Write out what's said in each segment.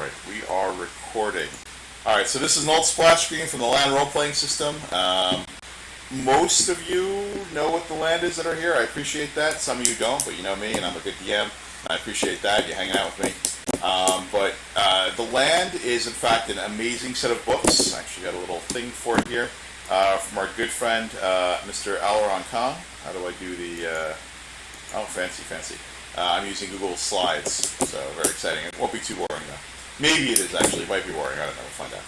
Alright, we are recording. Alright, so this is an old splash screen from the LAN role-playing system. Most of you know what the land is that are here. I appreciate that. Some of you don't, but you know me, and I'm a good DM. I appreciate that. You're hanging out with me. But the land is, in fact, an amazing set of books. I actually got a little thing for it here from our good friend, Mr. Alaron Khan. How do I do the... oh, fancy. I'm using Google Slides, so very exciting. It won't be too boring, though. Maybe it is, actually. It might be boring. I don't know. We'll find out.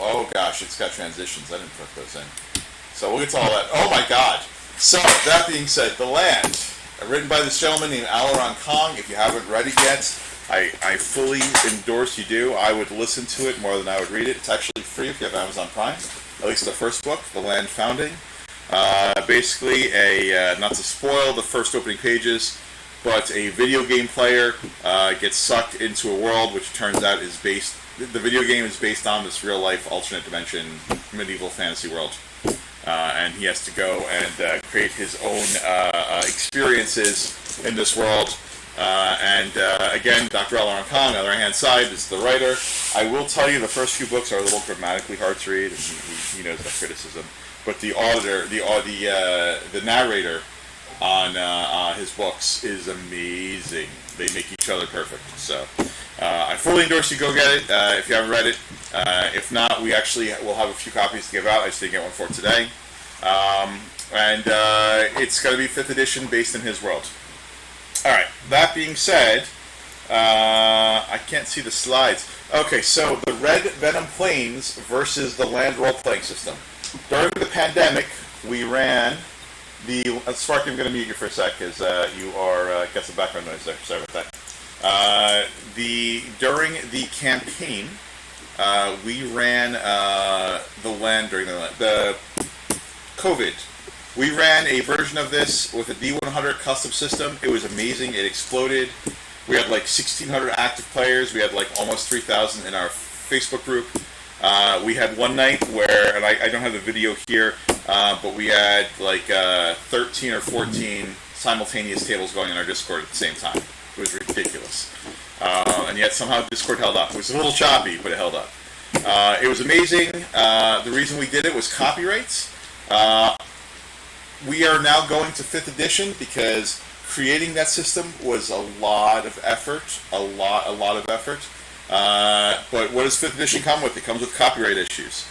Oh gosh, it's got transitions. I didn't put those in. So we'll get to all that. Oh my god. So, that being said, The Land, written by this gentleman named Alaron Khan. If you haven't read it yet, I fully endorse you do. I would listen to it more than I would read it. It's actually free if you have Amazon Prime. At least the first book, The Land Founding. Basically, not to spoil the first opening pages, but a video game player gets sucked into a world which turns out is based... The video game is based on this real-life alternate dimension medieval fantasy world. And he has to go and create his own experiences in this world. Again, Dr. Alaron Khan, on the right-hand side, is the writer. I will tell you the first few books are a little grammatically hard to read, and he knows that criticism. But the auditor, the narrator on his books is amazing. They make each other perfect. So I fully endorse you go get it if you haven't read it. If not, we actually will have a few copies to give out. I just didn't get one for today. It's going to be 5th edition based in his world. Alright, that being said, I can't see the slides. Okay, so the Red Venom Plains versus the Land role-playing system. During the pandemic, we ran the... Sparky, I'm going to mute you for a sec, because you are... got some background noise there. Sorry about that. During the campaign, we ran the land during the COVID. We ran a version of this with a D100 custom system. It was amazing. It exploded. We had like 1,600 active players. We had like almost 3,000 in our Facebook group. We had one night where, and I don't have the video here, but we had like 13 or 14 simultaneous tables going in our Discord at the same time. It was ridiculous. And yet somehow Discord held up. It was a little choppy, but it held up. It was amazing. The reason we did it was copyrights. We are now going to 5th edition because creating that system was a lot of effort. A lot of effort. But what does 5th edition come with? It comes with copyright issues.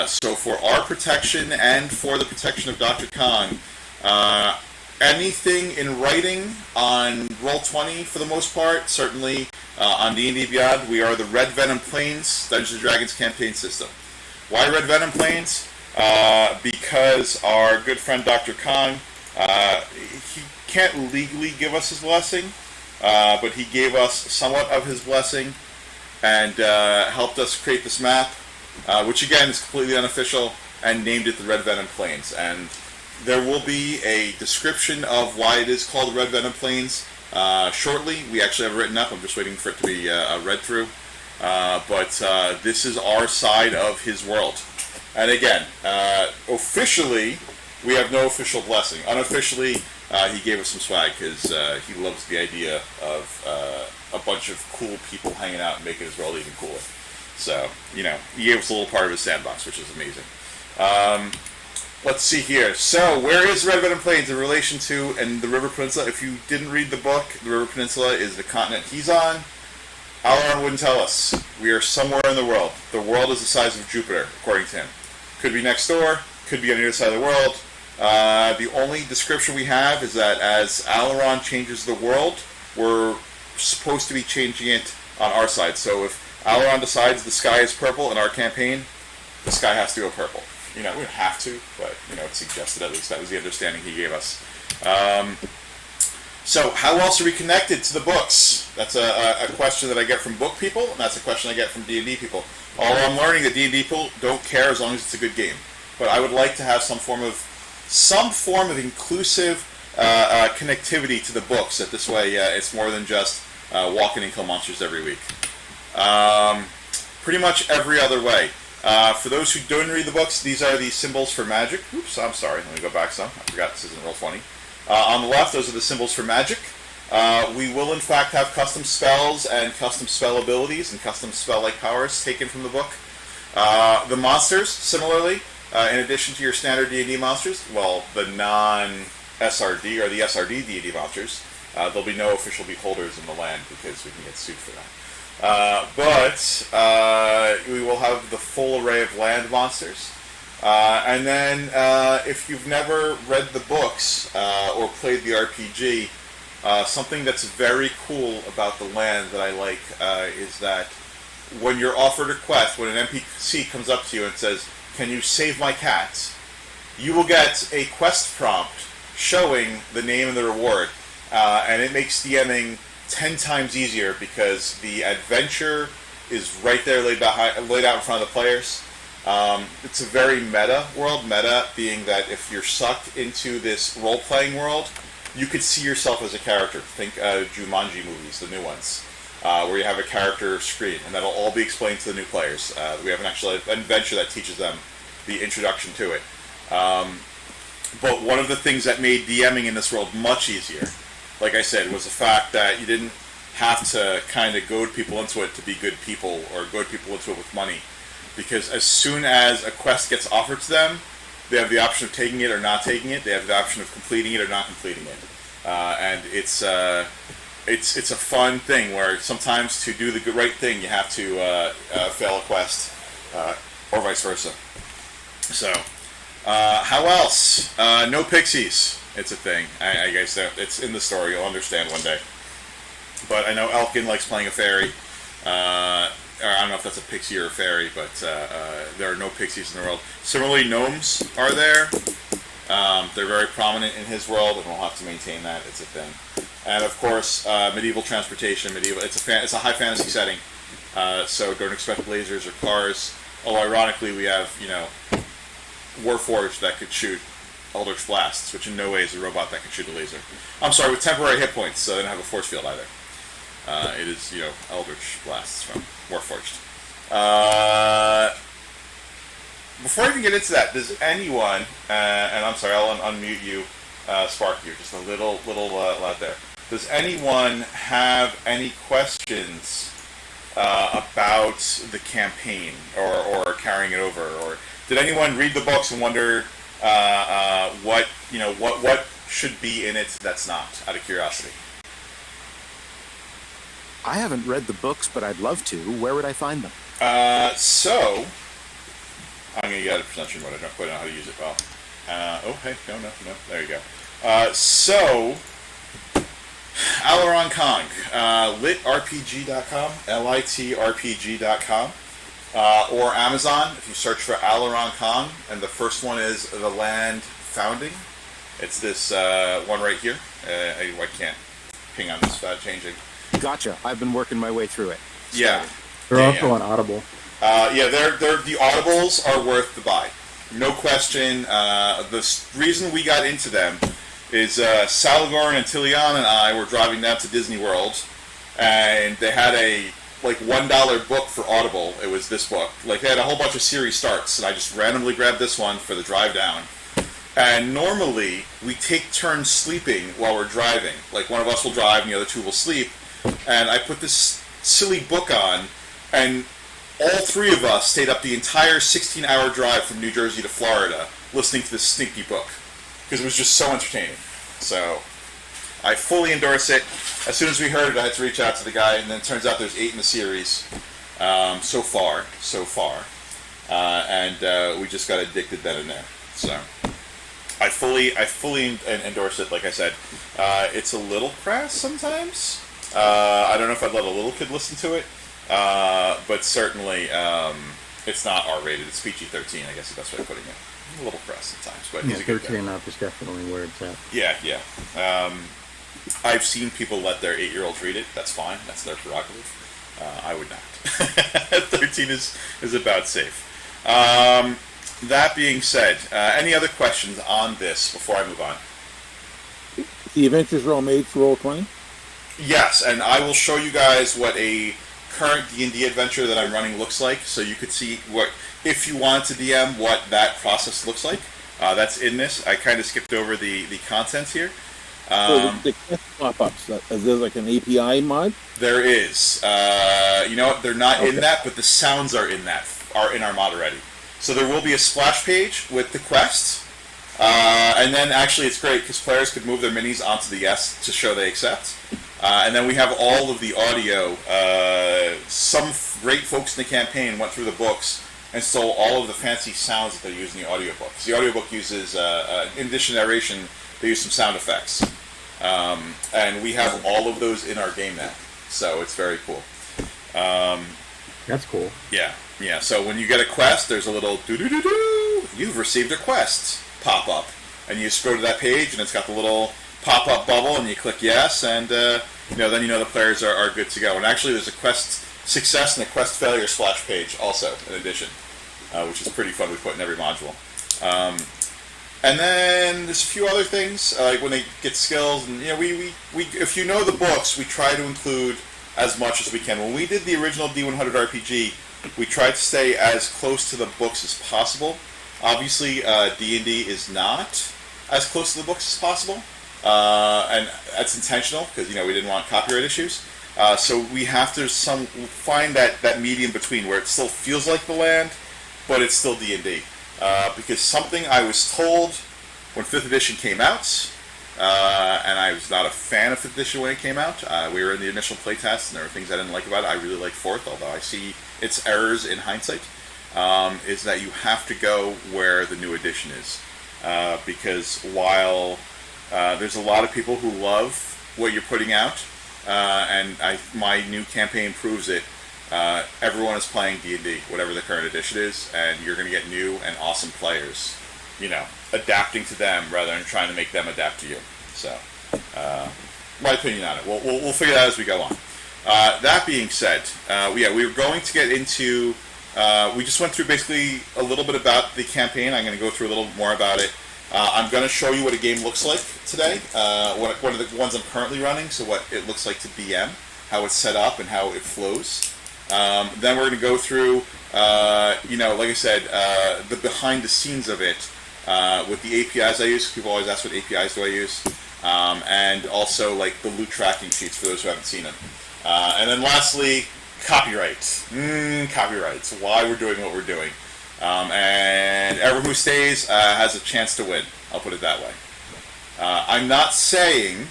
So for our protection and for the protection of Dr. Khan, anything in writing on Roll20 for the most part, certainly on D&D Beyond, we are the Red Venom Plains Dungeons & Dragons campaign system. Why Red Venom Plains? Because our good friend Dr. Khan, he can't legally give us his blessing, but he gave us somewhat of his blessing and helped us create this map, which again is completely unofficial, and named it the Red Venom Plains. And there will be a description of why it is called Red Venom Plains shortly. We actually have it written up. I'm just waiting for it to be read through. But this is our side of his world. And again, officially, we have no official blessing. Unofficially, he gave us some swag because he loves the idea of a bunch of cool people hanging out and making his world even cooler. So, you know, he gave us a little part of his sandbox, which is amazing. Let's see here. So, where is Red Venom Plains in relation to the River Peninsula? If you didn't read the book, the River Peninsula is the continent he's on. Alaron wouldn't tell us. We are somewhere in the world. The world is the size of Jupiter, according to him. Could be next door, could be on the other side of the world. The only description we have is that as Alaron changes the world, we're supposed to be changing it on our side. So if Alaron decides the sky is purple in our campaign, the sky has to go purple. You know, we don't have to, but, you know, it's suggested at least. That was the understanding he gave us. So, how else are we connected to the books? That's a question that I get from book people, and that's a question I get from D&D people. Although I'm learning that D&D people don't care as long as it's a good game. But I would like to have some form of inclusive connectivity to the books. That this way, it's more than just walk in and kill monsters every week. Pretty much every other way. For those who don't read the books, these are the symbols for magic. Oops, I'm sorry. Let me go back some. I forgot this isn't Roll20. On the left, those are the symbols for magic. We will in fact have custom spells and custom spell abilities and custom spell-like powers taken from the book. The monsters, similarly, in addition to your standard D&D monsters, well, the non-SRD or the SRD D&D monsters, there'll be no official beholders in the land because we can get sued for that. But we will have the full array of land monsters. And then, if you've never read the books or played the RPG, something that's very cool about the land that I like is that when you're offered a quest, when an NPC comes up to you and says, "Can you save my cat?" you will get a quest prompt showing the name and the reward. And it makes DMing 10 times easier because the adventure is right there laid out in front of the players. It's a very meta world, meta being that if you're sucked into this role-playing world, you could see yourself as a character. Think Jumanji movies, the new ones, where you have a character screen, and that'll all be explained to the new players. We have an actual adventure that teaches them the introduction to it. But one of the things that made DMing in this world much easier, like I said, was the fact that you didn't have to kind of goad people into it to be good people or goad people into it with money. Because as soon as a quest gets offered to them, they have the option of taking it or not taking it. They have the option of completing it or not completing it. And it's a fun thing where sometimes to do the right thing, you have to fail a quest or vice versa. So, how else? No pixies. It's a thing. I guess it's in the story. You'll understand one day. But I know Elkin likes playing a fairy. Or I don't know if that's a pixie or a fairy, but there are no pixies in the world. Similarly, gnomes are there. They're very prominent in his world, and we'll have to maintain that. It's a thing. And of course, medieval transportation. It's a high fantasy setting, so don't expect lasers or cars. Although ironically, we have Warforged that could shoot Eldritch Blasts, which in no way is a robot that can shoot a laser. I'm sorry, with temporary hit points, so they don't have a force field either. It is, Eldritch Blasts from Warforged. Before I even get into that, does anyone, and I'm sorry, I'll unmute you, Spark, you're just a little loud there. Does anyone have any questions about the campaign or carrying it over? Or did anyone read the books and wonder what should be in it that's not, out of curiosity? I haven't read the books, but I'd love to. Where would I find them? So, I'm going to get out of presentation mode. I don't quite know how to use it well. No. There you go. So, Alaron Kong, litrpg.com, litrpg.com, or Amazon. If you search for Alaron Kong, and the first one is The Land Founding. It's this one right here. I can't ping on this without changing. Gotcha. I've been working my way through it. Yeah. They're also on Audible. They're the Audibles are worth the buy. No question. The reason we got into them is Salagorn and Tillian and I were driving down to Disney World, and they had a $1 book for Audible. It was this book. They had a whole bunch of series starts, and I just randomly grabbed this one for the drive down. And normally, we take turns sleeping while we're driving. One of us will drive and the other two will sleep. And I put this silly book on, and all three of us stayed up the entire 16-hour drive from New Jersey to Florida listening to this stinky book. Because it was just so entertaining. So, I fully endorse it. As soon as we heard it, I had to reach out to the guy, and then it turns out there's 8 in the series. So far. And we just got addicted then and there. So, I fully endorse it, like I said. It's a little crass sometimes. I don't know if I'd let a little kid listen to it, but certainly it's not R-rated. It's PG-13, I guess is the best way of putting it. A little crass sometimes, but he's a good guy. 13 and up is definitely where it's at. Yeah. I've seen people let their 8-year-olds read it. That's fine. That's their prerogative. I would not. 13 is about safe. That being said, any other questions on this before I move on? The adventures are all made for Roll20? Yes, and I will show you guys what a current D&D adventure that I'm running looks like, so you could see what, if you want to DM, what that process looks like. That's in this. I kind of skipped over the content here. So the quest pop-ups, is there like an API mod? There is. You know what? They're not in that, but the sounds are in that. Are in our mod already. So there will be a splash page with the quest, and then actually it's great because players could move their minis onto the yes to show they accept. And then we have all of the audio. Some great folks in the campaign went through the books and stole all of the fancy sounds that they use in the audiobook. Because the audiobook uses, in addition to narration, they use some sound effects. And we have all of those in our game now. So it's very cool. That's cool. Yeah, yeah. So when you get a quest, there's a little doo-doo-doo-doo, you've received a quest pop-up. And you scroll to that page, and it's got the little pop-up bubble, and you click yes, and then you know the players are good to go. And actually, there's a quest success and a quest failure splash page also, in addition, which is pretty fun. We put in every module. And then there's a few other things, like when they get skills, and we if you know the books, we try to include as much as we can. When we did the original D100 RPG, we tried to stay as close to the books as possible. Obviously, D&D is not as close to the books as possible, and that's intentional because we didn't want copyright issues. So we have to find that medium between where it still feels like the land, but it's still D&D. Because something I was told when 5th edition came out, and I was not a fan of 5th edition when it came out. We were in the initial playtest, and there were things I didn't like about it. I really like 4th, although I see its errors in hindsight, is that you have to go where the new edition is. Because while there's a lot of people who love what you're putting out, and my new campaign proves it, everyone is playing D&D, whatever the current edition is, and you're going to get new and awesome players, adapting to them rather than trying to make them adapt to you. So, my opinion on it. We'll figure that out as we go on. That being said, we were going to get into. We just went through basically a little bit about the campaign. I'm going to go through a little more about it. I'm going to show you what a game looks like today. One of the ones I'm currently running, so what it looks like to DM, how it's set up, and how it flows. Then we're going to go through, like I said, the behind the scenes of it with the APIs I use. People always ask what APIs do I use, and also like the loot tracking sheets for those who haven't seen them. And then lastly, copyright. Copyrights. Why we're doing what we're doing. And everyone who stays has a chance to win. I'll put it that way. I'm not saying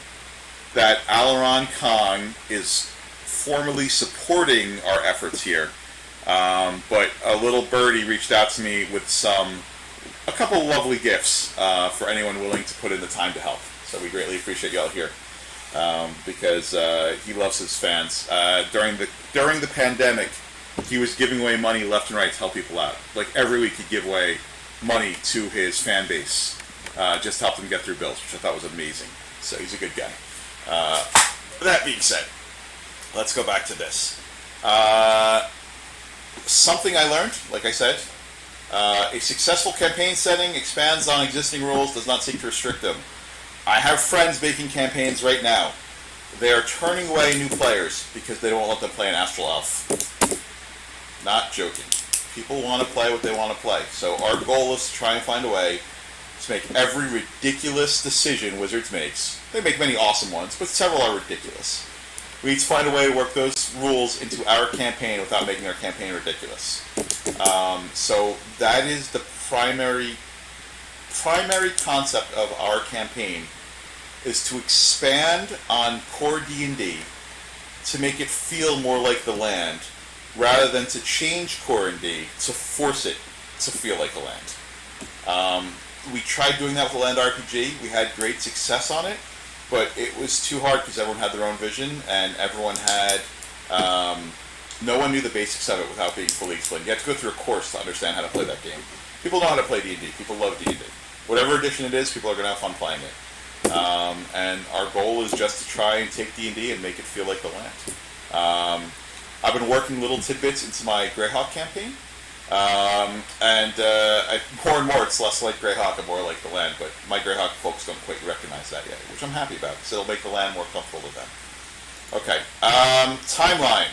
that Alaron Khan is formally supporting our efforts here, but a little birdie reached out to me with a couple of lovely gifts for anyone willing to put in the time to help. So we greatly appreciate y'all here, because he loves his fans. During the pandemic, he was giving away money left and right to help people out. Like every week, he'd give away money to his fan base, just to help them get through bills, which I thought was amazing. So he's a good guy. That being said, let's go back to this. Something I learned, like I said, a successful campaign setting expands on existing rules, does not seek to restrict them. I have friends making campaigns right now. They are turning away new players because they don't let them play an Astral Elf. Not joking. People want to play what they want to play. So our goal is to try and find a way to make every ridiculous decision Wizards makes. They make many awesome ones, but several are ridiculous. We need to find a way to work those rules into our campaign without making our campaign ridiculous. So that is the primary concept of our campaign, is to expand on core D&D to make it feel more like the land, rather than to change core D to force it to feel like the land. We tried doing that with the Land RPG. We had great success on it, but it was too hard because everyone had their own vision, and everyone had... no one knew the basics of it without being fully explained. You have to go through a course to understand how to play that game. People know how to play D&D. People love D&D. Whatever edition it is, people are going to have fun playing it. And our goal is just to try and take D&D and make it feel like the land. I've been working little tidbits into my Greyhawk campaign. More and more, it's less like Greyhawk and more like the land, but my Greyhawk folks don't quite recognize that yet, which I'm happy about, because it'll make the land more comfortable to them. Okay, timeline.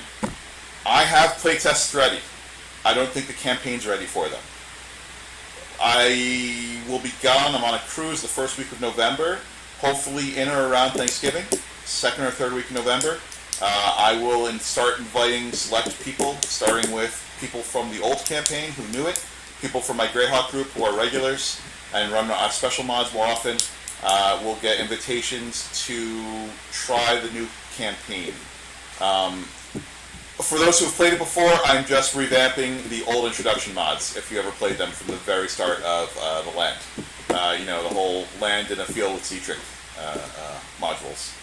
I have playtests ready. I don't think the campaign's ready for them. I will be gone. I'm on a cruise the first week of November, hopefully in or around Thanksgiving, second or third week in November. I will start inviting select people, starting with people from the old campaign who knew it, people from my Greyhawk group who are regulars and run our special mods more often. We'll get invitations to try the new campaign. For those who have played it before, I'm just revamping the old introduction mods, if you ever played them from the very start of the land. The whole land in a field with Zetric modules.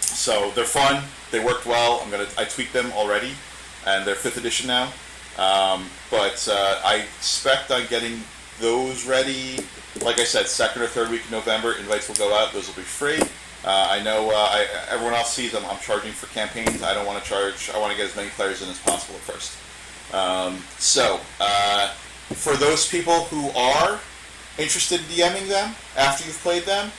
So they're fun, they worked well. I tweaked them already, and they're 5th edition now. But I expect on getting those ready, like I said, second or third week in November. Invites will go out, those will be free. I know everyone else sees I'm charging for campaigns. I don't want to charge. I want to get as many players in as possible at first. For those people who are interested in DMing them after you've played them,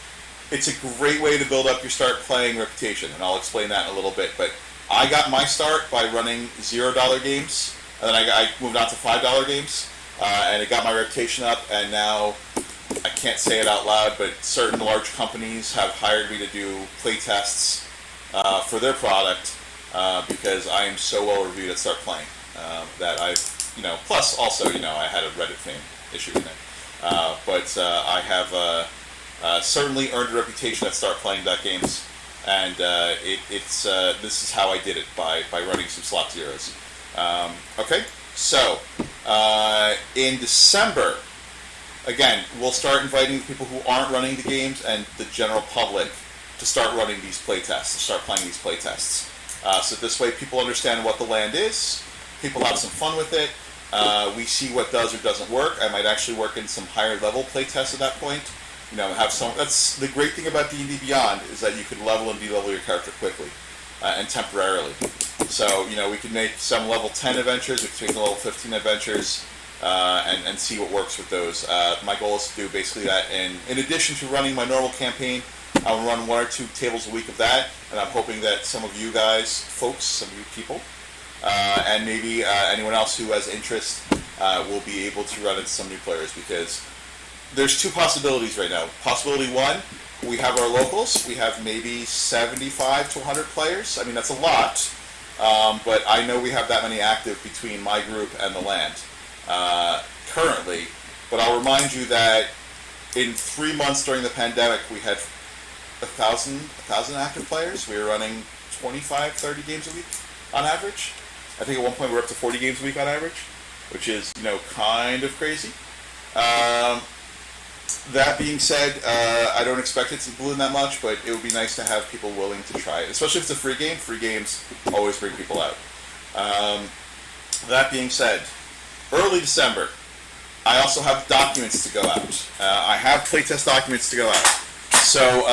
it's a great way to build up your start playing reputation, and I'll explain that in a little bit. But I got my start by running $0 games, and then I moved on to $5 games, and it got my reputation up, and now I can't say it out loud, but certain large companies have hired me to do play tests for their product because I am so well reviewed at Start Playing that I've, plus also, I had a Reddit fame issue in it. But I have certainly earned a reputation at Start Playing Games, and this is how I did it, by running some slot zeros. Okay, so in December, again, we'll start inviting people who aren't running the games and the general public to start running these playtests, to start playing these playtests. So this way people understand what the land is, people have some fun with it, we see what does or doesn't work. I might actually work in some higher level playtests at that point. That's the great thing about D&D Beyond, is that you can level and de-level your character quickly and temporarily. So, we can make some level 10 adventures, we can take the level 15 adventures, and see what works with those. My goal is to do basically that. In addition to running my normal campaign, I'll run 1 or 2 tables a week of that, and I'm hoping that some of you guys, folks, some of you people, and maybe anyone else who has interest will be able to run into some new players, because there's 2 possibilities right now. Possibility 1, we have our locals. We have maybe 75 to 100 players. I mean, that's a lot, but I know we have that many active between my group and the land currently. But I'll remind you that in 3 months during the pandemic, we had 1,000 active players. We were running 25, 30 games a week on average. I think at one point we were up to 40 games a week on average, which is, kind of crazy. That being said, I don't expect it to balloon that much, but it would be nice to have people willing to try it, especially if it's a free game. Free games always bring people out. That being said, early December, I also have documents to go out. I have playtest documents to go out. So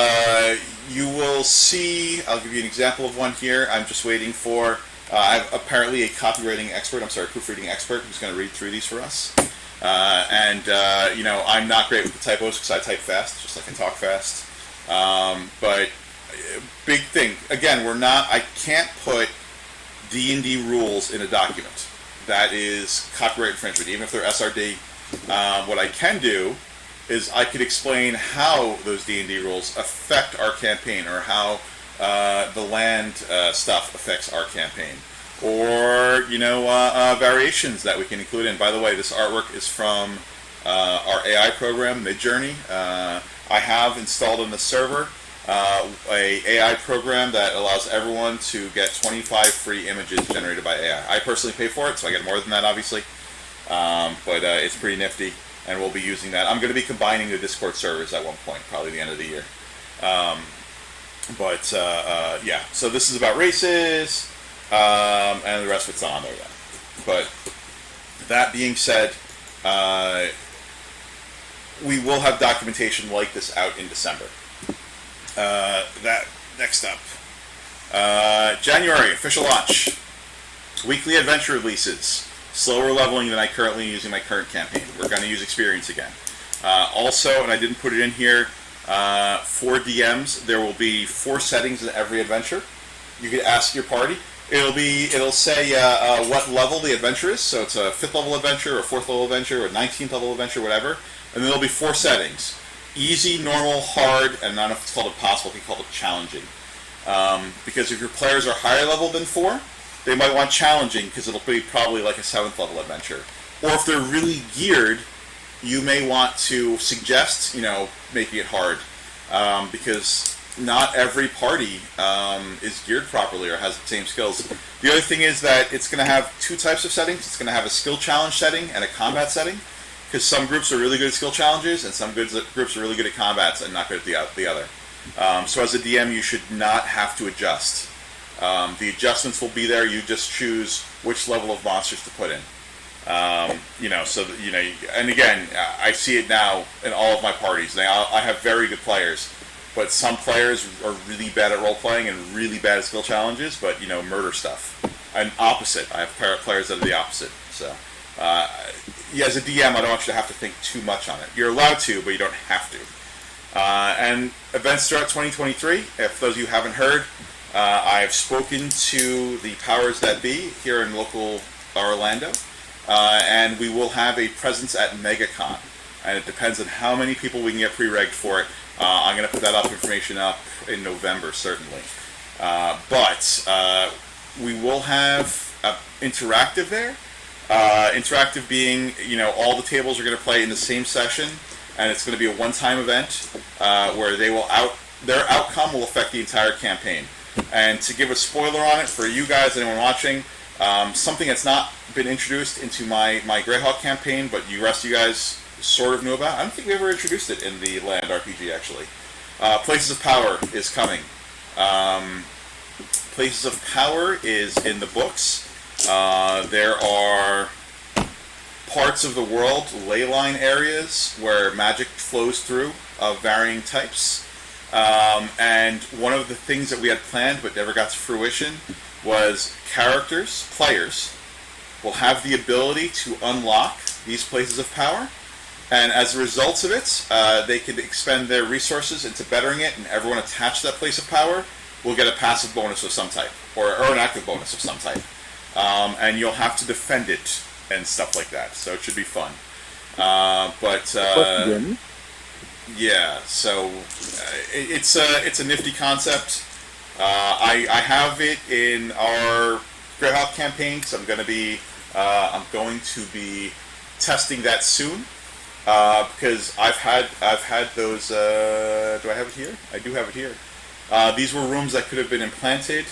you will see, I'll give you an example of one here. I'm just waiting for, I have apparently a proofreading expert who's going to read through these for us. I'm not great with the typos because I type fast, just like I talk fast. But big thing, again, I can't put D&D rules in a document. That is copyright infringement, even if they're SRD. What I can do is I could explain how those D&D rules affect our campaign, or how the land stuff affects our campaign. Or, variations that we can include in. By the way, this artwork is from our AI program, Midjourney. I have installed on the server a AI program that allows everyone to get 25 free images generated by AI. I personally pay for it, so I get more than that, obviously. But it's pretty nifty, and we'll be using that. I'm going to be combining the Discord servers at one point, probably the end of the year. Yeah, so this is about races. And the rest of it's on there then. But that being said, we will have documentation like this out in December. Next up, January, official launch. Weekly adventure releases. Slower leveling than I currently use in my current campaign. We're going to use experience again. Also, and I didn't put it in here, for DMs, there will be 4 settings in every adventure. You can ask your party. It'll say what level the adventure is, so it's a 5th level adventure, or 4th level adventure, or 19th level adventure, whatever. And then there'll be 4 settings. easy, normal, hard, and I don't know if it's called impossible, if you call it challenging. Because if your players are higher level than 4, they might want challenging because it'll be probably like a 7th level adventure. Or if they're really geared, you may want to suggest, making it hard. Because not every party is geared properly or has the same skills. The other thing is that it's going to have 2 types of settings. It's going to have a skill challenge setting and a combat setting. Because some groups are really good at skill challenges, and some groups are really good at combats and not good at the other. So as a DM, you should not have to adjust. The adjustments will be there. You just choose which level of monsters to put in. And again, I see it now in all of my parties. Now, I have very good players, but some players are really bad at role playing and really bad at skill challenges, but murder stuff. And opposite, I have players that are the opposite. So, as a DM, I don't want you to have to think too much on it. You're allowed to, but you don't have to. And events throughout 2023. If those of you haven't heard, I have spoken to the powers that be here in local Orlando. And we will have a presence at MegaCon. And it depends on how many people we can get pre-regged for it. I'm going to put that information up in November, certainly. But we will have interactive there. Interactive being, all the tables are going to play in the same session. And it's going to be a one-time event where their outcome will affect the entire campaign. And to give a spoiler on it for you guys, anyone watching, something that's not been introduced into my Greyhawk campaign, but the rest of you guys sort of knew about. I don't think we ever introduced it in the Land RPG, actually. Places of Power is coming. Places of Power is in the books. There are parts of the world, ley line areas, where magic flows through of varying types. And one of the things that we had planned but never got to fruition was players, will have the ability to unlock these places of power, and as a result of it, they can expend their resources into bettering it, and everyone attached to that place of power will get a passive bonus of some type, or an active bonus of some type. And you'll have to defend it and stuff like that, so it should be fun. Yeah, so it's a nifty concept. I have it in our Greyhawk campaign, so I'm going to be testing that soon because I've had those. Do I have it here? I do have it here. These were rooms that could have been implanted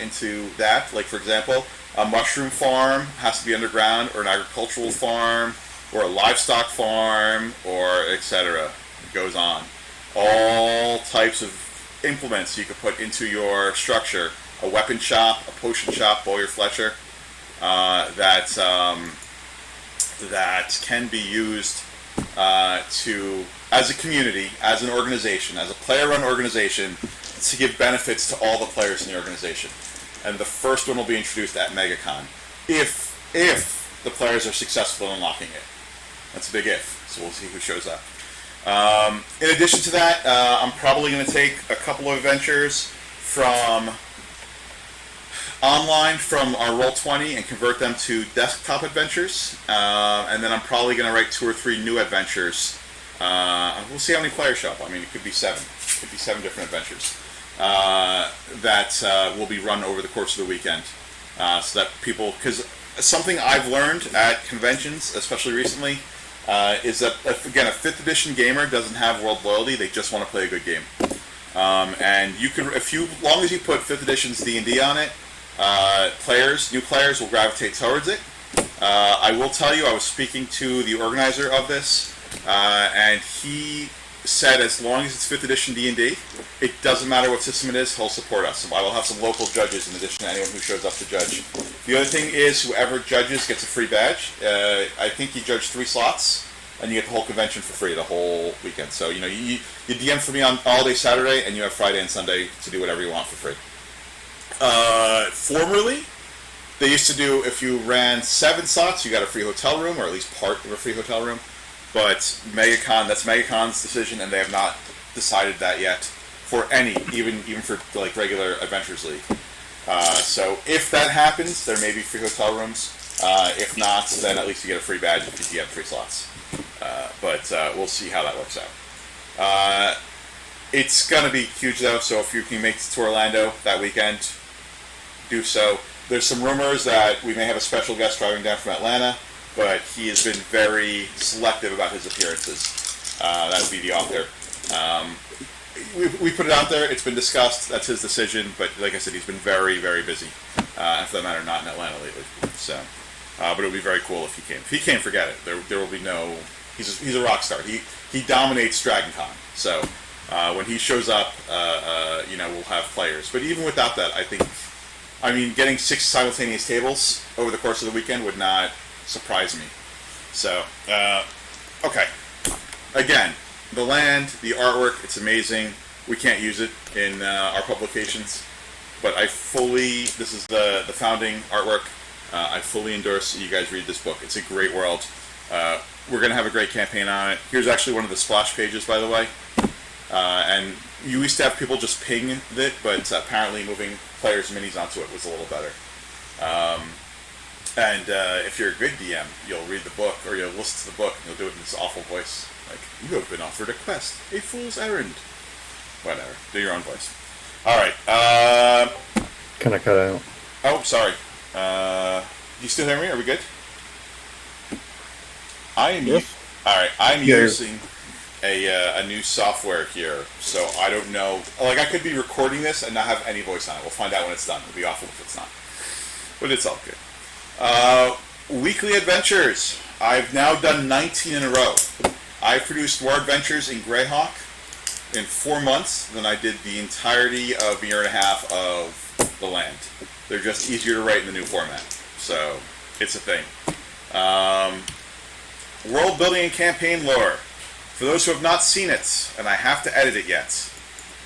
into that. Like, for example, a mushroom farm has to be underground, or an agricultural farm, or a livestock farm, or etc. It goes on. All types of implements you could put into your structure. A weapon shop, a potion shop, Bowyer Fletcher, that can be used to, as a community, as an organization, as a player-run organization, to give benefits to all the players in the organization. And the first one will be introduced at MegaCon, if the players are successful in unlocking it. That's a big if, so we'll see who shows up. In addition to that, I'm probably going to take a couple of adventures from online from our Roll20 and convert them to desktop adventures, and then I'm probably going to write 2 or 3 new adventures. We'll see how many players show up. I mean, it could be 7. It could be 7 different adventures that will be run over the course of the weekend, so that people, because something I've learned at conventions, especially recently, is that, again, a 5th edition gamer doesn't have world loyalty. They just want to play a good game. And you can, long as you put 5th edition's D&D on it, new players will gravitate towards it. I will tell you, I was speaking to the organizer of this, and he said as long as it's 5th edition D&D, it doesn't matter what system it is, he'll support us. So I will have some local judges in addition to anyone who shows up to judge. The other thing is, whoever judges gets a free badge. I think you judge 3 slots, and you get the whole convention for free the whole weekend. So, you DM for me on all day Saturday, and you have Friday and Sunday to do whatever you want for free. Formerly, they used to do, if you ran 7 slots, you got a free hotel room, or at least part of a free hotel room. But that's MegaCon's decision, and they have not decided that yet for any, even for like regular Adventures League. So if that happens, there may be free hotel rooms. If not, then at least you get a free badge if you have 3 slots. But we'll see how that works out. It's going to be huge, though, so if you can make it to Orlando that weekend, do so. There's some rumors that we may have a special guest driving down from Atlanta, but he has been very selective about his appearances. That would be the author. We put it out there. It's been discussed. That's his decision. But like I said, he's been very, very busy. And for that matter, not in Atlanta lately. So, but it would be very cool if he came. If he came, forget it. There will be no. He's a rock star. He dominates Dragon Con. So when he shows up, we'll have players. But even without that, I mean, getting 6 simultaneous tables over the course of the weekend would not surprise me. So, okay. Again, the land, the artwork, it's amazing. We can't use it in our publications, but this is the founding artwork. I fully endorse that you guys read this book. It's a great world. We're going to have a great campaign on it. Here's actually one of the splash pages, by the way. And you used to have people just ping it, but apparently moving players' minis onto it was a little better. And if you're a good DM, you'll read the book, or you'll listen to the book, and you'll do it in this awful voice. Like, you have been offered a quest, a fool's errand. Whatever. Do your own voice. Alright, Kind of cut out. Oh, sorry. You still hear me? Are we good? Yes. Alright, I'm Yeah. using a new software here, so I don't know. Like, I could be recording this and not have any voice on it. We'll find out when it's done. It'll be awful if it's not. But it's all good. Weekly adventures. I've now done 19 in a row. I produced more adventures in Greyhawk in 4 months than I did the entirety of a year and a half of The Land. They're just easier to write in the new format. So, it's a thing. World building and campaign lore. For those who have not seen it, and I have to edit it yet,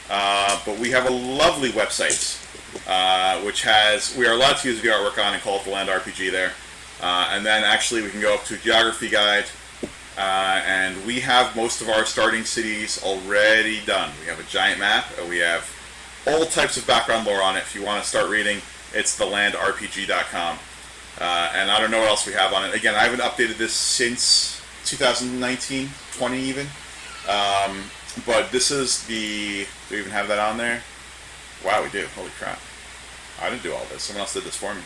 but we have a lovely website, we are allowed to use the artwork on and call it The Land RPG there. And then actually we can go up to a geography guide, and we have most of our starting cities already done. We have a giant map, and we have all types of background lore on it. If you want to start reading, it's thelandrpg.com. And I don't know what else we have on it. Again, I haven't updated this since 2019, 20 even. But this is do we even have that on there? Wow, we do. Holy crap. I didn't do all this. Someone else did this for me.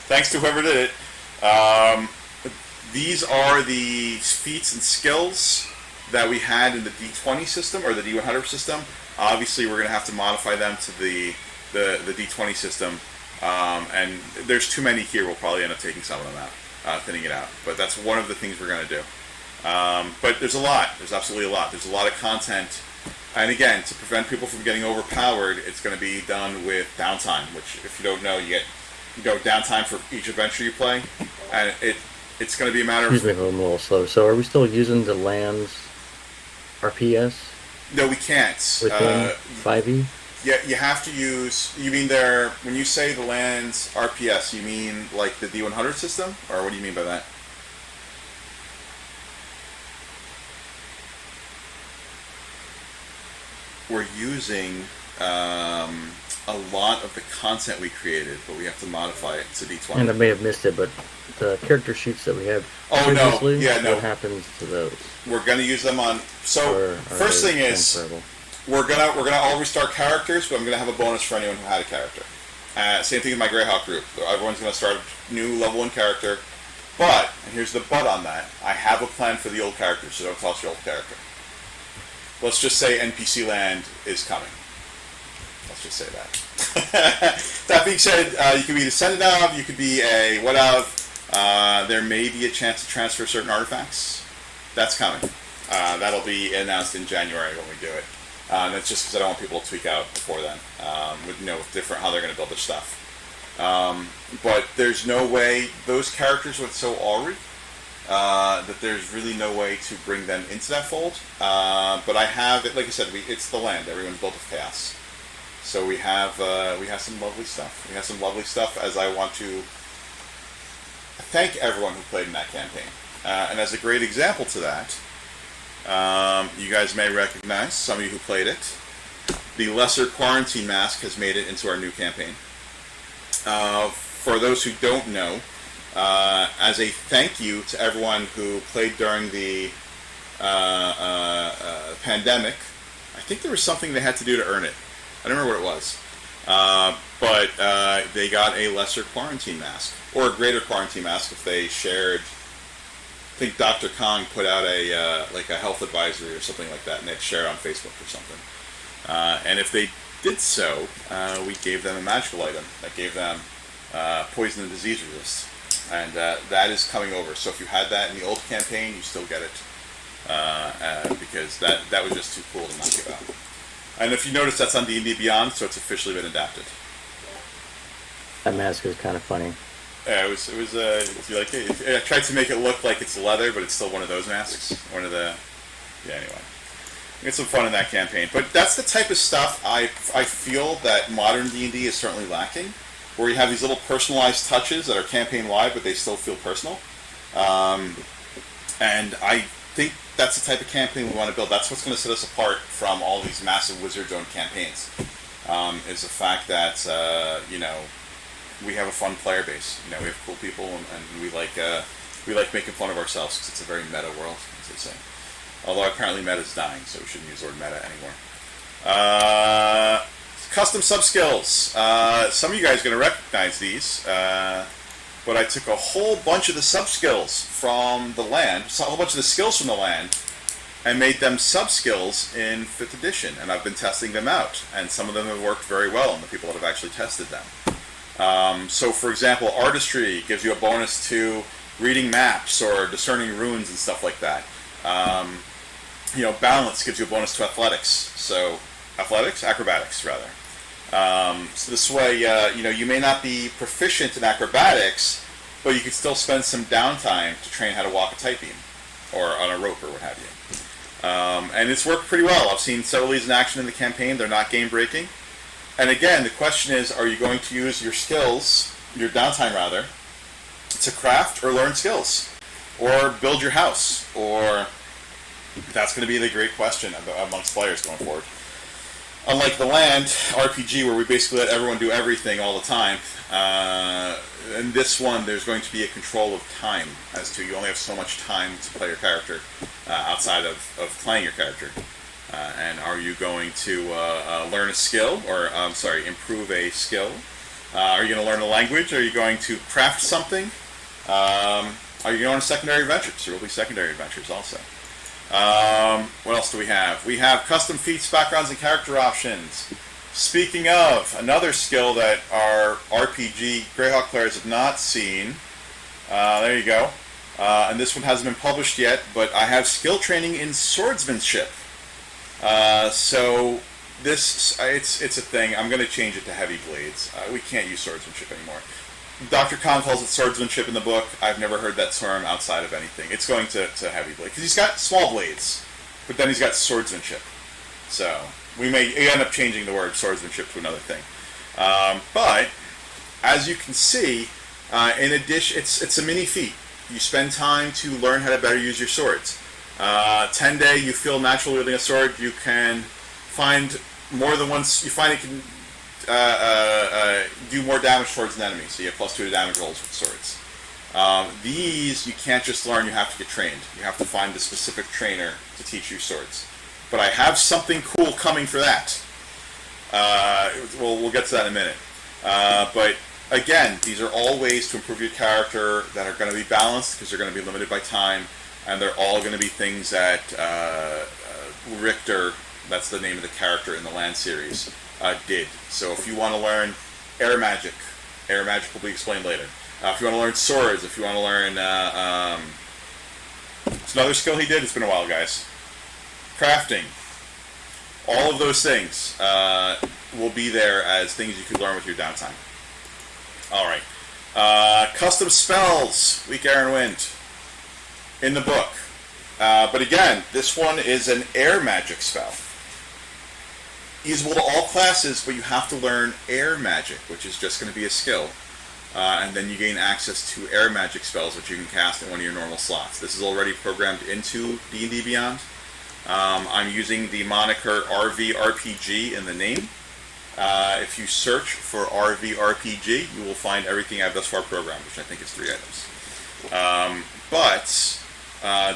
Thanks to whoever did it. These are the feats and skills that we had in the D20 system, or the D100 system. Obviously, we're going to have to modify them to the D20 system. And there's too many here. We'll probably end up taking some of them out, thinning it out. But that's one of the things we're going to do. But there's a lot. There's absolutely a lot. There's a lot of content. And again, to prevent people from getting overpowered, it's going to be done with downtime, which, if you don't know, you get downtime for each adventure you play. And it's going to be a matter of... Excuse me, I'm a little slow. So are we still using the Land's RPS No, we can't. within 5e? Yeah, you have to use... You mean when you say the Land's RPS, you mean like the D100 system? Or what do you mean by that? We're using a lot of the content we created, but we have to modify it to D20. And I may have missed it, but the character sheets that we had Oh, no. previously, Yeah, no. what happens to those? We're going to use them on... So, Or are first they thing is, transferable? we're gonna all restart characters, but I'm gonna have a bonus for anyone who had a character. Same thing with my Greyhawk group. Everyone's gonna start a new level 1 character. But, and here's the but on that, I have a plan for the old characters, so don't toss your old character. Let's just say NPC Land is coming. Let's just say that. That being said, you could be a descendant of, you could be a what of. There may be a chance to transfer certain artifacts. That's coming. That'll be announced in January when we do it. And that's just because I don't want people to tweak out before then, with different how they're going to build their stuff. But there's no way those characters were so already that there's really no way to bring them into that fold. But I have it, like I said, it's the Land. Everyone's built with chaos, so we have some lovely stuff. We have some lovely stuff. As I want to thank everyone who played in that campaign, and as a great example to that. You guys may recognize, some of you who played it, the Lesser Quarantine Mask has made it into our new campaign. For those who don't know, as a thank you to everyone who played during the pandemic. I think there was something they had to do to earn it. I don't remember what it was. But they got a lesser quarantine mask, or a greater quarantine mask if they shared. I think Dr. Kong put out a like a health advisory or something like that, and they'd share it on Facebook or something. And if they did so, we gave them a magical item that gave them poison and disease resist, and that is coming over. So if you had that in the old campaign, you still get it, because that was just too cool to not give out. And if you notice, that's on D&D Beyond, so it's officially been adapted. That mask is kind of funny. Yeah, it was. If you like it, I tried to make it look like it's leather, but it's still one of those masks. One of the. Yeah. Anyway, we had some fun in that campaign, but that's the type of stuff I feel that modern D&D is certainly lacking, where you have these little personalized touches that are campaign wide, but they still feel personal. And I think that's the type of campaign we want to build. That's what's going to set us apart from all these massive Wizards-owned campaigns. Is the fact that we have a fun player base. We have cool people, and we like making fun of ourselves because it's a very meta world, as they say. Although apparently meta is dying, so we shouldn't use the word meta anymore. Custom sub-skills. Some of you guys are going to recognize these, but I took a whole bunch of the sub-skills from the land, a whole bunch of the skills from the land, and made them sub-skills in 5th edition, and I've been testing them out, and some of them have worked very well on the people that have actually tested them. So, for example, artistry gives you a bonus to reading maps or discerning runes and stuff like that. Balance gives you a bonus to athletics. So, acrobatics, rather. So this way, you may not be proficient in acrobatics, but you could still spend some downtime to train how to walk a tight beam, or on a rope, or what have you. And it's worked pretty well. I've seen several of these in action in the campaign. They're not game-breaking. And again, the question is, are you going to use your skills, your downtime rather, to craft or learn skills? Or build your house? Or that's going to be the great question amongst players going forward. Unlike the land RPG, where we basically let everyone do everything all the time, in this one there's going to be a control of time, as to you only have so much time to play your character outside of playing your character. And are you going to learn a skill, or improve a skill? Are you going to learn a language? Are you going to craft something? Are you going on secondary adventures? There will be secondary adventures also. What else do we have? We have custom feats, backgrounds, and character options. Speaking of, another skill that our RPG Greyhawk players have not seen. There you go. And this one hasn't been published yet, but I have skill training in swordsmanship. So this, it's a thing. I'm going to change it to heavy blades. We can't use swordsmanship anymore. Dr. Khan calls it swordsmanship in the book. I've never heard that term outside of anything. It's going to heavy blade, because he's got small blades, but then he's got swordsmanship. So we may end up changing the word swordsmanship to another thing. But as you can see, in addition, it's a mini feat. You spend time to learn how to better use your swords. 10-day, you feel natural wielding a sword. You can find more than once. You find it can do more damage towards an enemy, so you have +2 to damage rolls with swords. These you can't just learn, you have to get trained. You have to find a specific trainer to teach you swords. But I have something cool coming for that. We'll get to that in a minute. But again, these are all ways to improve your character that are going to be balanced, because they're going to be limited by time, and they're all going to be things that Richter, that's the name of the character in the Land series, did. So if you want to learn air magic will be explained later. If you want to learn swords, if you want to learn... it's another skill he did. It's been a while, guys. Crafting. All of those things will be there as things you could learn with your downtime. Alright. Custom spells. Weak Air and Wind. In the book. But again, this one is an air magic spell. Usable to all classes, but you have to learn air magic, which is just going to be a skill. And then you gain access to air magic spells, which you can cast in one of your normal slots. This is already programmed into D&D Beyond. I'm using the moniker RVRPG in the name. If you search for RVRPG, you will find everything I've thus far programmed, which I think is 3 items. But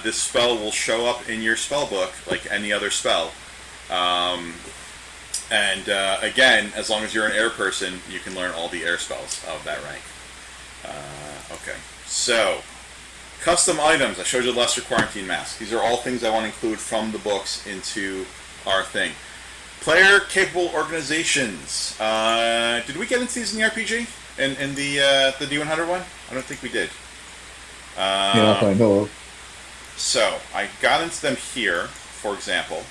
this spell will show up in your spell book like any other spell. Again, as long as you're an air person, you can learn all the air spells of that rank. Okay, so custom items. I showed you the Lesser Quarantine Mask. These are all things I want to include from the books into our thing. Player capable organizations. Did we get into these in the RPG? In the D100 one? I don't think we did. Not that I know of. So I got into them here, for example.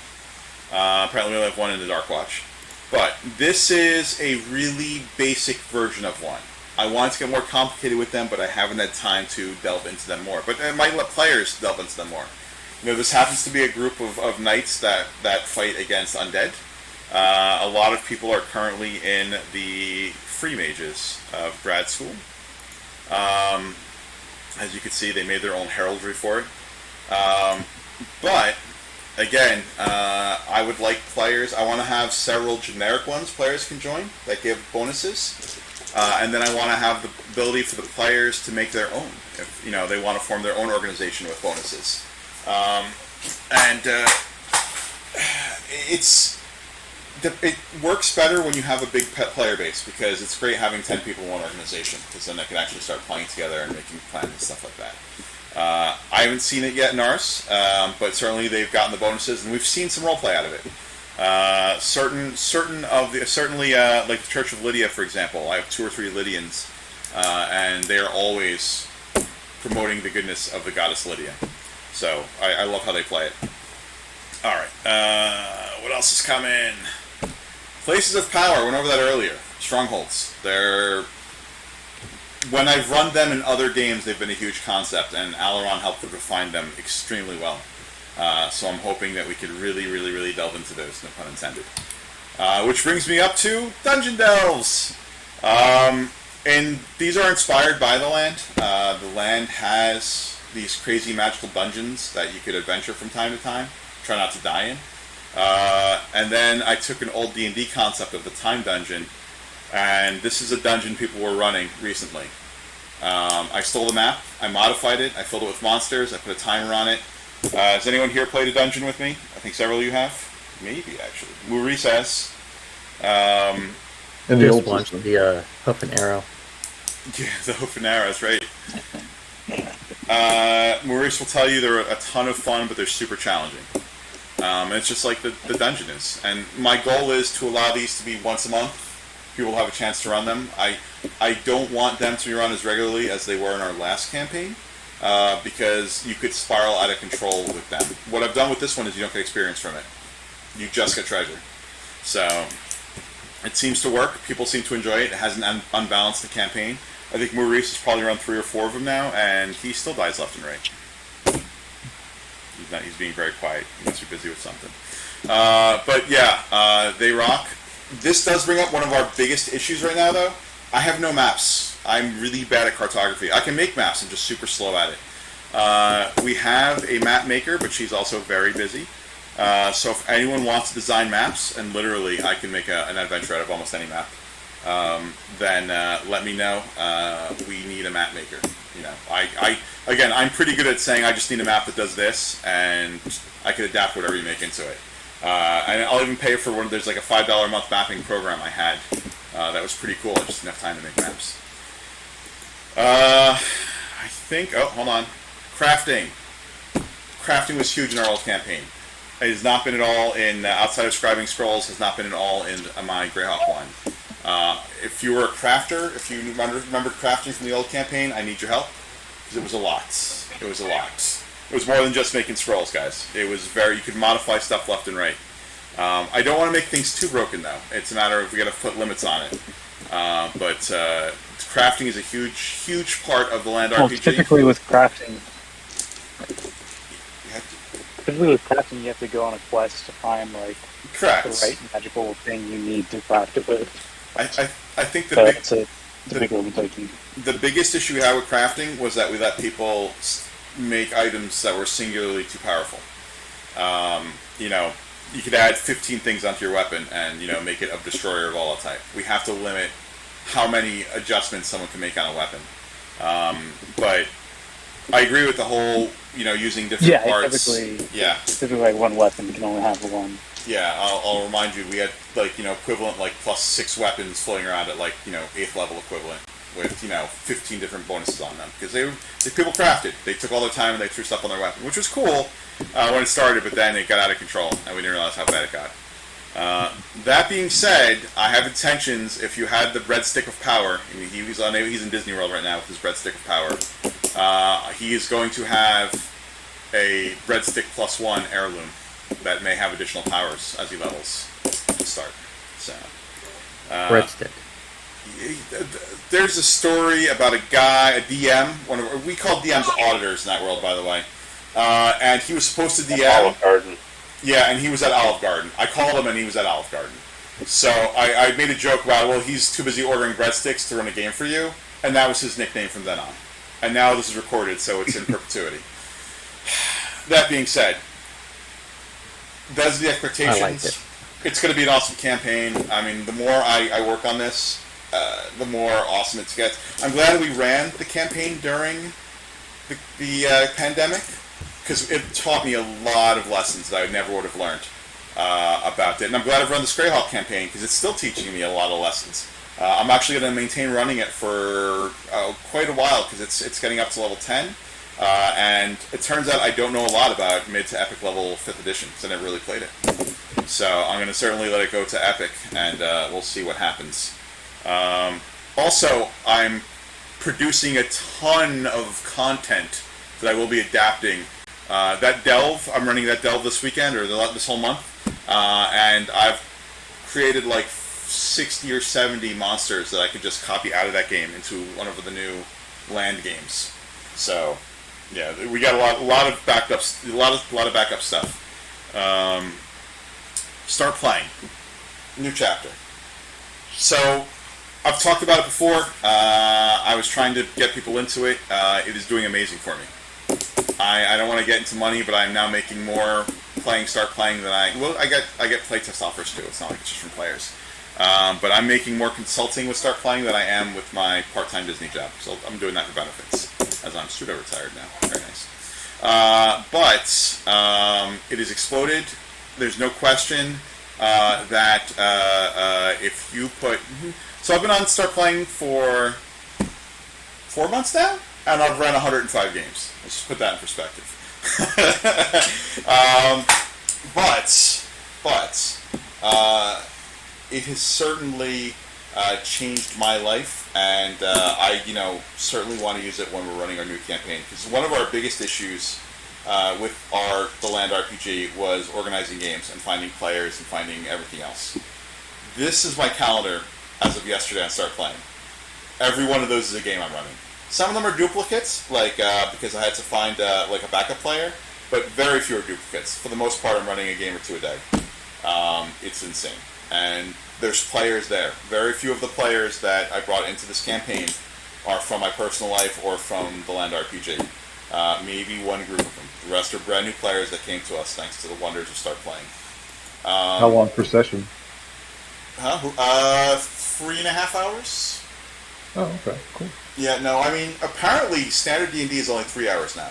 Apparently we only have one in the Dark Watch. But this is a really basic version of one. I wanted to get more complicated with them, but I haven't had time to delve into them more. But I might let players delve into them more. You know, this happens to be a group of knights that fight against undead. A lot of people are currently in the free mages of grad school. As you can see, they made their own heraldry for it. But again, I would like players. I want to have several generic ones players can join that give bonuses, and then I want to have the ability for the players to make their own. If they want to form their own organization with bonuses, it works better when you have a big player base, because it's great having 10 people in one organization, because then they can actually start playing together and making plans and stuff like that. I haven't seen it yet in ours, but certainly they've gotten the bonuses, and we've seen some roleplay out of it. Certainly, like the Church of Lydia, for example. I have 2 or 3 Lydians, and they are always promoting the goodness of the goddess Lydia. So I love how they play it. All right, what else is coming? Places of power. Went over that earlier. Strongholds. When I've run them in other games, they've been a huge concept, and Alaron helped to define them extremely well. So I'm hoping that we could really, really, really delve into those, no pun intended. Which brings me up to Dungeon Delves. And these are inspired by the land. The land has these crazy magical dungeons that you could adventure from time to time. Try not to die in. And then I took an old D&D concept of the time dungeon, and this is a dungeon people were running recently. I stole the map, I modified it, I filled it with monsters, I put a timer on it. Has anyone here played a dungeon with me? I think several of you have. Maybe, actually. Maurice has. And the old one, system. the Hoof and Arrow. Yeah, the Hoof and Arrows, right. Maurice will tell you they're a ton of fun, but they're super challenging. And it's just like the dungeon is. And my goal is to allow these to be once a month. People will have a chance to run them. I don't want them to be run as regularly as they were in our last campaign, because you could spiral out of control with them. What I've done with this one is you don't get experience from it. You just get treasure. So it seems to work. People seem to enjoy it. It hasn't unbalanced the campaign. I think Maurice has probably run 3 or 4 of them now, and he still dies left and right. He's being very quiet. He must be busy with something. But yeah, they rock. This does bring up one of our biggest issues right now, though. I have no maps. I'm really bad at cartography. I can make maps. I'm just super slow at it. We have a map maker, but she's also very busy. So if anyone wants to design maps, and literally I can make an adventure out of almost any map, then let me know. We need a map maker. Again, I'm pretty good at saying I just need a map that does this, and I can adapt whatever you make into it. And I'll even pay for one. There's like a $5 a month mapping program I had that was pretty cool. I just didn't have time to make maps. I think. Oh, hold on. Crafting. Crafting was huge in our old campaign. It has not been at all in outside of scribing scrolls. Has not been at all in my Greyhawk one. If you were a crafter, if you remember crafting from the old campaign, I need your help, because it was a lot. It was a lot. It was more than just making scrolls, guys. It was you could modify stuff left and right. I don't want to make things too broken, though. It's a matter of we got to put limits on it. But crafting is a huge, huge part of the land RPG. Typically with crafting, you have to go on a quest to find Correct. the right magical thing you need to craft it with. I think It's a big limitation. The biggest issue we had with crafting was that we let people make items that were singularly too powerful. You could add 15 things onto your weapon and make it a destroyer of all type. We have to limit how many adjustments someone can make on a weapon. But I agree with the whole, using different Yeah, parts. typically like one weapon can only have one. Yeah, I'll remind you, we had equivalent +6 weapons floating around at 8th level equivalent with 15 different bonuses on them because they people crafted. They took all their time and they threw stuff on their weapon, which was cool when it started, but then it got out of control and we didn't realize how bad it got. That being said, I have intentions. If you had the red stick of power, he's in Disney World right now with his red stick of power. He is going to have a red stick +1 heirloom that may have additional powers as he levels to start. So, Breadstick. There's a story about a guy, a DM. We call DMs auditors in that world, by the way. And he was supposed to DM. Olive Garden. Yeah, and he was at Olive Garden. I called him, and he was at Olive Garden. So I made a joke about, well, he's too busy ordering breadsticks to run a game for you, and that was his nickname from then on. And now this is recorded, so it's in perpetuity. That being said, those are the expectations. I liked it. It's going to be an awesome campaign. I mean, the more I work on this, the more awesome it gets. I'm glad we ran the campaign during the pandemic, because it taught me a lot of lessons that I never would have learned about it. And I'm glad I've run the Greyhawk campaign, because it's still teaching me a lot of lessons. I'm actually going to maintain running it for quite a while, because it's getting up to level 10. And it turns out I don't know a lot about mid to epic level 5th edition, because I never really played it. So I'm going to certainly let it go to epic, and we'll see what happens. Also, I'm producing a ton of content that I will be adapting. That delve, I'm running that delve this weekend, or this whole month, and I've created 60 or 70 monsters that I could just copy out of that game into one of the new land games. So, yeah, we got a lot of backups, a lot of backup stuff. Start playing. New chapter. So, I've talked about it before. I was trying to get people into it. It is doing amazing for me. I don't want to get into money, but I'm now making more start playing than I get playtest offers too. It's not like it's just from players. But I'm making more consulting with Start Playing than I am with my part-time Disney job. So I'm doing that for benefits, as I'm pseudo-retired now. Very nice. But it has exploded. There's no question that if you put... So I've been on Start Playing for 4 months now, and I've run 105 games. Let's just put that in perspective. But it has certainly changed my life, and I certainly want to use it when we're running our new campaign, because one of our biggest issues with the Land RPG was organizing games and finding players and finding everything else. This is my calendar as of yesterday on Start Playing. Every one of those is a game I'm running. Some of them are duplicates, because I had to find a backup player, but very few are duplicates. For the most part, I'm running a game or two a day. It's insane. And there's players there. Very few of the players that I brought into this campaign are from my personal life or from the Land RPG. Maybe one group of them. The rest are brand new players that came to us thanks to the wonders of Start Playing. How long per session? 3.5 hours. Oh, okay, cool. Yeah, no, I mean, apparently standard D&D is only 3 hours now.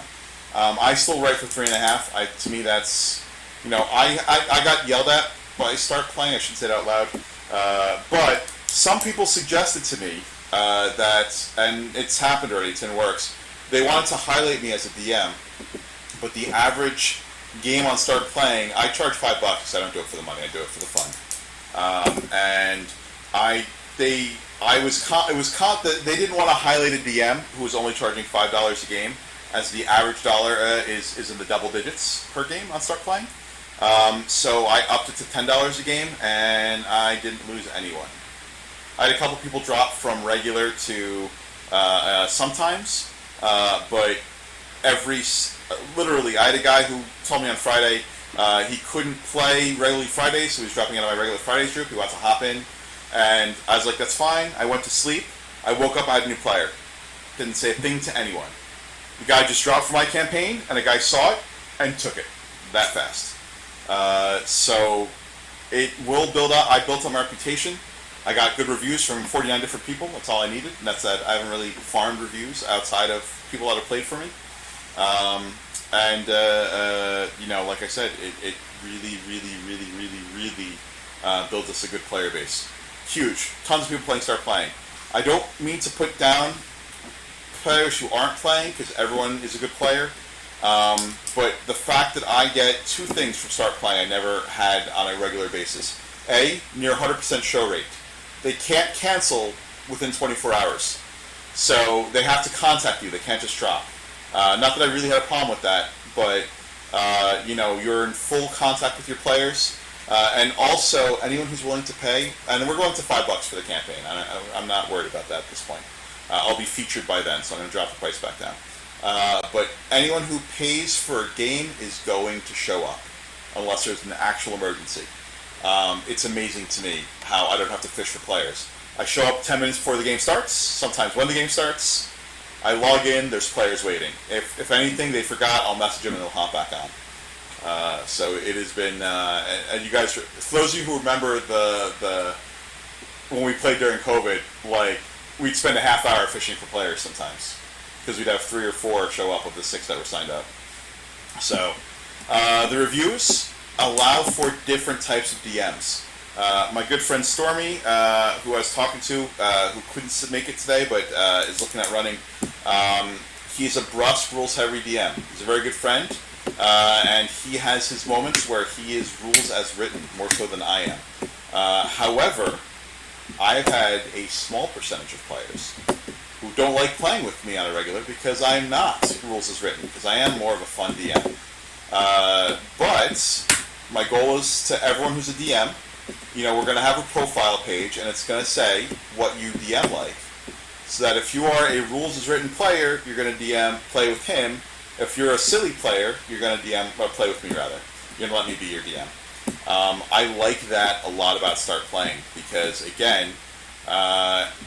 I still write for 3.5. To me, that's, I got yelled at by Start Playing. I shouldn't say it out loud. But some people suggested to me that, and it's happened already, it's in works, they wanted to highlight me as a DM, but the average game on Start Playing, I charge $5 because I don't do it for the money, I do it for the fun. And it was caught that they didn't want to highlight a DM who was only charging $5 a game, as the average dollar is in the double digits per game on Start Playing. So I upped it to $10 a game, and I didn't lose anyone. I had a couple people drop from regular to sometimes, but literally, I had a guy who told me on Friday he couldn't play regularly Fridays, so he was dropping out of my regular Fridays group. He wanted to hop in. And I was like, that's fine. I went to sleep. I woke up, I had a new player. Didn't say a thing to anyone. The guy just dropped for my campaign, and a guy saw it and took it that fast. So it will build up. I built up my reputation. I got good reviews from 49 different people. That's all I needed. And that's that. I haven't really farmed reviews outside of people that have played for me. Like I said, it really, really, really, really, really builds us a good player base. Huge. Tons of people playing, start playing. I don't mean to put down players who aren't playing, because everyone is a good player. But the fact that I get two things from start playing I never had on a regular basis. A, near 100% show rate. They can't cancel within 24 hours. So they have to contact you. They can't just drop. Not that I really had a problem with that, but you're in full contact with your players. And also, anyone who's willing to pay, and we're going to $5 for the campaign. I'm not worried about that at this point. I'll be featured by then, so I'm going to drop the price back down. But anyone who pays for a game is going to show up, unless there's an actual emergency. It's amazing to me how I don't have to fish for players. I show up 10 minutes before the game starts, sometimes when the game starts. I log in, there's players waiting. If anything, they forgot, I'll message them and they'll hop back on. So it has been, and you guys, for those of you who remember the when we played during COVID, like, we'd spend a half hour fishing for players sometimes, because we'd have 3 or 4 show up of the 6 that were signed up. So, the reviews allow for different types of DMs. My good friend Stormy, who I was talking to, who couldn't make it today, but is looking at running, he's a brusque, rules-heavy DM. He's a very good friend, and he has his moments where he is rules as written, more so than I am. However, I've had a small percentage of players who don't like playing with me on a regular because I'm not rules as written, because I am more of a fun DM. But my goal is to everyone who's a DM, we're going to have a profile page, and it's going to say what you DM like. So that if you are a rules as written player, you're going to play with him. If you're a silly player, you're going to play with me rather. You're going to let me be your DM. I like that a lot about Start Playing, because again,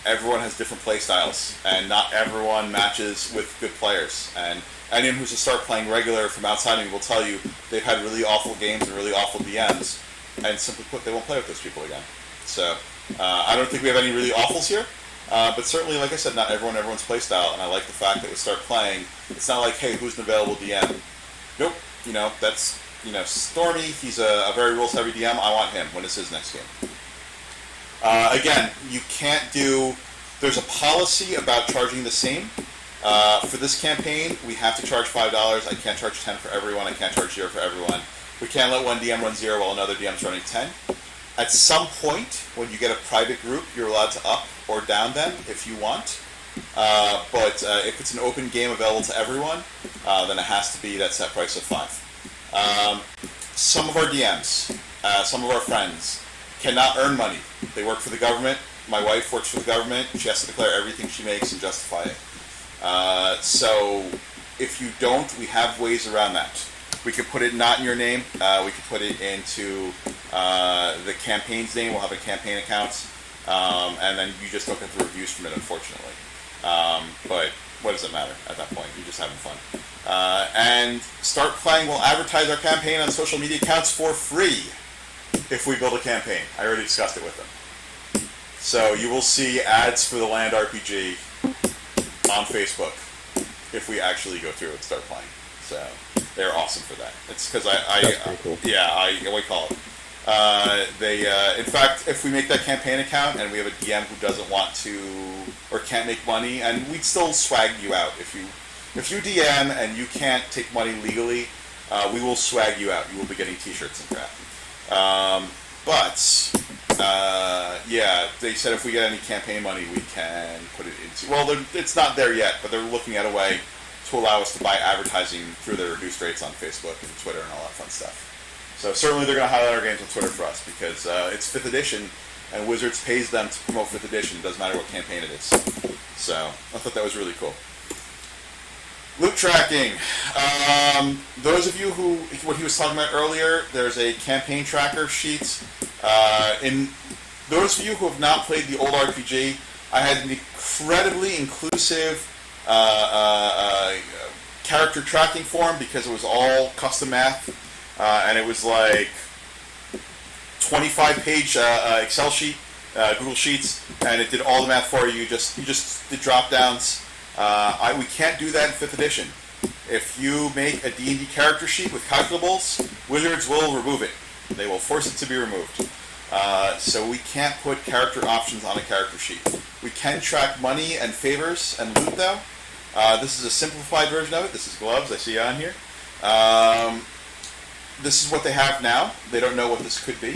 everyone has different play styles, and not everyone matches with good players. And anyone who's a Start Playing regular from outside of me will tell you they've had really awful games and really awful DMs, and simply put, they won't play with those people again. So I don't think we have any really awfuls here, but certainly, like I said, not everyone's play style, and I like the fact that with Start Playing, it's not like, hey, who's an available DM? Nope, that's, Stormy, he's a very rules-heavy DM, I want him. When is his next game? Again, you can't there's a policy about charging the same. For this campaign, we have to charge $5. I can't charge 10 for everyone, I can't charge 0 for everyone. We can't let one DM run 0 while another DM is running 10. At some point, when you get a private group, you're allowed to up or down them if you want. But if it's an open game available to everyone, then it has to be that set price of 5. Some of our DMs, some of our friends, cannot earn money. They work for the government. My wife works for the government. She has to declare everything she makes and justify it. So if you don't, we have ways around that. We could put it not in your name. We could put it into the campaign's name. We'll have a campaign account. And then you just don't get the reviews from it, unfortunately. But what does it matter at that point? You're just having fun. And Start Playing will advertise our campaign on social media accounts for free if we build a campaign. I already discussed it with them. So you will see ads for the Land RPG on Facebook if we actually go through and start playing. So they're awesome for that. It's because That's pretty cool. what do you call it? In fact, if we make that campaign account and we have a DM who doesn't want to or can't make money, and we'd still swag you out if you DM and you can't take money legally, we will swag you out. You will be getting T-shirts and crap. They said if we get any campaign money, we can put it into. Well, it's not there yet, but they're looking at a way to allow us to buy advertising through their reduced rates on Facebook and Twitter and all that fun stuff. So certainly they're going to highlight our games on Twitter for us because it's 5th edition, and Wizards pays them to promote 5th edition. It doesn't matter what campaign it is. So I thought that was really cool. Loot tracking. Those of you who, what he was talking about earlier, there's a campaign tracker sheet. In those of you who have not played the old RPG, I had an incredibly inclusive character tracking form because it was all custom math, and it was like 25-page Excel sheet, Google Sheets, and it did all the math for you. You just did drop downs. We can't do that in 5th edition. if you make a D&D character sheet with calculables, Wizards will remove it. They will force it to be removed. So we can't put character options on a character sheet. We can track money and favors and loot, though. This is a simplified version of it. This is gloves. I see you on here. This is what they have now. They don't know what this could be.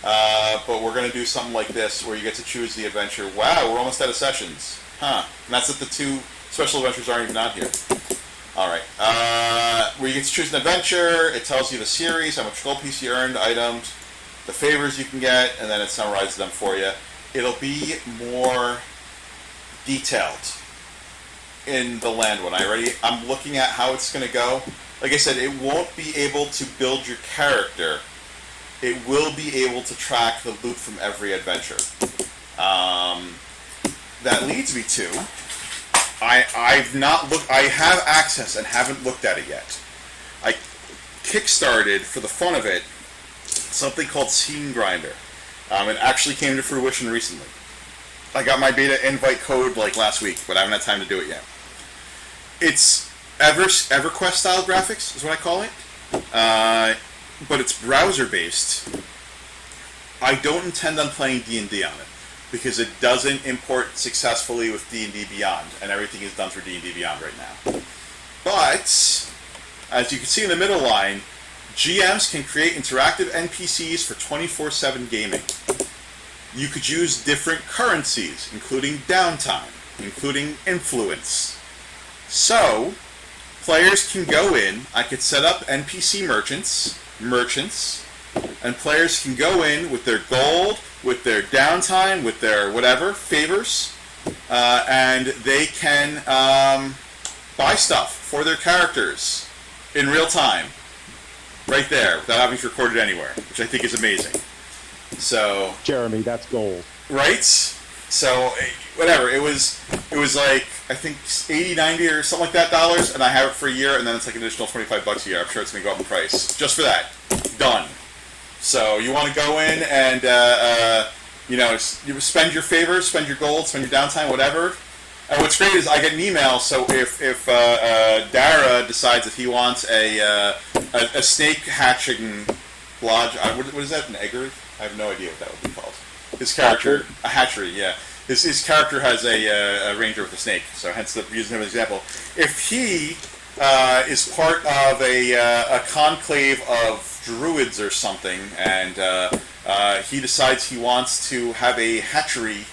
But we're going to do something like this, where you get to choose the adventure. Wow, we're almost out of sessions. Huh. And that's that the 2 special adventures aren't even on here. Alright. Where you get to choose an adventure, it tells you the series, how much gold piece you earned, items, the favors you can get, and then it summarizes them for you. It'll be more detailed in the land one. I'm looking at how it's going to go. Like I said, it won't be able to build your character. It will be able to track the loot from every adventure. That leads me to, I've not looked. I have access and haven't looked at it yet. I kickstarted, for the fun of it, something called Scene Grinder. It actually came to fruition recently. I got my beta invite code like last week, but I haven't had time to do it yet. It's EverQuest style graphics is what I call it, but it's browser based. I don't intend on playing D&D on it, because it doesn't import successfully with D&D Beyond, and everything is done through D&D Beyond right now. But, as you can see in the middle line, GMs can create interactive NPCs for 24/7 gaming. You could use different currencies, including downtime, including influence. So, players can go in, I could set up NPC merchants, and players can go in with their gold, with their downtime, with their whatever, favors, and they can buy stuff for their characters in real time, right there, without having to record it anywhere, which I think is amazing. So, Jeremy, that's gold. right? So, whatever, it was like, I think 80, 90 or something like that dollars, and I have it for a year, and then it's like an additional $25 a year. I'm sure it's going to go up in price. Just for that. Done. So, you want to go in and, you spend your favors, spend your gold, spend your downtime, whatever. And what's great is I get an email, so if Dara decides if he wants a snake hatching lodge, what is that, an egger? I have no idea what that would be called. His character, a hatchery, yeah. His character has a ranger with a snake, so hence using him as an example. If he is part of a conclave of druids or something, and he decides he wants to have a hatchery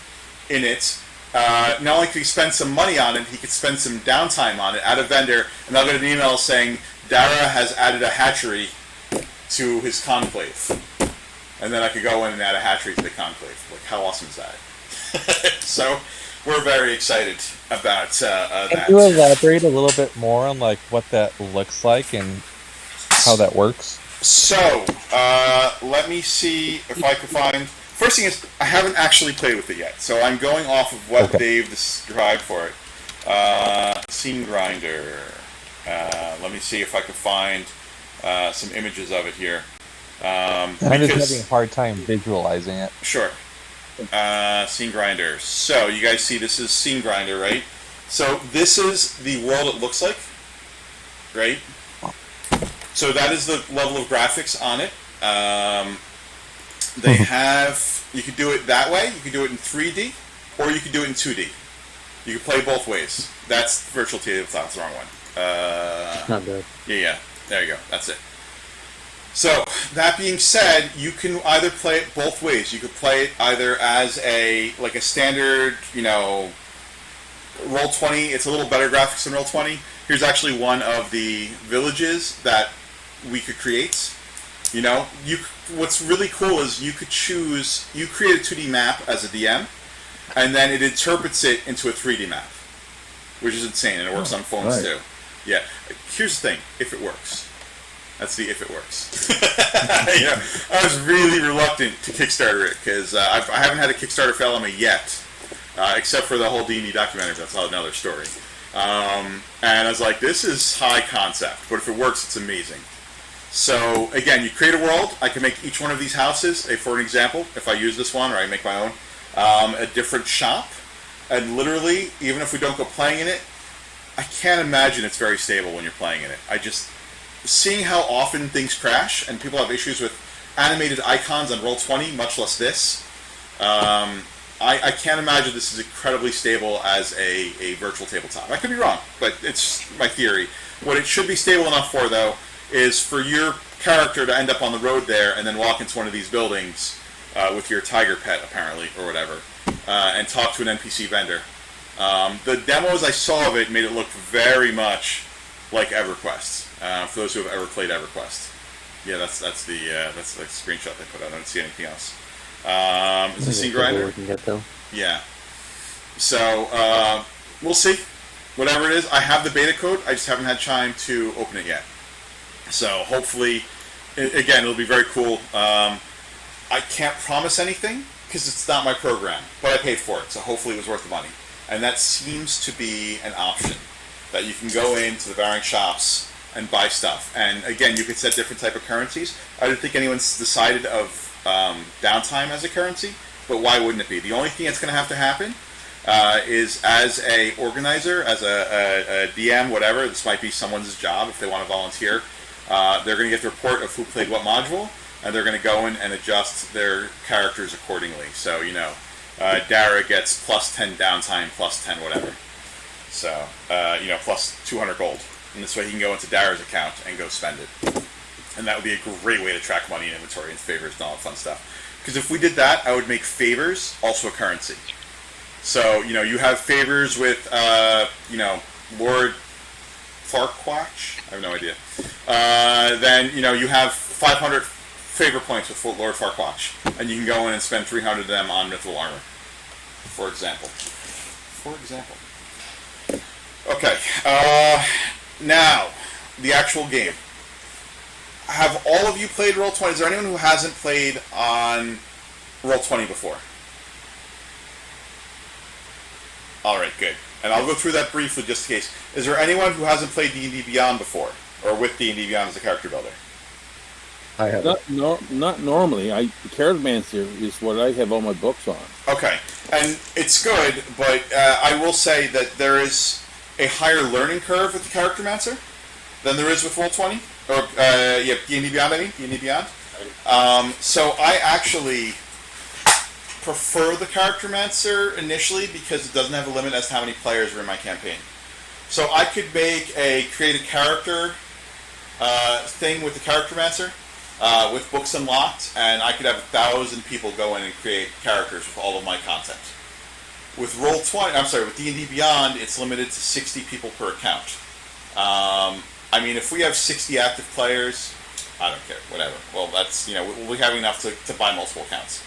in it, not only could he spend some money on it, he could spend some downtime on it at a vendor, and I'll get an email saying, Dara has added a hatchery to his conclave. And then I could go in and add a hatchery to the conclave. Like, how awesome is that? So, we're very excited about that. Can you elaborate a little bit more on like what that looks like and how that works? So, let me see if I can find... First thing is, I haven't actually played with it yet, so I'm going off of what Dave described for it. Scene Grinder. Let me see if I can find some images of it here. I'm just having a hard time visualizing it. Sure. Scene Grinder. So, you guys see this is Scene Grinder, right? So, this is the world it looks like, right? So, that is the level of graphics on it. They have... You could do it that way, you could do it in 3D, or you could do it in 2D. You can play both ways. That's Virtual Tabletop, that's the wrong one. Not good. Yeah, there you go. That's it. So, that being said, you can either play it both ways. You could play it either as a standard, Roll20. It's a little better graphics than Roll20. Here's actually one of the villages that we could create. What's really cool is you could choose, you create a 2D map as a DM, and then it interprets it into a 3D map, which is insane, and it works on phones too. Yeah. Here's the thing, if it works. That's the if it works. I was really reluctant to Kickstarter it, because I haven't had a Kickstarter fail on me yet, except for the whole D&D documentary. That's another story. And I was like, this is high concept, but if it works, it's amazing. So, again, you create a world. I can make each one of these houses, for an example, if I use this one, or I make my own, a different shop. And literally, even if we don't go playing in it, I can't imagine it's very stable when you're playing in it. Seeing how often things crash and people have issues with animated icons on Roll20, much less this, I can't imagine this is incredibly stable as a virtual tabletop. I could be wrong, but it's my theory. What it should be stable enough for, though, is for your character to end up on the road there and then walk into one of these buildings with your tiger pet, apparently, or whatever, and talk to an NPC vendor. The demos I saw of it made it look very much like EverQuest. For those who have ever played EverQuest, yeah, that's the screenshot they put out. I don't see anything else. Is the scene grinder? Yeah. So we'll see. Whatever it is, I have the beta code. I just haven't had time to open it yet. So hopefully, again, it'll be very cool. I can't promise anything because it's not my program, but I paid for it, so hopefully it was worth the money. And that seems to be an option, that you can go into the varying shops and buy stuff. And again, you could set different type of currencies. I don't think anyone's decided of downtime as a currency, but why wouldn't it be? The only thing that's going to happen is as a organizer, as a DM, whatever, this might be someone's job if they want to volunteer. They're going to get the report of who played what module, and they're going to go in and adjust their characters accordingly. So, Dara gets plus 10 downtime, plus 10 whatever. So, plus 200 gold. And this way he can go into Dara's account and go spend it. And that would be a great way to track money and inventory and favors and all that fun stuff. Because if we did that, I would make favors also a currency. So, you have favors with, Lord Farquatch? I have no idea. Then, you have 500 favor points with Lord Farquatch. And you can go in and spend 300 of them on mythical armor. For example. Okay. Now, the actual game. Have all of you played Roll20? Is there anyone who hasn't played on Roll20 before? Alright, good. And I'll go through that briefly just in case. Is there anyone who hasn't played D&D Beyond before? Or with D&D Beyond as a character builder? I have. Not normally. The Charismancer is what I have all my books on. Okay. And it's good, but I will say that there is a higher learning curve with the Charactermancer than there is with Roll20. Or, D&D Beyond, D&D Beyond. So I actually prefer the Charactermancer initially because it doesn't have a limit as to how many players are in my campaign. So I could make a create a character thing with the Charactermancer with books unlocked, and I could have 1,000 people go in and create characters with all of my content. With with D&D Beyond, it's limited to 60 people per account. If we have 60 active players, I don't care, whatever. Well, that's, we'll be having enough to buy multiple accounts.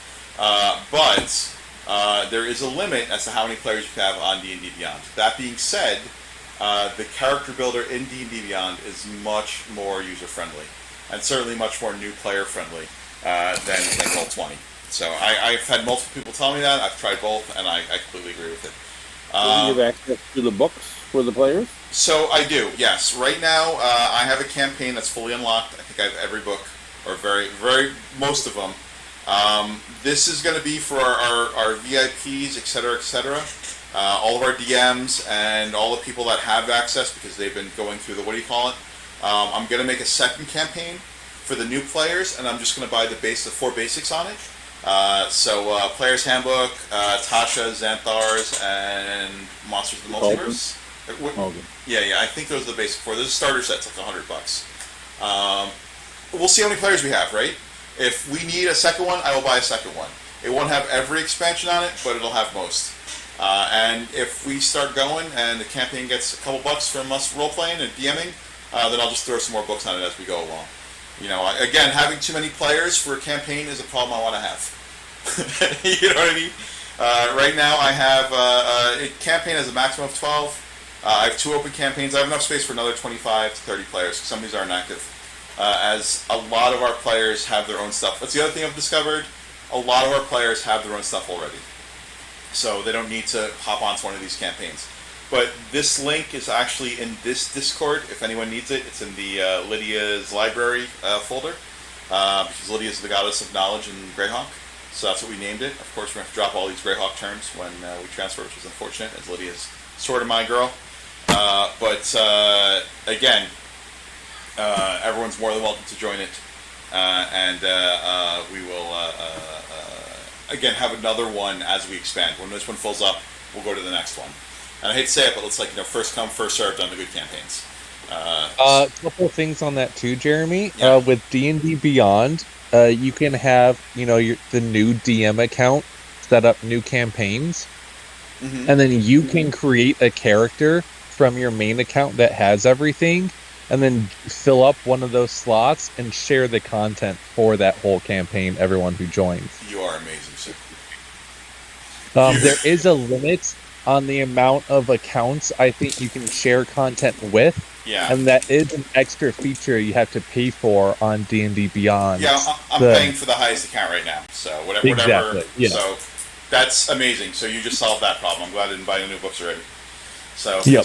But there is a limit as to how many players you can have on D&D Beyond. That being said, the character builder in D&D Beyond is much more user-friendly, and certainly much more new player-friendly than Roll20. So I've had multiple people tell me that. I've tried both, and I completely agree with it. Do you have access to the books for the players? So I do, yes. Right now, I have a campaign that's fully unlocked. I think I have every book, or most of them. This is going to be for our VIPs, etc., all of our DMs, and all the people that have access because they've been going through the, I'm going to make a second campaign for the new players, and I'm just going to buy the 4 basics on it. Player's Handbook, Tasha, Xanthar's, and Monsters of the Multiverse. Yeah, I think those are the basic 4. There's a starter set, it's like $100. We'll see how many players we have, right? If we need a second one, I will buy a second one. It won't have every expansion on it, but it'll have most. And if we start going and the campaign gets a couple bucks from us role-playing and DMing, then I'll just throw some more books on it as we go along. Again, having too many players for a campaign is a problem I want to have. You know what I mean? Right now I have a campaign has a maximum of 12. I have 2 open campaigns. I have enough space for another 25 to 30 players. Some of these aren't active. As a lot of our players have their own stuff. That's the other thing I've discovered. A lot of our players have their own stuff already. So they don't need to hop onto one of these campaigns. But this link is actually in this Discord. If anyone needs it, it's in the Lydia's library folder. Because Lydia is the goddess of knowledge in Greyhawk. So that's what we named it. Of course, we're going to have to drop all these Greyhawk terms when we transfer, which is unfortunate, as Lydia's sort of my girl. Again, everyone's more than welcome to join it, and we will again have another one as we expand. When this one fills up, we'll go to the next one. And I hate to say it, but it's like, first come, first served on the good campaigns. A couple of things on that too, Jeremy. Yeah. With D&D Beyond, you can have the new DM account set up new campaigns, and then you can create a character from your main account that has everything, and then fill up one of those slots and share the content for that whole campaign. Everyone who joins. You are amazing, sir. There is a limit on the amount of accounts I think you can share content with. Yeah. And that is an extra feature you have to pay for on D&D Beyond. Yeah, I'm paying for the highest account right now. So whatever. Exactly. Yeah. So that's amazing. So you just solved that problem. I'm glad I didn't buy any new books already. So Yep.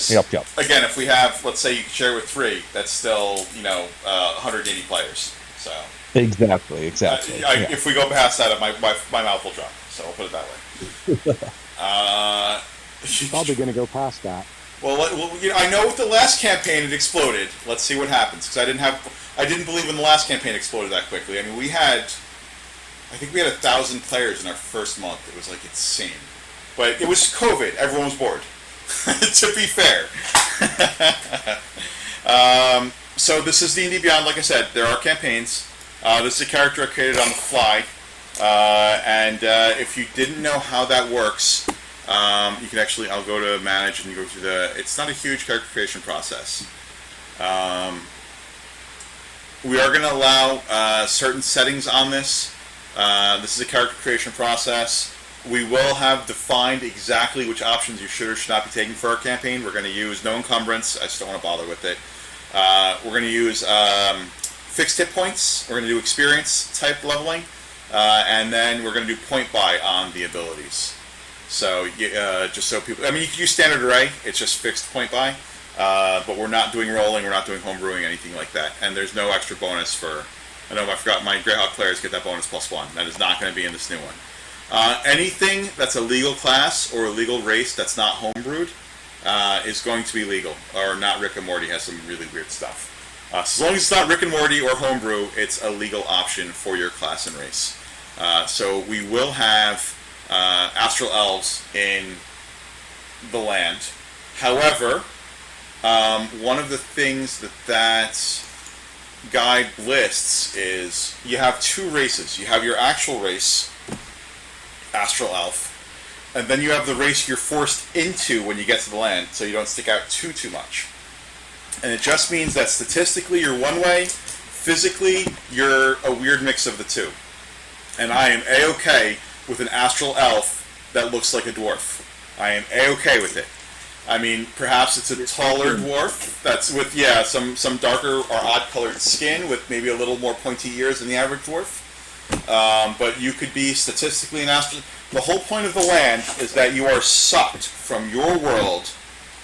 Again, if we have, let's say you can share with 3, that's still 180 players. So Exactly. If we go past that, my mouth will drop. So I'll put it that way. Probably going to go past that. Well, I know with the last campaign it exploded. Let's see what happens, because I didn't believe when the last campaign exploded that quickly. I mean, I think we had 1,000 players in our first month. It was like insane, but it was COVID. Everyone was bored. To be fair. So this is D&D Beyond. Like I said, there are campaigns. This is a character I created on the fly, and if you didn't know how that works. You can actually, I'll go to manage and go through it's not a huge character creation process. We are going to allow certain settings on this. This is a character creation process. We will have defined exactly which options you should or should not be taking for our campaign. We're going to use no encumbrance. I just don't want to bother with it. We're going to use fixed hit points. We're going to do experience type leveling. And then we're going to do point buy on the abilities. So, just so people, I mean, you can use standard array, it's just fixed point buy, but we're not doing rolling, we're not doing homebrewing, anything like that. And there's no extra bonus for, I forgot, my Greyhawk players get that bonus +1. That is not going to be in this new one. Anything that's a legal class or a legal race that's not homebrewed is going to be legal, or not. Rick and Morty has some really weird stuff. So as long as it's not Rick and Morty or homebrew, it's a legal option for your class and race. So we will have astral elves in the land. However, one of the things that guide lists is you have 2 races. You have your actual race, astral elf, and then you have the race you're forced into when you get to the land, so you don't stick out too much. And it just means that statistically you're one way, physically you're a weird mix of the two. And I am A-okay with an astral elf that looks like a dwarf. I am A-okay with it. I mean, perhaps it's a taller dwarf that's with, some darker or odd-colored skin with maybe a little more pointy ears than the average dwarf. But you could be statistically an astral... The whole point of the land is that you are sucked from your world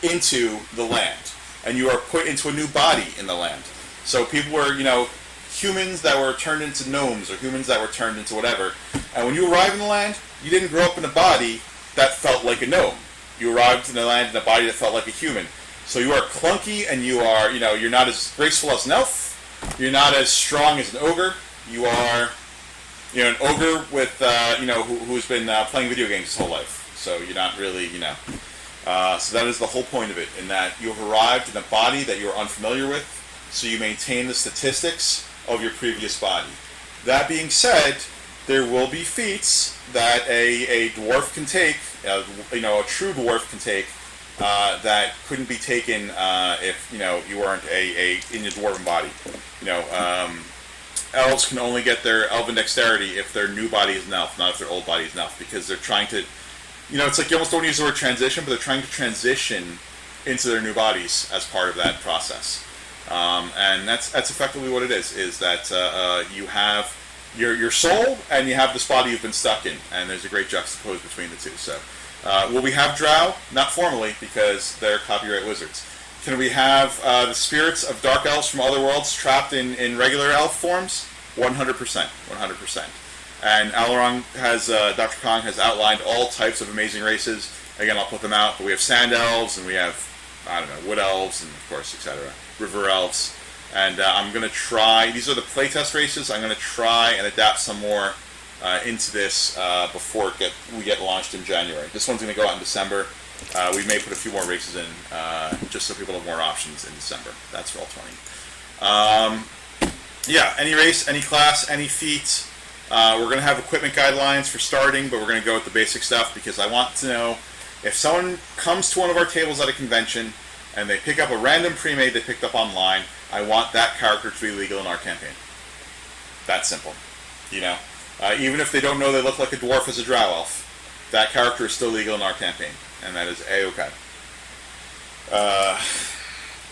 into the land. And you are put into a new body in the land. So people were, humans that were turned into gnomes or humans that were turned into whatever. And when you arrive in the land, you didn't grow up in a body that felt like a gnome. You arrived in the land in a body that felt like a human. So you are clunky and you are, you're not as graceful as an elf. You're not as strong as an ogre. You are, an ogre with, who's been playing video games his whole life. So you're not really, So that is the whole point of it, in that you have arrived in a body that you're unfamiliar with, so you maintain the statistics of your previous body. That being said, there will be feats that a dwarf can take, a true dwarf can take, that couldn't be taken if you weren't in your dwarven body. Elves can only get their elven dexterity if their new body is an elf, not if their old body is an elf, because they're trying to. It's like you almost don't use the word transition, but they're trying to transition into their new bodies as part of that process. And that's effectively what it is that you have your soul and you have this body you've been stuck in, and there's a great juxtapose between the two. So, will we have drow? Not formally, because they're copyright wizards. Can we have the spirits of dark elves from other worlds trapped in regular elf forms? 100%. 100%. And Alaron has, Dr. Kong has outlined all types of amazing races. Again, I'll put them out, but we have sand elves, and we have I don't know, wood elves, and of course, etc. River elves. And I'm going to try, these are the playtest races, I'm going to try and adapt some more into this before we get launched in January. This one's going to go out in December. We may put a few more races in just so people have more options in December. That's Roll20. Yeah, any race, any class, any feat. We're going to have equipment guidelines for starting, but we're going to go with the basic stuff because I want to know if someone comes to one of our tables at a convention and they pick up a random pre-made they picked up online, I want that character to be legal in our campaign. That simple. You know? Even if they don't know they look like a dwarf as a drow elf, that character is still legal in our campaign, and that is A-okay.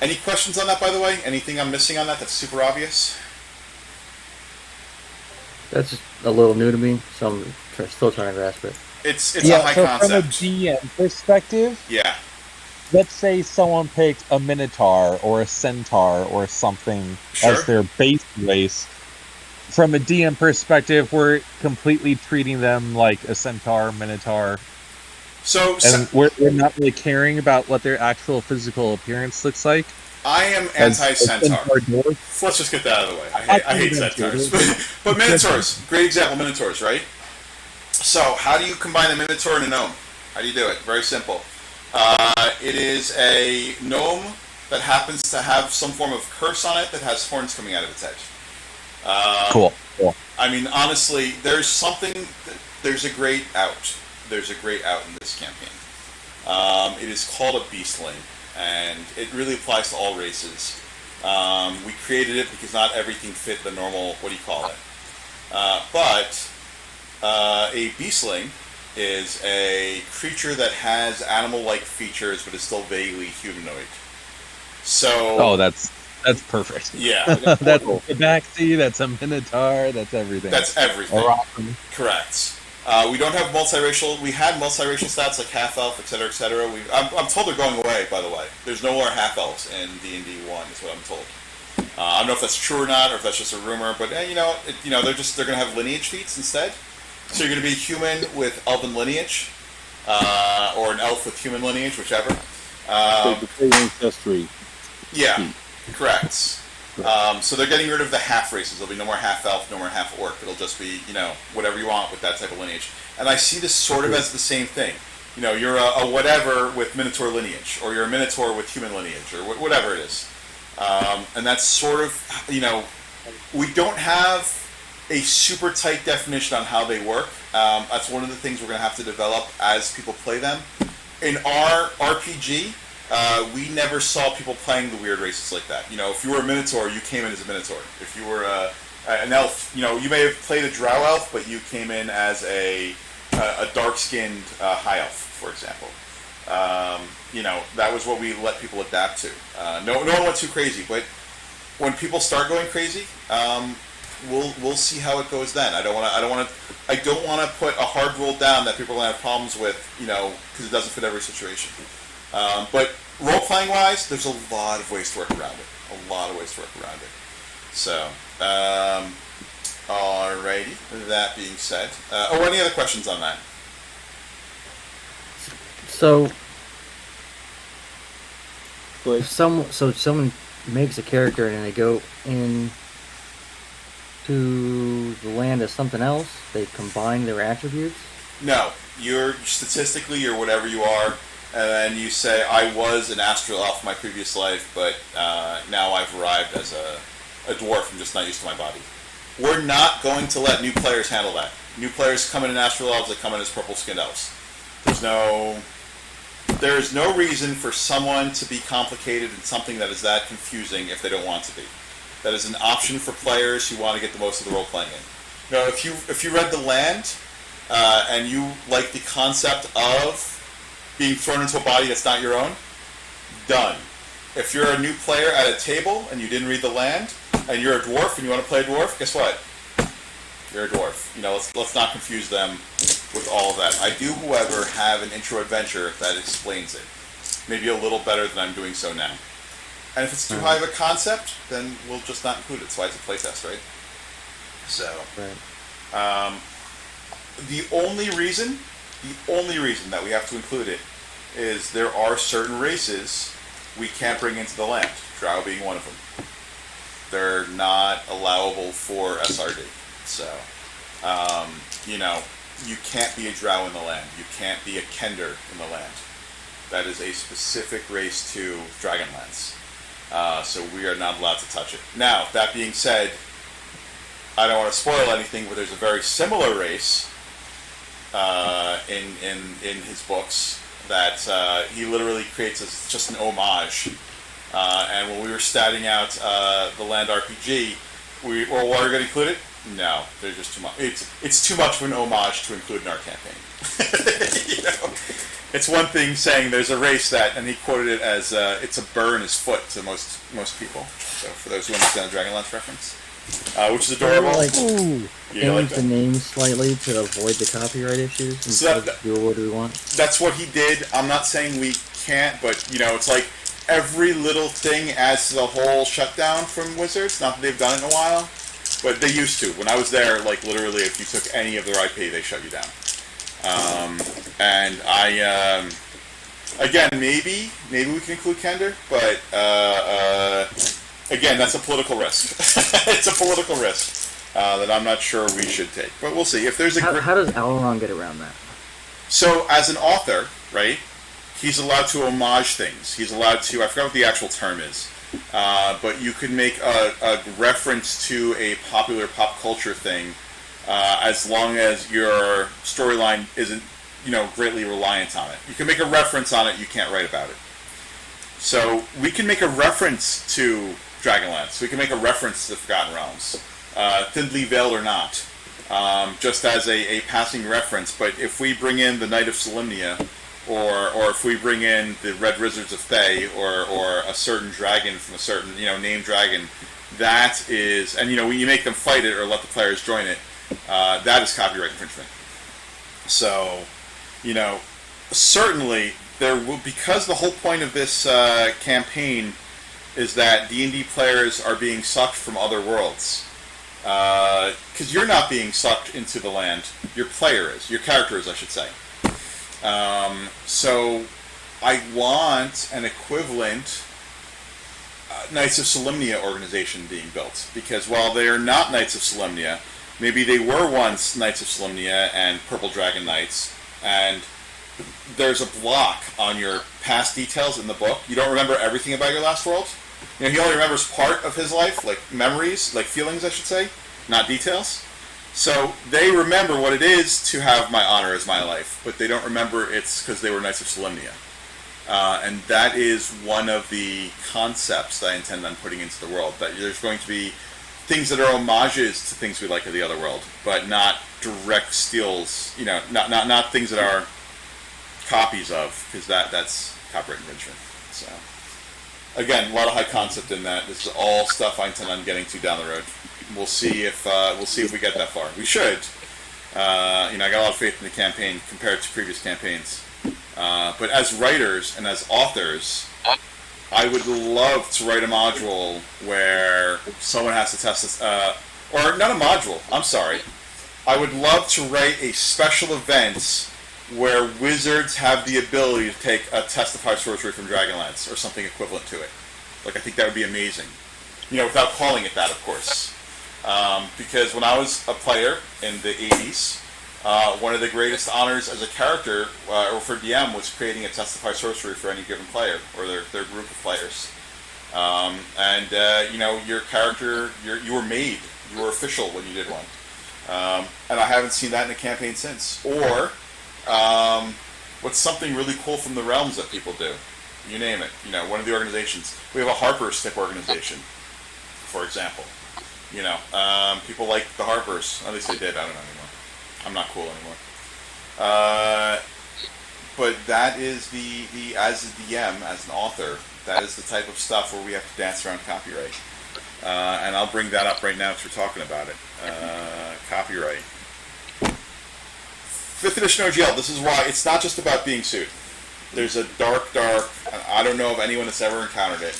Any questions on that, by the way? Anything I'm missing on that that's super obvious? That's just a little new to me, so I'm still trying to grasp it. It's a high concept. From a GM perspective, Yeah. let's say someone picked a Minotaur or a Centaur or something as their base race. From a DM perspective, we're completely treating them like a Centaur, Minotaur. And we're not really caring about what their actual physical appearance looks like. I am anti-Centaur. Let's just get that out of the way. I hate Centaurs. But Minotaurs, great example, Minotaurs, right? So, how do you combine a Minotaur and a gnome? How do you do it? Very simple. It is a gnome that happens to have some form of curse on it that has horns coming out of its head. Cool. I mean, honestly, there's a great out. There's a great out in this campaign. It is called a beastling, and it really applies to all races. We created it because not everything fit the normal, what do you call it? But a beastling is a creature that has animal-like features but is still vaguely humanoid. So that's perfect. Yeah. That's a Tabaxi, that's a Minotaur, that's everything. That's everything. Correct. We don't have multiracial. We had multiracial stats like half elf, etc., etc. I'm told they're going away. By the way, there's no more half elves in D&D 1. Is what I'm told. I don't know if that's true or not, or if that's just a rumor. But they're going to have lineage feats instead. So you're going to be human with elven lineage, or an elf with human lineage, whichever. Ancestry. Yeah, correct. So they're getting rid of the half races. There'll be no more half elf, no more half orc. It'll just be, whatever you want with that type of lineage. And I see this sort of as the same thing. You're a whatever with Minotaur lineage, or you're a Minotaur with human lineage, or whatever it is. And that's sort of, we don't have a super tight definition on how they work. That's one of the things we're going to have to develop as people play them. In our RPG, we never saw people playing the weird races like that. If you were a Minotaur, you came in as a Minotaur. If you were an elf, you may have played a drow elf, but you came in as a dark-skinned high elf, for example. That was what we let people adapt to. No one went too crazy, but when people start going crazy, we'll see how it goes then. I don't want to put a hard rule down that people are going to have problems with, because it doesn't fit every situation. But role-playing wise, there's a lot of ways to work around it. So, alrighty. That being said, any other questions on that? So, if someone makes a character and they go in to the land as something else, they combine their attributes? No, you're whatever you are. And then you say, I was an astral elf in my previous life, but now I've arrived as a dwarf. I'm just not used to my body. We're not going to let new players handle that. New players come in as astral elves, they come in as purple-skinned elves. There's no reason for someone to be complicated in something that is that confusing if they don't want to be. That is an option for players who want to get the most of the role-playing in. If you read The Land, and you like the concept of being thrown into a body that's not your own, done. If you're a new player at a table and you didn't read The Land, and you're a dwarf and you want to play a dwarf, guess what? You're a dwarf. Let's not confuse them with all of that. I do, however, have an intro adventure that explains it. Maybe a little better than I'm doing so now. And if it's too high of a concept, then we'll just not include it. That's why it's a playtest, right? So, the only reason that we have to include it is there are certain races we can't bring into the land, drow being one of them. They're not allowable for SRD. So, you can't be a drow in the land. You can't be a kender in the land. That is a specific race to Dragonlance. So we are not allowed to touch it. Now, that being said, I don't want to spoil anything, but there's a very similar race in his books that he literally creates as just an homage. And when we were statting out the land RPG, we were going to include it. No, there's just too much. It's too much of an homage to include in our campaign. It's one thing saying there's a race that, and he quoted it as it's a burr in his foot to most people. So for those who understand the Dragonlance reference, which is adorable. Change the name slightly to avoid the copyright issues instead of do what we want. That's what he did. I'm not saying we can't, but it's like every little thing adds to the whole shutdown from Wizards. Not that they've done it in a while, but they used to. When I was there, like literally, if you took any of their IP, they shut you down. And I, again, maybe we can include Kender, but again, that's a political risk. It's a political risk that I'm not sure we should take, but we'll see. If there's How does Alaron get around that? So, as an author, right, he's allowed to homage things. He's allowed to, I forgot what the actual term is, but you could make a reference to a popular pop culture thing as long as your storyline isn't, greatly reliant on it. You can make a reference on it, you can't write about it. So, we can make a reference to Dragonlance. We can make a reference to the Forgotten Realms, thinly veiled or not. Just as a passing reference, but if we bring in the Knight of Solemnia, or if we bring in the Red Wizards of Thay, or a certain dragon from a certain, named dragon, that is, and when you make them fight it or let the players join it, that is copyright infringement. So, certainly there will, because the whole point of this campaign is that D&D players are being sucked from other worlds. Because you're not being sucked into the land, your player is, your character is, I should say. So I want an equivalent Knights of Solemnia organization being built, because while they are not Knights of Solemnia, maybe they were once Knights of Solemnia and Purple Dragon Knights, and there's a block on your past details in the book. You don't remember everything about your last world. He only remembers part of his life, like memories, like feelings, I should say, not details. So they remember what it is to have my honor as my life, but they don't remember it's because they were Knights of Solemnia. And that is one of the concepts that I intend on putting into the world, that there's going to be things that are homages to things we like of the other world, but not direct steals, not things that are copies of, because that's copyright infringement. So, again, a lot of high concept in that. This is all stuff I intend on getting to down the road. We'll see if we get that far. We should. I got a lot of faith in the campaign compared to previous campaigns. But as writers and as authors, I would love to write a module where someone has to test this, or not a module. I'm sorry. I would love to write a special event where wizards have the ability to take a testified sorcery from Dragonlance or something equivalent to it. I think that would be amazing. Without calling it that, of course. Because when I was a player in the 80s, one of the greatest honors as a character, or for DM, was creating a testified sorcery for any given player, or their group of players. Your character, you were made, you were official when you did one. And I haven't seen that in a campaign since. Or, what's something really cool from the realms that people do? You name it. One of the organizations. We have a Harper Stick organization, for example. People like the Harpers. At least they did. I don't know anymore. I'm not cool anymore. But that is the as a DM, as an author, that is the type of stuff where we have to dance around copyright. And I'll bring that up right now as we're talking about it. Copyright. 5th edition OGL. This is why it's not just about being sued. There's a dark, I don't know of anyone that's ever encountered it.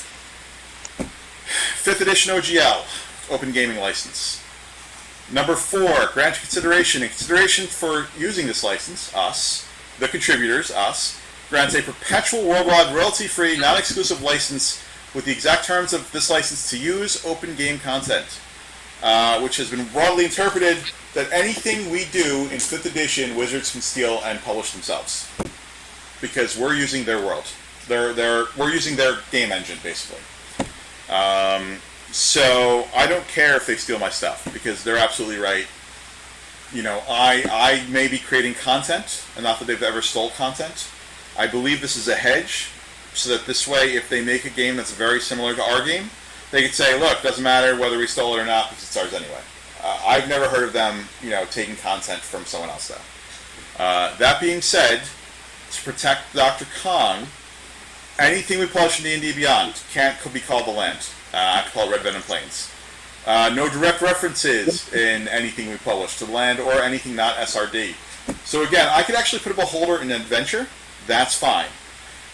5th edition OGL, open gaming license. Number 4, grant consideration. In consideration for using this license, us, the contributors, us, grants a perpetual worldwide royalty-free, non-exclusive license with the exact terms of this license to use open game content, which has been broadly interpreted that anything we do in 5th edition, Wizards can steal and publish themselves, because we're using their world. We're using their game engine, basically. So I don't care if they steal my stuff, because they're absolutely right. You know, I may be creating content, and not that they've ever stole content. I believe this is a hedge, so that this way, if they make a game that's very similar to our game, they could say, look, doesn't matter whether we stole it or not, because it's ours anyway. I've never heard of them, you know, taking content from someone else, though. That being said, to protect Dr. Kong, anything we publish in D&D Beyond could be called The Land. I have to call it Red Venom Plains. No direct references in anything we publish to the land or anything not SRD. So again, I could actually put a beholder in an adventure. That's fine.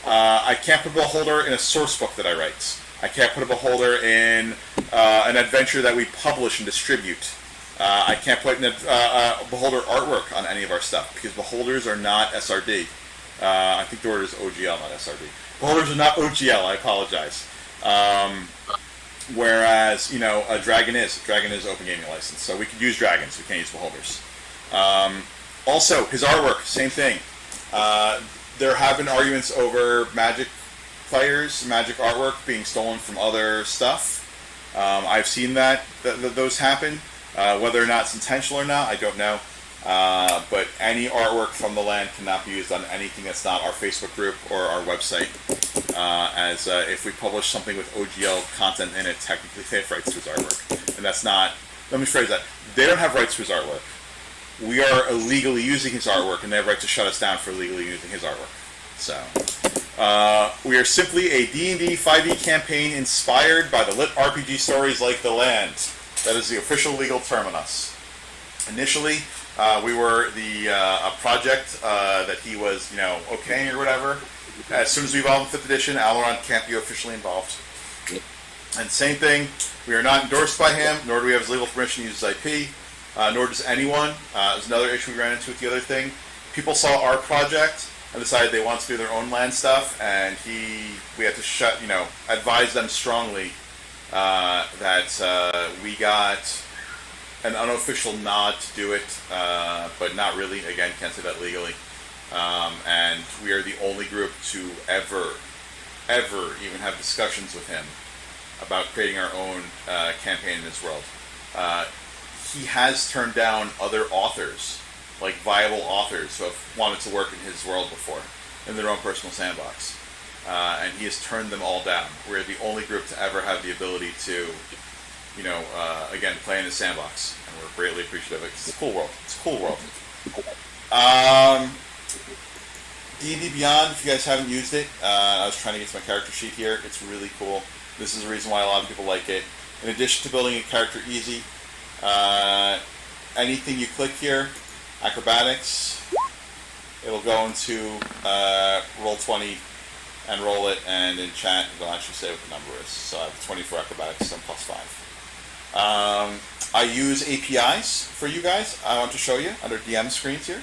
I can't put a beholder in a source book that I write. I can't put a beholder in an adventure that we publish and distribute. I can't put a beholder artwork on any of our stuff, because beholders are not SRD. I think the word is OGL, not SRD. Beholders are not OGL, I apologize. Whereas, you know, a dragon is open gaming license, so we could use dragons, we can't use beholders. Also, his artwork, same thing. There have been arguments over Magic players, Magic artwork being stolen from other stuff. I've seen those happen. Whether or not it's intentional or not, I don't know. But any artwork from the land cannot be used on anything that's not our Facebook group or our website. As if we publish something with OGL content in it, technically they have rights to his artwork. And that's not, let me phrase that, they don't have rights to his artwork. We are illegally using his artwork, and they have right to shut us down for illegally using his artwork. So, we are simply a D&D 5e campaign inspired by the lit RPG stories like The Land. That is the official legal term on us. Initially, we were a project that he was, you know, okaying or whatever. As soon as we evolved in 5th edition, Alaron can't be officially involved. And same thing, we are not endorsed by him, nor do we have his legal permission to use his IP, nor does anyone. There's another issue we ran into with the other thing. People saw our project and decided they want to do their own land stuff, and we had to advise them strongly that we got an unofficial nod to do it, but not really. Again, can't say that legally. And we are the only group to ever even have discussions with him about creating our own campaign in his world. He has turned down other authors, like viable authors who have wanted to work in his world before, in their own personal sandbox. And he has turned them all down. We're the only group to ever have the ability to, again, play in his sandbox. And we're greatly appreciative of it. It's a cool world. It's a cool world. D&D Beyond, if you guys haven't used it, I was trying to get to my character sheet here. It's really cool. This is the reason why a lot of people like it. In addition to building a character easy, anything you click here, acrobatics, it'll go into Roll20 and roll it, and in chat it'll actually say what the number is. So I have 24 acrobatics, so I'm +5. I use APIs for you guys. I want to show you under DM screens here.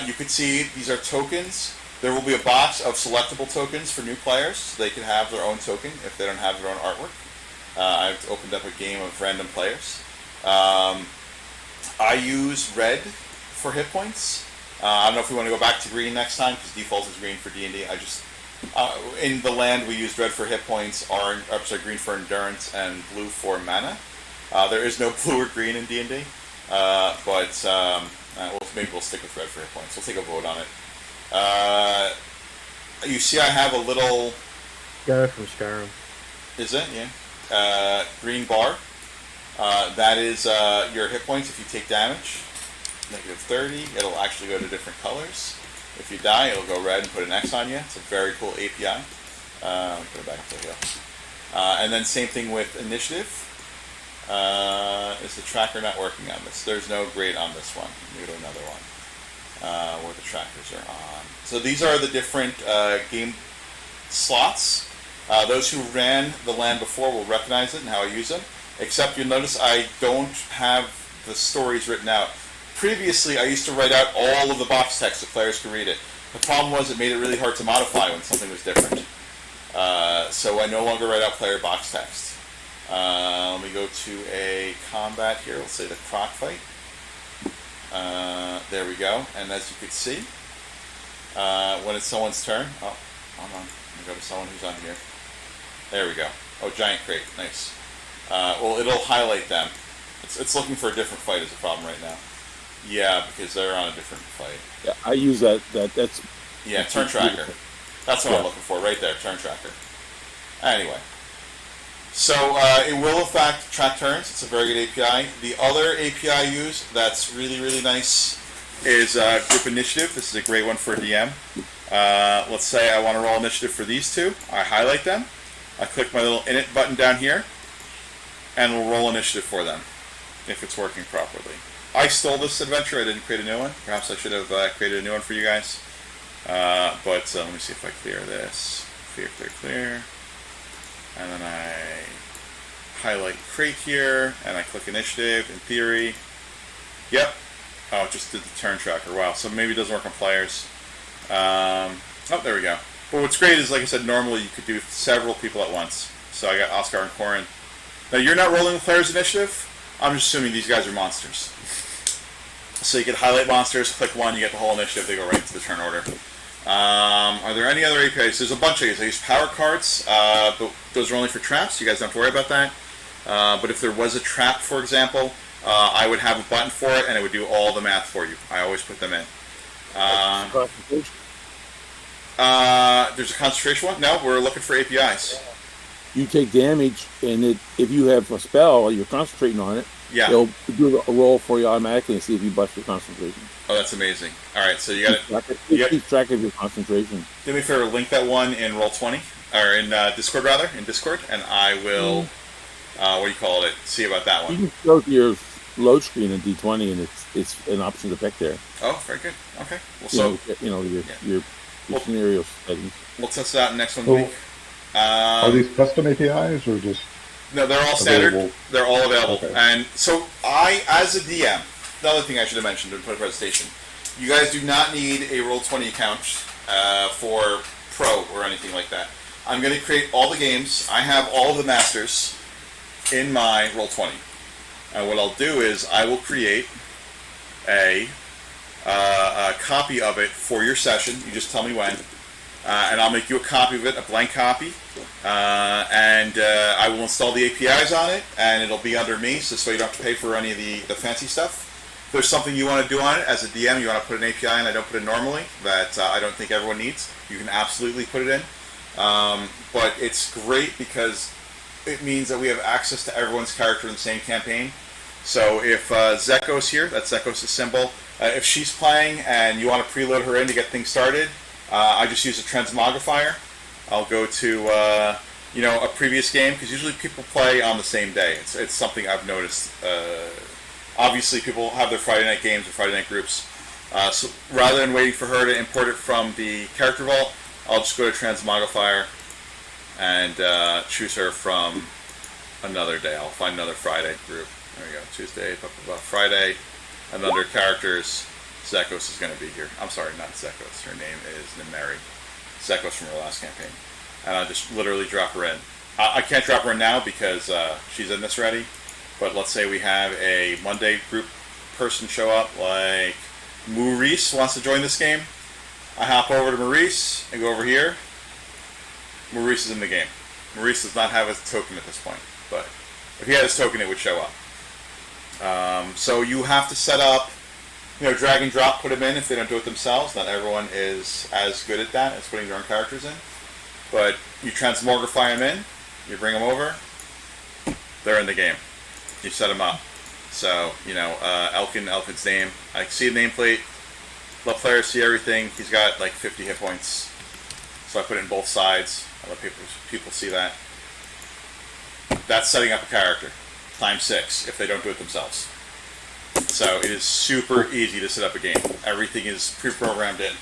You can see these are tokens. There will be a box of selectable tokens for new players, so they can have their own token if they don't have their own artwork. I've opened up a game of random players. I use red for hit points. I don't know if we want to go back to green next time, because default is green for D&D. In the land we used red for hit points, green for endurance, and blue for mana. There is no blue or green in D&D, but maybe we'll stick with red for hit points. We'll take a vote on it. You see I have a little... Got it from Skyrim. Is it? Yeah. Green bar. That is your hit points if you take damage. -30. It'll actually go to different colors. If you die, it'll go red and put an X on you. It's a very cool API. Put it back to here. And then same thing with initiative. Is the tracker not working on this? There's no grade on this one. Let me go to another one where the trackers are on. So these are the different game slots. Those who ran the land before will recognize it and how I use them. Except you'll notice I don't have the stories written out. Previously, I used to write out all of the box text so players could read it. The problem was it made it really hard to modify when something was different. So I no longer write out player box text. Let me go to a combat here. Let's say the croc fight. There we go. And as you can see, when it's someone's turn, oh, hold on. Let me go to someone who's on here. There we go. Oh, giant crate. Nice. Well, it'll highlight them. It's looking for a different fight is the problem right now. Yeah, because they're on a different fight. Yeah, I use that. That's turn tracker. That's what Yeah. I'm looking for right there, turn tracker. Anyway, so it will in fact track turns. It's a very good API. The other API I use that's really, really nice is group initiative. This is a great one for a DM. Let's say I want to roll initiative for these two. I highlight them. I click my little init button down here, and we'll roll initiative for them if it's working properly. I stole this adventure. I didn't create a new one. Perhaps I should have created a new one for you guys. But let me see if I clear this. Clear. And then I highlight crate here, and I click initiative. In theory, yep. Oh, it just did the turn tracker. Wow. So maybe it doesn't work on players. Oh, there we go. But what's great is, like I said, normally you could do several people at once. So I got Oscar and Corin. Now you're not rolling the players' initiative. I'm just assuming these guys are monsters. So you can highlight monsters, click one, you get the whole initiative, they go right to the turn order. Are there any other APIs? There's a bunch of these. I use power cards, but those are only for traps. You guys don't have to worry about that. But if there was a trap, for example, I would have a button for it, and it would do all the math for you. I always put them in. There's a concentration one? No, we're looking for APIs. you take damage, and if you have a spell, you're concentrating on it. Yeah. It'll do a roll for you automatically and see if you bust your concentration. Oh, that's amazing. All right, so you got to keep track of your concentration. do me a favor, link that one in Roll20, or in Discord rather, in Discord, and I will, what do you call it, see about that one. You can go to your load screen in D20, and it's an option to pick there. Oh, very good. Okay. Well, Your scenario settings. We'll test it out in next one So, week. Are these custom APIs or just No, they're all standard. available? They're all available. Okay. And so I, as a DM, the other thing I should have mentioned in the presentation, you guys do not need a Roll20 account for Pro or anything like that. I'm going to create all the games. I have all of the masters in my Roll20. And what I'll do is I will create a copy of it for your session. You just tell me when. And I'll make you a copy of it, a blank copy, and I will install the APIs on it, and it'll be under me, so you don't have to pay for any of the fancy stuff. If there's something you want to do on it, as a DM, you want to put an API in I don't put it normally, that I don't think everyone needs, you can absolutely put it in. But it's great because it means that we have access to everyone's character in the same campaign. So if Zekos here, that's Zekos' symbol, if she's playing and you want to preload her in to get things started, I just use a transmogrifier. I'll go to a previous game because usually people play on the same day. It's something I've noticed. Obviously, people have their Friday night games or Friday night groups. So rather than waiting for her to import it from the character vault, I'll just go to transmogrifier and choose her from another day. I'll find another Friday group. There we go. Tuesday, Friday, and under characters. Zekos is going to be here. I'm sorry, not Zekos. Her name is Nemeri. Zekos from her last campaign. And I'll just literally drop her in. I can't drop her in now because she's in this already. But let's say we have a Monday group person show up, like Maurice wants to join this game. I hop over to Maurice and go over here. Maurice is in the game. Maurice does not have his token at this point. But if he had his token, it would show up. So you have to set up, drag and drop, put them in if they don't do it themselves. Not everyone is as good at that as putting their own characters in. But you transmogrify them in, you bring them over, they're in the game. You set them up. So, Elkin's name, I see the nameplate, let players see everything. He's got like 50 hit points. So I put it in both sides. I let people see that. That's setting up a character, times 6, if they don't do it themselves. So it is super easy to set up a game. Everything is pre-programmed in.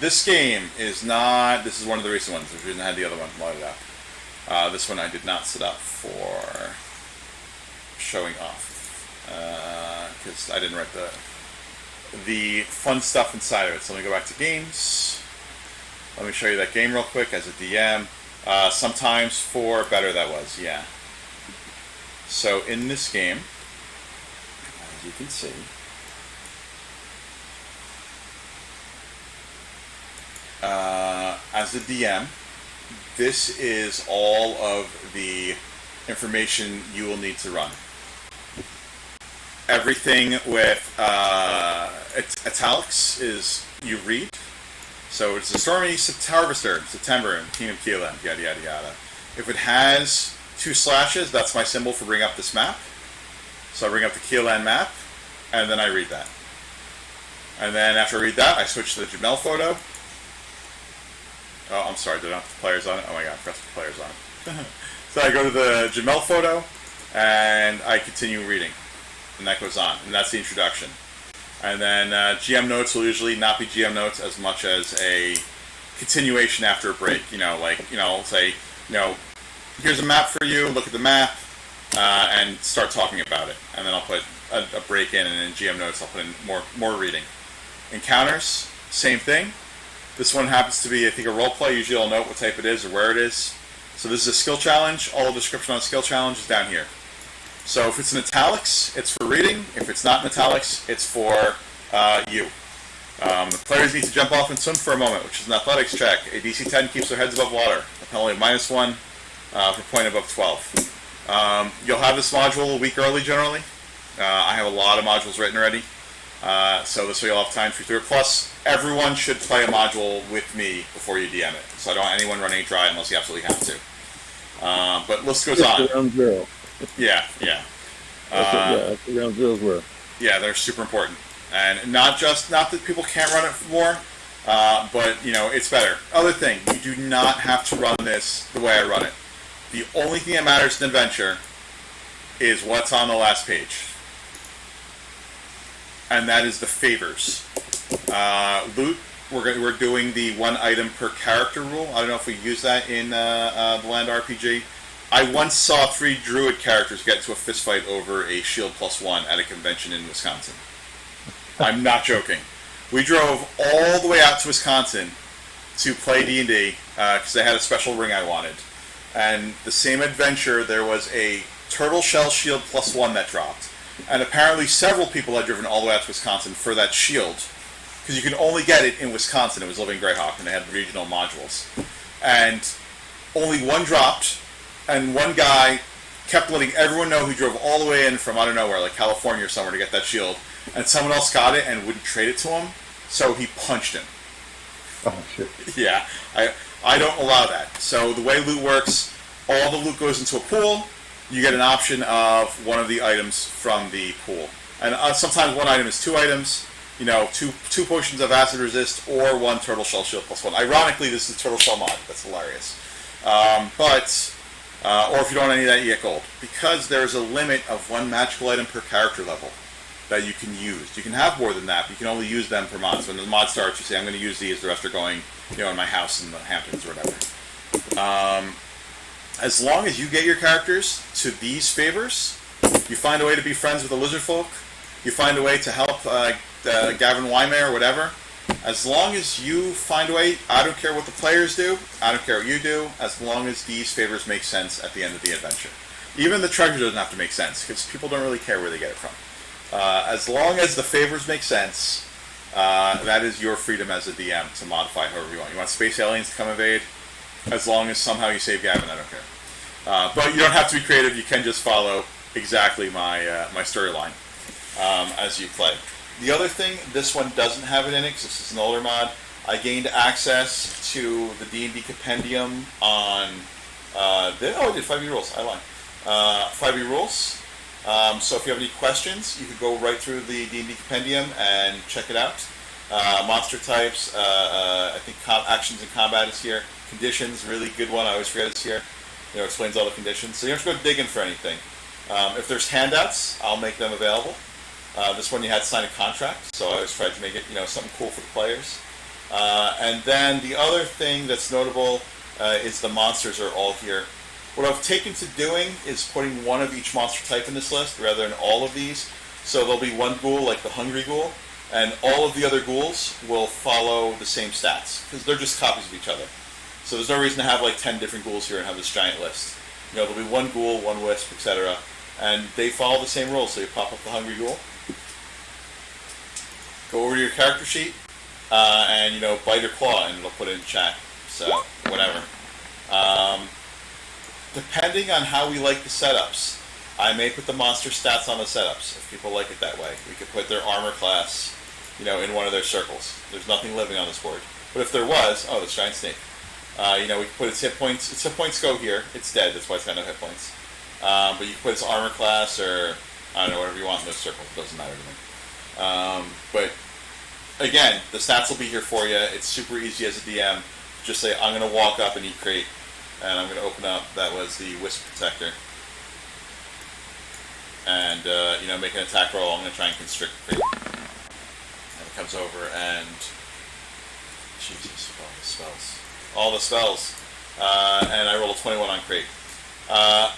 This game is not... This is one of the recent ones. There's a reason I had the other one loaded up. This one I did not set up for showing off. Because I didn't write the... the fun stuff inside of it. So let me go back to games. Let me show you that game real quick as a DM. Sometimes for better that was, yeah. So in this game, as you can see, as a DM, this is all of the information you will need to run. Everything with italics is you read. So it's a stormy harvester, September, and Kingdom Keelan, yada yada yada. If it has 2 slashes, that's my symbol for bringing up this map. So I bring up the Keelan map, and then I read that. And then after I read that, I switch to the Jamel photo. Oh, I'm sorry, did I not put the players on it? Oh my god, I pressed the players on it. So I go to the Jamel photo, and I continue reading. And that goes on, and that's the introduction. And then GM notes will usually not be GM notes as much as a continuation after a break. Say, here's a map for you, look at the map, and start talking about it. And then I'll put a break in, and in GM notes I'll put in more reading. Encounters, same thing. This one happens to be, I think, a role play. Usually I'll note what type it is or where it is. So this is a skill challenge. All the description on skill challenge is down here. So if it's in italics, it's for reading. If it's not in italics, it's for you. The players need to jump off and swim for a moment, which is an athletics check. A DC 10 keeps their heads above water. A penalty of -1 for point above 12. You'll have this module a week early generally. I have a lot of modules written already. So this way you'll have time to read through it. Plus, everyone should play a module with me before you DM it. So I don't want anyone running dry unless you absolutely have to. But list goes on. Round zero. Yeah. That's round zeros were. Yeah, they're super important. And not that people can't run it more, but, it's better. Other thing, you do not have to run this the way I run it. The only thing that matters in adventure is what's on the last page. And that is the favors. Loot, we're doing the 1 item per character rule. I don't know if we use that in the Land RPG. I once saw 3 druid characters get into a fistfight over a shield +1 at a convention in Wisconsin. I'm not joking. We drove all the way out to Wisconsin to play D&D because they had a special ring I wanted. And the same adventure, there was a turtle shell shield +1 that dropped. And apparently several people had driven all the way out to Wisconsin for that shield, because you can only get it in Wisconsin. It was Living Greyhawk, and they had regional modules. And only one dropped, and one guy kept letting everyone know who drove all the way in from, I don't know where, like California or somewhere, to get that shield. And someone else got it and wouldn't trade it to him, so he punched him. Oh, shit. Yeah, I don't allow that. So the way loot works, all the loot goes into a pool. You get an option of one of the items from the pool. And sometimes one item is 2 items, two potions of acid resist, or 1 turtle shell shield +1. Ironically, this is a turtle shell mod. That's hilarious. Or if you don't want any of that, you get gold. Because there's a limit of 1 magical item per character level that you can use. You can have more than that, but you can only use them per mod. So when the mod starts, you say, I'm going to use these, the rest are going, in my house in the Hamptons or whatever. As long as you get your characters to these favors, you find a way to be friends with the lizard folk, you find a way to help Gavin Wymer or whatever, as long as you find a way, I don't care what the players do, I don't care what you do, as long as these favors make sense at the end of the adventure. Even the treasure doesn't have to make sense, because people don't really care where they get it from. As long as the favors make sense, that is your freedom as a DM to modify however you want. You want space aliens to come invade? As long as somehow you save Gavin, I don't care. But you don't have to be creative. You can just follow exactly my storyline as you play. The other thing, this one doesn't have it in it because this is an older mod. I gained access to the D&D Compendium on... I did 5e rules. I lied. 5e rules. So if you have any questions, you could go right through the D&D Compendium and check it out. Monster types, I think actions and combat is here. Conditions, really good one. I always forget it's here. Explains all the conditions. So you don't have to go digging for anything. If there's handouts, I'll make them available. This one you had to sign a contract, so I always tried to make it, something cool for the players. And then the other thing that's notable is the monsters are all here. What I've taken to doing is putting one of each monster type in this list rather than all of these. So there'll be one ghoul, like the Hungry Ghoul, and all of the other ghouls will follow the same stats because they're just copies of each other. So there's no reason to have like 10 different ghouls here and have this giant list. You know, there'll be one ghoul, one wisp, etc., and they follow the same rules. So you pop up the hungry ghoul, go over to your character sheet, and you know, bite or claw, and it'll put it in chat. So whatever. Depending on how we like the setups, I may put the monster stats on the setups if people like it that way. We could put their armor class, you know, in one of their circles. There's nothing living on this board, but if there was, oh, this giant snake. You know, we could put its hit points. Its hit points go here. It's dead. That's why it's got no hit points. But you can put its armor class or I don't know, whatever you want in those circles. It doesn't matter to me. But again, the stats will be here for you. It's super easy as a DM. Just say, I'm going to walk up and eat crate. And I'm going to open up, that was the Wisp Protector. And, you know, make an attack roll. I'm going to try and constrict crate. And it comes over and... Jesus, all the spells. All the spells. And I roll a 21 on crate.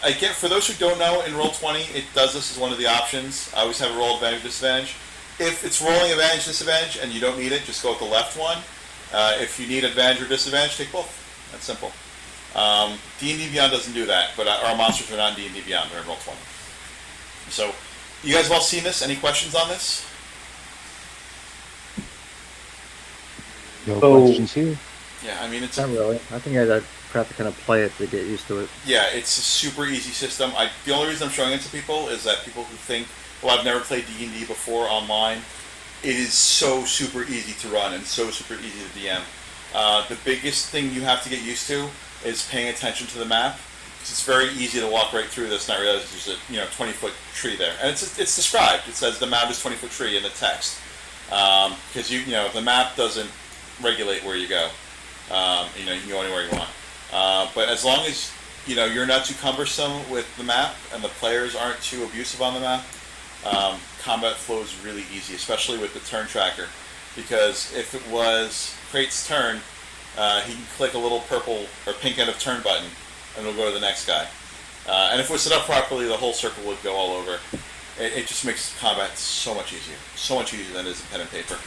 Again, for those who don't know, in Roll20, it does this as one of the options. I always have a roll advantage, disadvantage. If it's rolling advantage, disadvantage, and you don't need it, just go with the left one. If you need advantage or disadvantage, take both. That's simple. D&D Beyond doesn't do that, but our monsters are not in D&D Beyond. They're in Roll20. So, you guys have all seen this? Any questions on this? No questions here. Yeah, I mean, it's... Not really. I think I'd have to kind of play it to get used to it. Yeah, it's a super easy system. The only reason I'm showing it to people is that people who think, well, I've never played D&D before online, it is so super easy to run and so super easy to DM. The biggest thing you have to get used to is paying attention to the map. It's very easy to walk right through this and not realize there's a 20-foot tree there, and it's described. It says the map is 20-foot tree in the text because the map doesn't regulate where you go. You can go anywhere you want, but as long as you're not too cumbersome with the map and the players aren't too abusive on the map, combat flows really easy, especially with the turn tracker. Because if it was Crate's turn, he can click a little purple or pink end of turn button, and it'll go to the next guy. And if it was set up properly, the whole circle would go all over. It just makes combat so much easier than it is in pen and paper.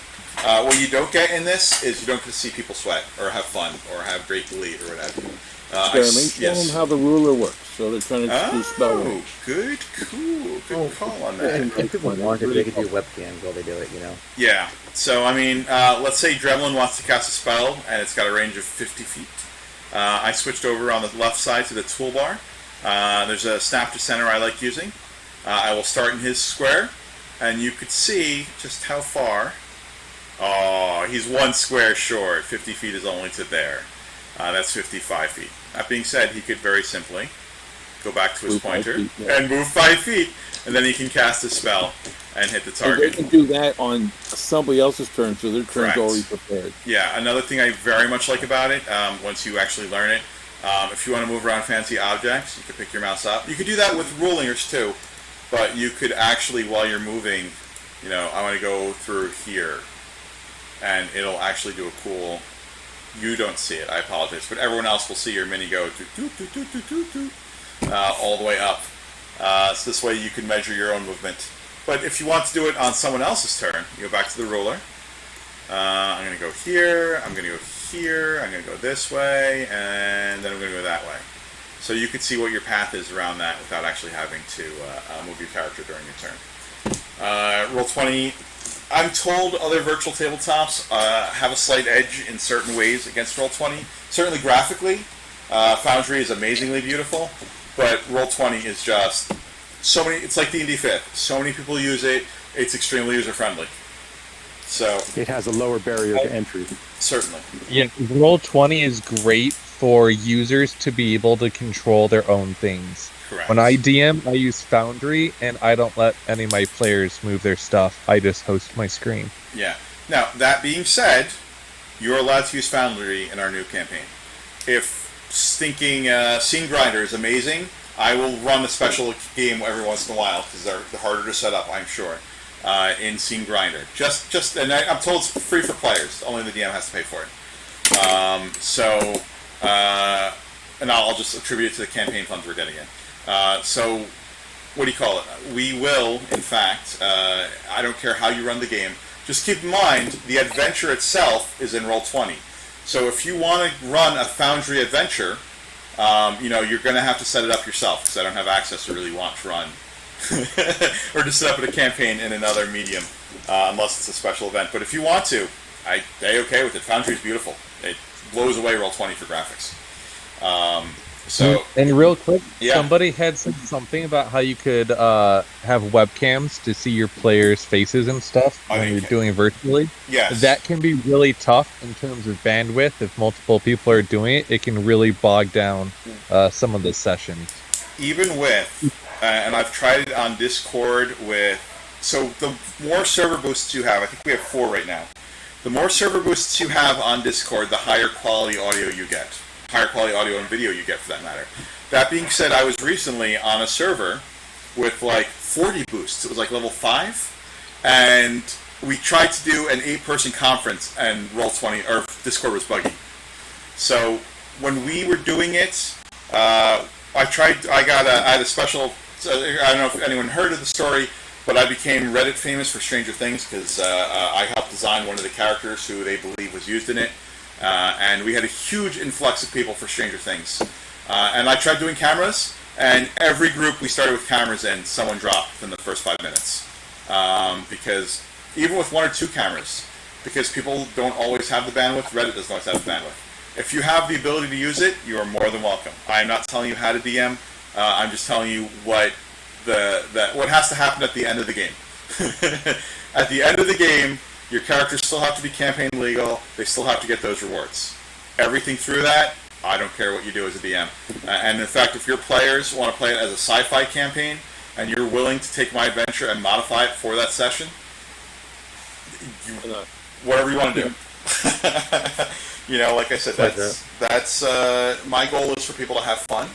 What you don't get in this is you don't get to see people sweat or have fun or have great glee or whatever. Jeremy, show them how the ruler works. So they're trying to do spell work. Good call on that. And people want it, they could do webcams while they do it, Yeah. So, I mean, let's say Dremlin wants to cast a spell, and it's got a range of 50 feet. I switched over on the left side to the toolbar. There's a snap to center I like using. I will start in his square, and you could see just how far. Oh, he's one square short. 50 feet is only to there. That's 55 feet. That being said, he could very simply go back to his pointer and move 5 feet, and then he can cast a spell and hit the target. And they can do that on somebody else's turn, so their turn's already prepared. Yeah, another thing I very much like about it, once you actually learn it, if you want to move around fancy objects, you can pick your mouse up. You could do that with rule linkers too, but you could actually, while you're moving, I want to go through here, and it'll actually do a cool... You don't see it, I apologize, but everyone else will see your mini go all the way up. So this way you can measure your own movement. But if you want to do it on someone else's turn, you go back to the ruler. I'm going to go here, I'm going to go here, I'm going to go this way, and then I'm going to go that way. So you can see what your path is around that without actually having to move your character during your turn. Roll20. I'm told other virtual tabletops have a slight edge in certain ways against Roll20. Certainly graphically, Foundry is amazingly beautiful, but Roll20 is just so many. It's like D&D 5th. So many people use it. It's extremely user friendly. So it has a lower barrier to entry. Certainly. Yeah, Roll20 is great for users to be able to control their own things. Correct. When I DM, I use Foundry, and I don't let any of my players move their stuff. I just host my screen. Yeah. Now, that being said, you're allowed to use Foundry in our new campaign. If stinking Scene Grinder is amazing, I will run a special game every once in a while, because they're harder to set up, I'm sure, in Scene Grinder. And I'm told it's free for players. Only the DM has to pay for it. And I'll just attribute it to the campaign funds we're getting in. We will, in fact, I don't care how you run the game, Just keep in mind, the adventure itself is in Roll20. So if you want to run a Foundry adventure, you're going to have to set it up yourself, because I don't have access to really want to run or to set up a campaign in another medium, unless it's a special event. But if you want to, I'm okay with it. Foundry is beautiful. It blows away Roll20 for graphics. And real quick, yeah. Somebody had said something about how you could have webcams to see your players' faces and stuff when you're doing it virtually. Yes. That can be really tough in terms of bandwidth. If multiple people are doing it, it can really bog down some of the sessions. Even with, and I've tried it on Discord with, so the more server boosts you have, I think we have 4 right now. The more server boosts you have on Discord, the higher quality audio you get. Higher quality audio and video you get, for that matter. That being said, I was recently on a server with like 40 boosts. It was like level 5, and we tried to do an 8-person conference, and Roll20 or Discord was buggy. So when we were doing it, I had a special. I don't know if anyone heard of the story, but I became Reddit famous for Stranger Things because I helped design one of the characters who they believe was used in it. And we had a huge influx of people for Stranger Things. And I tried doing cameras, and every group we started with cameras in, someone dropped in the first 5 minutes. Because even with 1 or 2 cameras, because people don't always have the bandwidth, Reddit doesn't always have the bandwidth. If you have the ability to use it, you are more than welcome. I am not telling you how to DM. I'm just telling you what has to happen at the end of the game. At the end of the game, your characters still have to be campaign legal. They still have to get those rewards. Everything through that, I don't care what you do as a DM. And in fact, if your players want to play it as a sci-fi campaign, and you're willing to take my adventure and modify it for that session, whatever you want to do. Like I said, that's my goal is for people to have fun.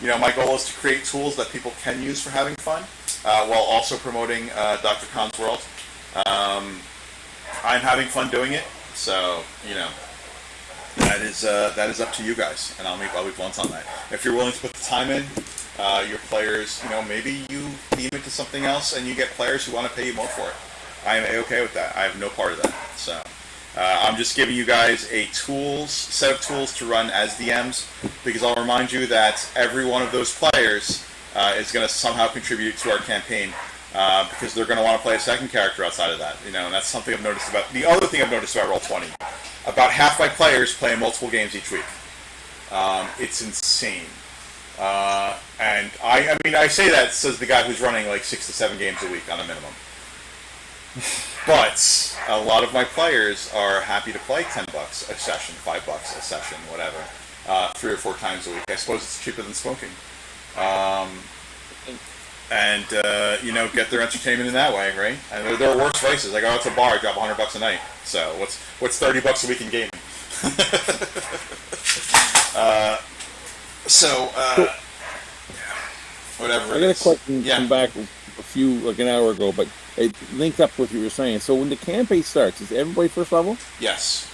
My goal is to create tools that people can use for having fun, while also promoting Dr. Khan's World. I'm having fun doing it, so that is up to you guys, and I'll be blunt on that. If you're willing to put the time in, your players, maybe you theme it to something else, and you get players who want to pay you more for it. I am okay with that. I have no part of that. So I'm just giving you guys a set of tools to run as DMs, because I'll remind you that every one of those players is going to somehow contribute to our campaign. Because they're going to want to play a second character outside of that, and that's something I've noticed about. The other thing I've noticed about Roll20, about half my players play multiple games each week. It's insane, and I say that says the guy who's running like 6 to 7 games a week on a minimum. But a lot of my players are happy to play $10 a session, $5 a session, whatever, 3 or 4 times a week. I suppose it's cheaper than smoking. And get their entertainment in that way, right? And there are worse vices. I go out to a bar, I drop $100 a night. So what's $30 a week in gaming? Whatever. I got a question. Come back an hour ago, but it linked up with what you were saying. So when the campaign starts, is everybody first level? Yes.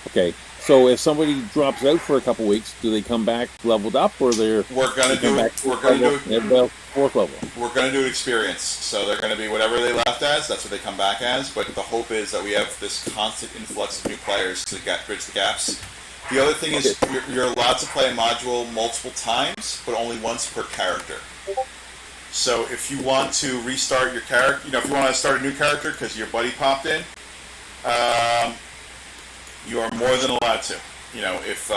Okay. So if somebody drops out for a couple weeks, do they come back leveled up, or We're gonna do fourth level. We're gonna do an experience. So they're gonna be whatever they left as. That's what they come back as. But the hope is that we have this constant influx of new players to bridge the gaps. The other thing is you're allowed to play a module multiple times, but only once per character. So if you want to restart your character, if you want to start a new character because your buddy popped in, you are more than allowed to. If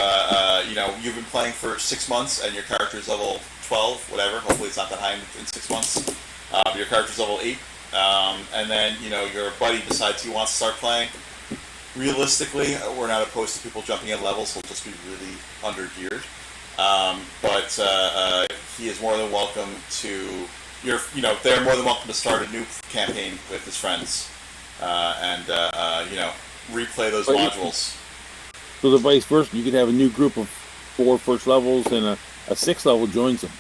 you've been playing for 6 months and your character is level 12, whatever. Hopefully it's not that high in 6 months. But your character's level 8, and then your buddy decides he wants to start playing. Realistically, we're not opposed to people jumping in levels. He'll just be really under-geared. But he is more than welcome to. They're more than welcome to start a new campaign with his friends, and replay those modules. So the vice versa, you could have a new group of 4 first levels, and a 6th level joins them.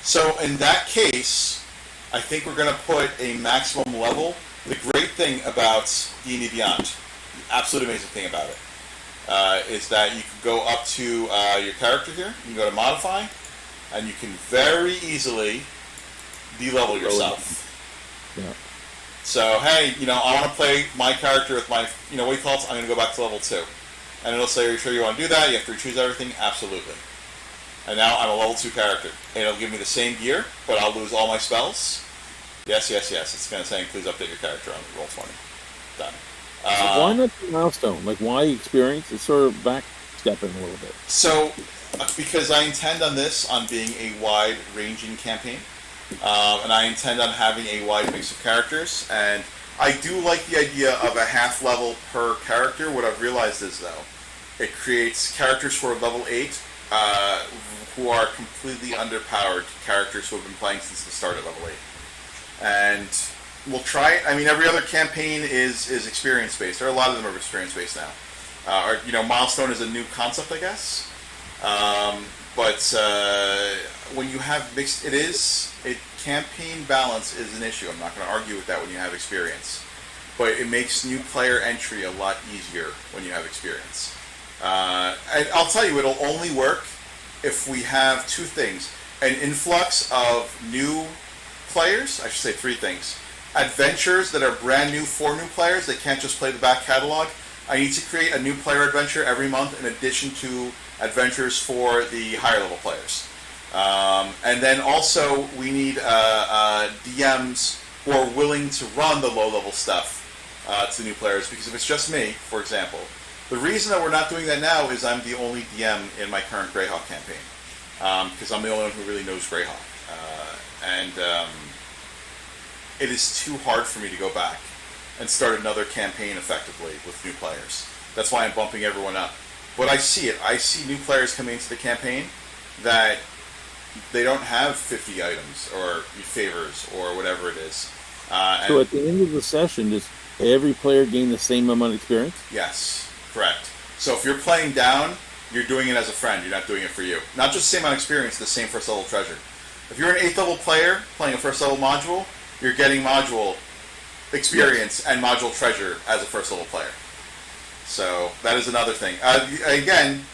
So in that case, I think we're going to put a maximum level. The great thing about D&D Beyond, the absolute amazing thing about it, is that you can go up to your character here, you can go to modify, and you can very easily de-level yourself. Yeah. So, hey, I want to play my character with my, what he calls, I'm going to go back to level 2. And it'll say, are you sure you want to do that? You have to choose everything? Absolutely. And now I'm a level 2 character. And it'll give me the same gear, but I'll lose all my spells. Yes. It's going to say, please update your character on Roll20. Done. Why not the milestone? Like, why experience? It's sort of backstepping a little bit. So, because I intend on this on being a wide-ranging campaign. And I intend on having a wide mix of characters. And I do like the idea of a half level per character. What I've realized is, though, it creates characters who are level 8 who are completely underpowered characters who have been playing since the start at level 8. And we'll try it. I mean, every other campaign is experience-based. Or a lot of them are experience-based now. Milestone is a new concept, I guess. But when you have mixed, campaign balance is an issue. I'm not going to argue with that when you have experience. But it makes new player entry a lot easier when you have experience. I'll tell you, it'll only work if we have two things. An influx of new players, I should say 3 things. Adventures that are brand new for new players. They can't just play the back catalog. I need to create a new player adventure every month in addition to adventures for the higher level players. And then also we need DMs who are willing to run the low level stuff to new players, because if it's just me, for example, the reason that we're not doing that now is I'm the only DM in my current Greyhawk campaign, because I'm the only one who really knows Greyhawk. And it is too hard for me to go back and start another campaign effectively with new players. That's why I'm bumping everyone up. But I see it. I see new players coming into the campaign that they don't have 50 items or favors or whatever it is. So at the end of the session, does every player gain the same amount of experience? Yes, correct. So if you're playing down, you're doing it as a friend. You're not doing it for you. Not just the same amount of experience, the same first level treasure. If you're an 8th level player playing a first level module, you're getting module experience and module treasure as a first level player. So that is another thing. Again,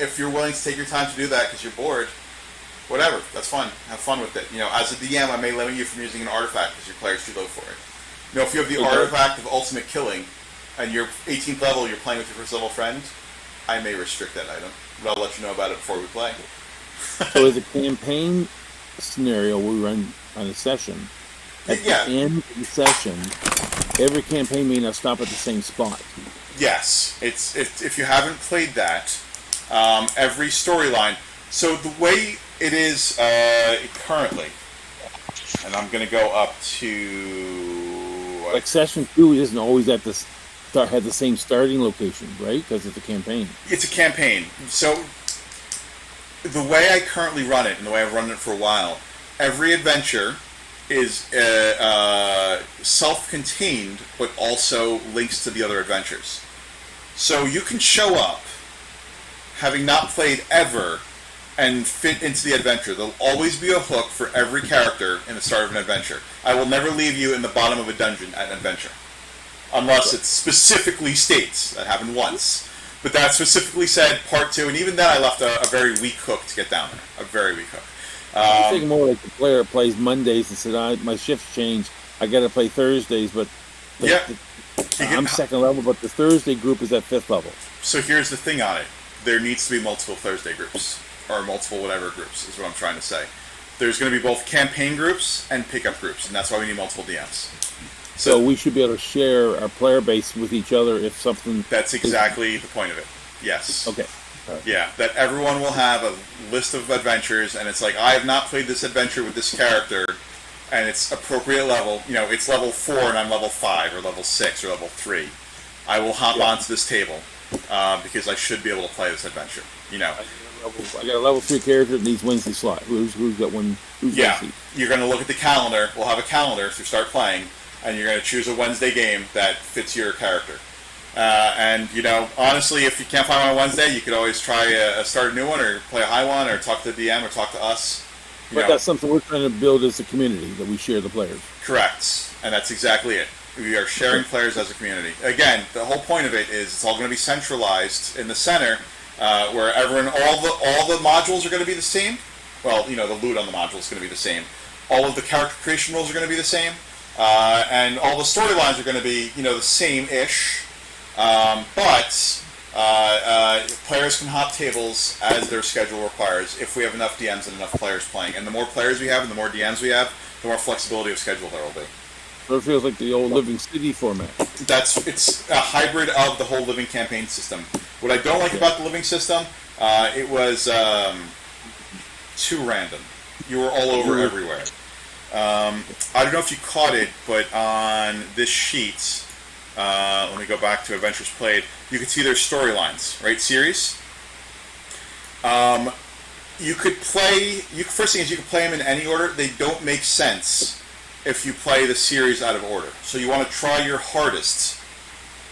if you're willing to take your time to do that because you're bored, whatever, that's fun. Have fun with it. As a DM, I may limit you from using an artifact because your player's too low for it. If you have the artifact of ultimate killing and you're 18th level, you're playing with your first level friend, I may restrict that item, but I'll let you know about it before we play. So as a campaign scenario we run on a session, at the end of the session, every campaign may not stop at the same spot. Yes, if you haven't played that, every storyline. So the way it is currently, and I'm going to go up to like session 2 isn't always at the start, had the same starting location, right? Because it's a campaign. It's a campaign. So the way I currently run it, and the way I've run it for a while, every adventure is self-contained, but also links to the other adventures. So you can show up, having not played ever, and fit into the adventure. There'll always be a hook for every character in the start of an adventure. I will never leave you in the bottom of a dungeon at an adventure. Unless it specifically states. That happened once. But that specifically said part 2, and even then I left a very weak hook to get down there. A very weak hook. I think more like the player plays Mondays and said, my shift's changed. I got to play Thursdays, but I'm second level, but the Thursday group is at 5th level. So here's the thing on it. There needs to be multiple Thursday groups, or multiple whatever groups, is what I'm trying to say. There's going to be both campaign groups and pickup groups, and that's why we need multiple DMs. So we should be able to share our player base with each other if something... That's exactly the point of it. Yes. Okay. Yeah, that everyone will have a list of adventures, and it's like, I have not played this adventure with this character, and it's appropriate level. It's level 4 and I'm level 5, or level 6, or level 3. I will hop onto this table, because I should be able to play this adventure. I got a level 3 character that needs Wednesday slot. Who's got one? Wednesday? You're going to look at the calendar. We'll have a calendar to start playing, and you're going to choose a Wednesday game that fits your character. And honestly, if you can't find one on Wednesday, you could always try start a new one, or play a high one, or talk to the DM, or talk to us. But that's something we're trying to build as a community, that we share the players. Correct, and that's exactly it. We are sharing players as a community. Again, the whole point of it is it's all going to be centralized in the center, where all the modules are going to be the same. Well, the loot on the module is going to be the same. All of the character creation rules are going to be the same. and all the storylines are going to be, the same-ish, but players can hop tables as their schedule requires if we have enough DMs and enough players playing. And the more players we have and the more DMs we have, the more flexibility of schedule there will be. So it feels like the old Living City format. It's a hybrid of the whole living campaign system. What I don't like about the living system, it was too random. You were all over everywhere. I don't know if you caught it, but on this sheet, let me go back to Adventures Played, you can see their storylines, right? Series. First thing is you can play them in any order. They don't make sense if you play the series out of order. So you want to try your hardest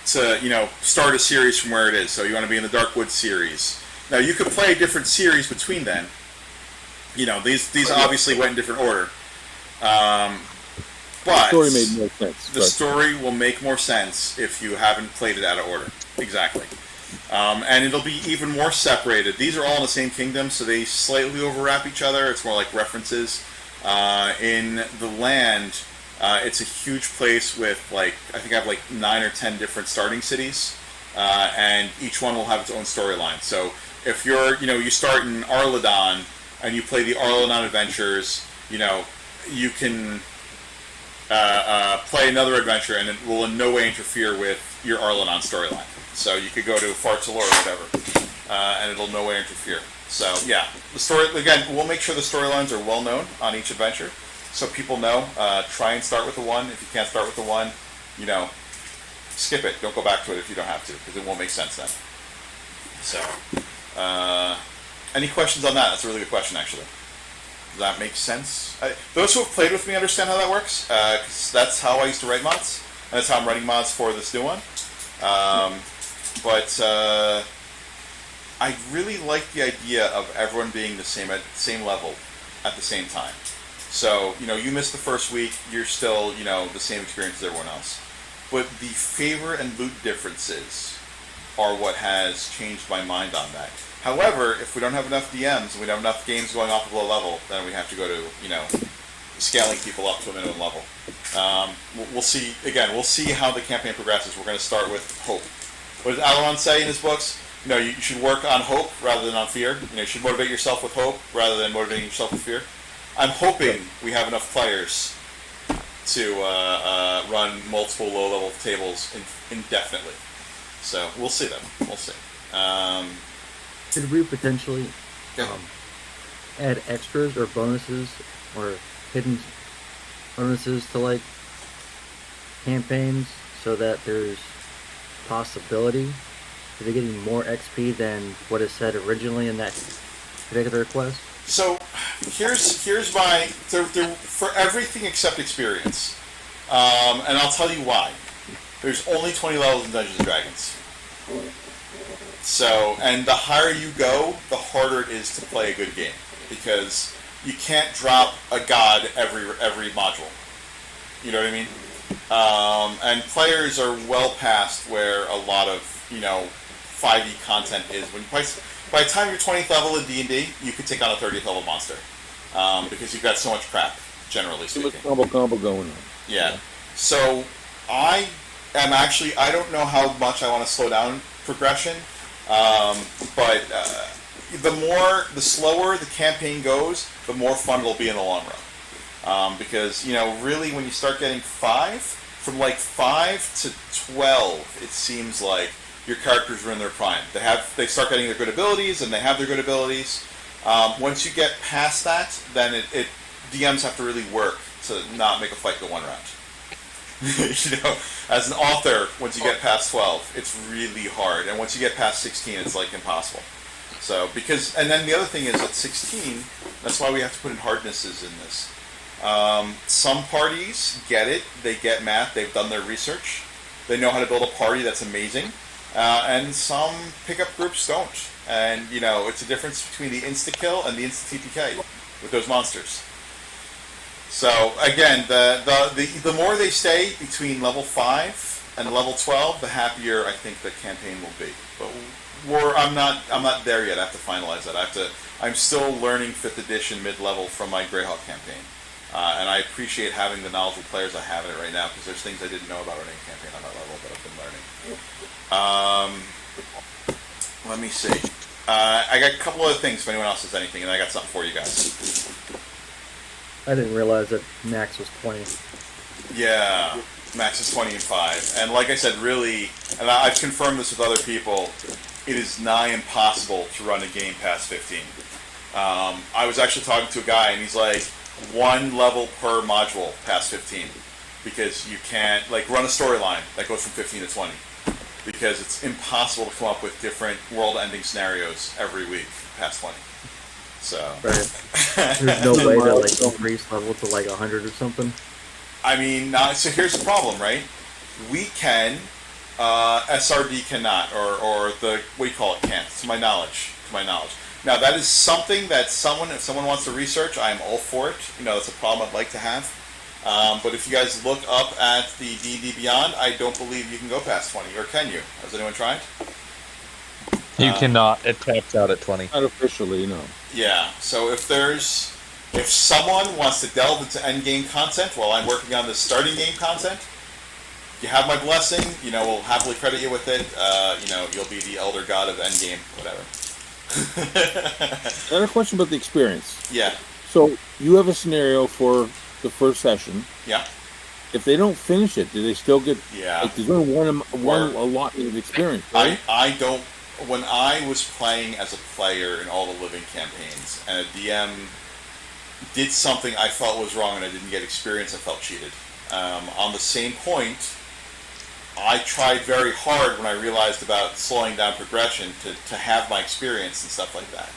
to, start a series from where it is. So you want to be in the Darkwood series. Now you could play a different series between then. These obviously went in different order. But the story made more sense. The story will make more sense if you haven't played it out of order. Exactly. And it'll be even more separated. These are all in the same kingdom, so they slightly overlap each other. It's more like references. In the land, it's a huge place with I think I have 9 or 10 different starting cities, and each one will have its own storyline. So if you're, you start in Arladon and you play the Arladon Adventures, you can play another adventure and it will in no way interfere with your Arladon storyline. So you could go to Fartalor or whatever, and it'll no way interfere. So yeah, the story, again, we'll make sure the storylines are well known on each adventure, so people know. Try and start with the one. If you can't start with the one, skip it. Don't go back to it if you don't have to, because it won't make sense then. So, any questions on that? That's a really good question, actually. Does that make sense? Those who have played with me understand how that works, because that's how I used to write mods, and that's how I'm writing mods for this new one. But I really like the idea of everyone being the same level at the same time. So, you miss the first week, you're still, the same experience as everyone else. But the favor and loot differences are what has changed my mind on that. However, if we don't have enough DMs and we don't have enough games going off of low level, then we have to go to, scaling people up to a minimum level. We'll see, again, we'll see how the campaign progresses. We're going to start with hope. What does Alaron say in his books? You should work on hope rather than on fear. You should motivate yourself with hope rather than motivating yourself with fear. I'm hoping we have enough players to run multiple low-level tables indefinitely. So we'll see them. We'll see. Could we potentially add extras or bonuses or hidden bonuses to campaigns so that there's possibility to be getting more XP than what is said originally in that particular quest? So here's my for everything except experience, and I'll tell you why. There's only 20 levels in Dungeons and Dragons. So, and the higher you go, the harder it is to play a good game, because you can't drop a god every module. You know what I mean? And players are well past where a lot of 5e content is. By the time you're 20th level in D&D, you could take on a 30th level monster, because you've got so much crap, generally speaking. Too much combo going on. Yeah. So I don't know how much I want to slow down progression, but the slower the campaign goes, the more fun it'll be in the long run. Because really, when you start getting from 5 to 12, it seems like your characters are in their prime. They start getting their good abilities, and they have their good abilities. Once you get past that, then DMs have to really work to not make a fight go one round. As an author, once you get past 12, it's really hard, and once you get past 16, it's impossible. So and then the other thing is at 16, that's why we have to put in hardnesses in this. Some parties get it; they get math. They've done their research. They know how to build a party that's amazing. And some pickup groups don't. And, it's a difference between the insta-kill and the insta-TPK with those monsters. So, again, the more they stay between level 5 and level 12, the happier I think the campaign will be. But I'm not there yet. I have to finalize that. I'm still learning 5th edition mid-level from my Greyhawk campaign. And I appreciate having the knowledgeable players I have in it right now, because there's things I didn't know about running a campaign on that level that I've been learning. Let me see. I got a couple other things if anyone else has anything, and I got something for you guys. I didn't realize that max was 20. Yeah, max is 20 and 5. And like I said, really, and I've confirmed this with other people, it is nigh impossible to run a game past 15. I was actually talking to a guy, and he's like, 1 level per module past 15. Because you can't, like, run a storyline that goes from 15 to 20. Because it's impossible to come up with different world-ending scenarios every week past 20. So. Right. There's no way to, like, increase level to, like, 100 or something? I mean, so here's the problem, right? We can, SRD cannot, or the, what do you call it, can't, to my knowledge. Now, that is something that if someone wants to research, I am all for it. You know, that's a problem I'd like to have. But if you guys look up at the D&D Beyond, I don't believe you can go past 20, or can you? Has anyone tried? You cannot. It taps out at 20. Not officially, no. Yeah, so if someone wants to delve into endgame content while I'm working on the starting game content, you have my blessing. You know, we'll happily credit you with it. You know, you'll be the elder god of endgame, whatever. I had a question about the experience. Yeah. So you have a scenario for the first session. Yeah. If they don't finish it, do they still get? Yeah. Like, there's only one allotment of experience. Right? I don't. When I was playing as a player in all the living campaigns, and a DM did something I felt was wrong and I didn't get experience, I felt cheated. On the same point, I tried very hard when I realized about slowing down progression to have my experience and stuff like that.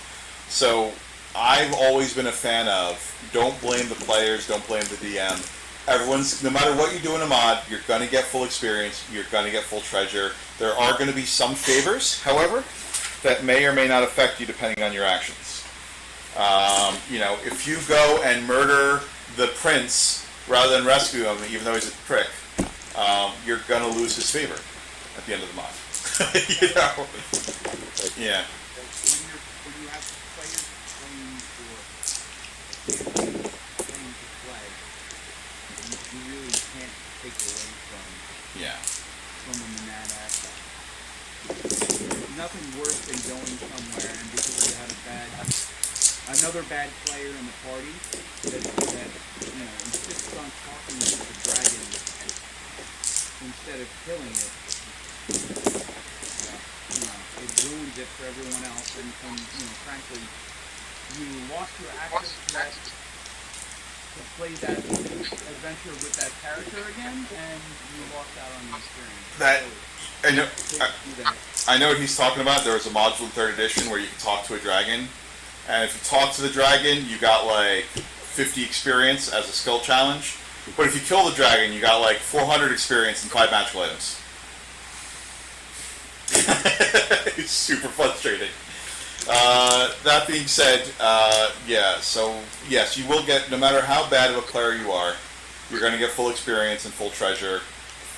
So I've always been a fan of, don't blame the players, don't blame the DM. No matter what you do in a mod, you're going to get full experience, you're going to get full treasure. There are going to be some favors, however, that may or may not affect you depending on your actions. You know, if you go and murder the prince rather than rescue him, even though he's a prick, you're going to lose his favor at the end of the mod. You know? Yeah. When you have players playing to play, you really can't take away from them in that aspect. There's nothing worse than going somewhere and because you had another bad player in the party that insists on talking to the dragon instead of killing it. It ruins it for everyone else, and frankly, you lost your access to play that adventure with that character again, and you lost out on the experience. I know what he's talking about. There was a module in 3rd edition where you can talk to a dragon, and if you talk to the dragon, you got like 50 experience as a skill challenge. But if you kill the dragon, you got like 400 experience and 5 magical items. It's super frustrating. That being said, so yes, you will get, no matter how bad of a player you are, you're going to get full experience and full treasure.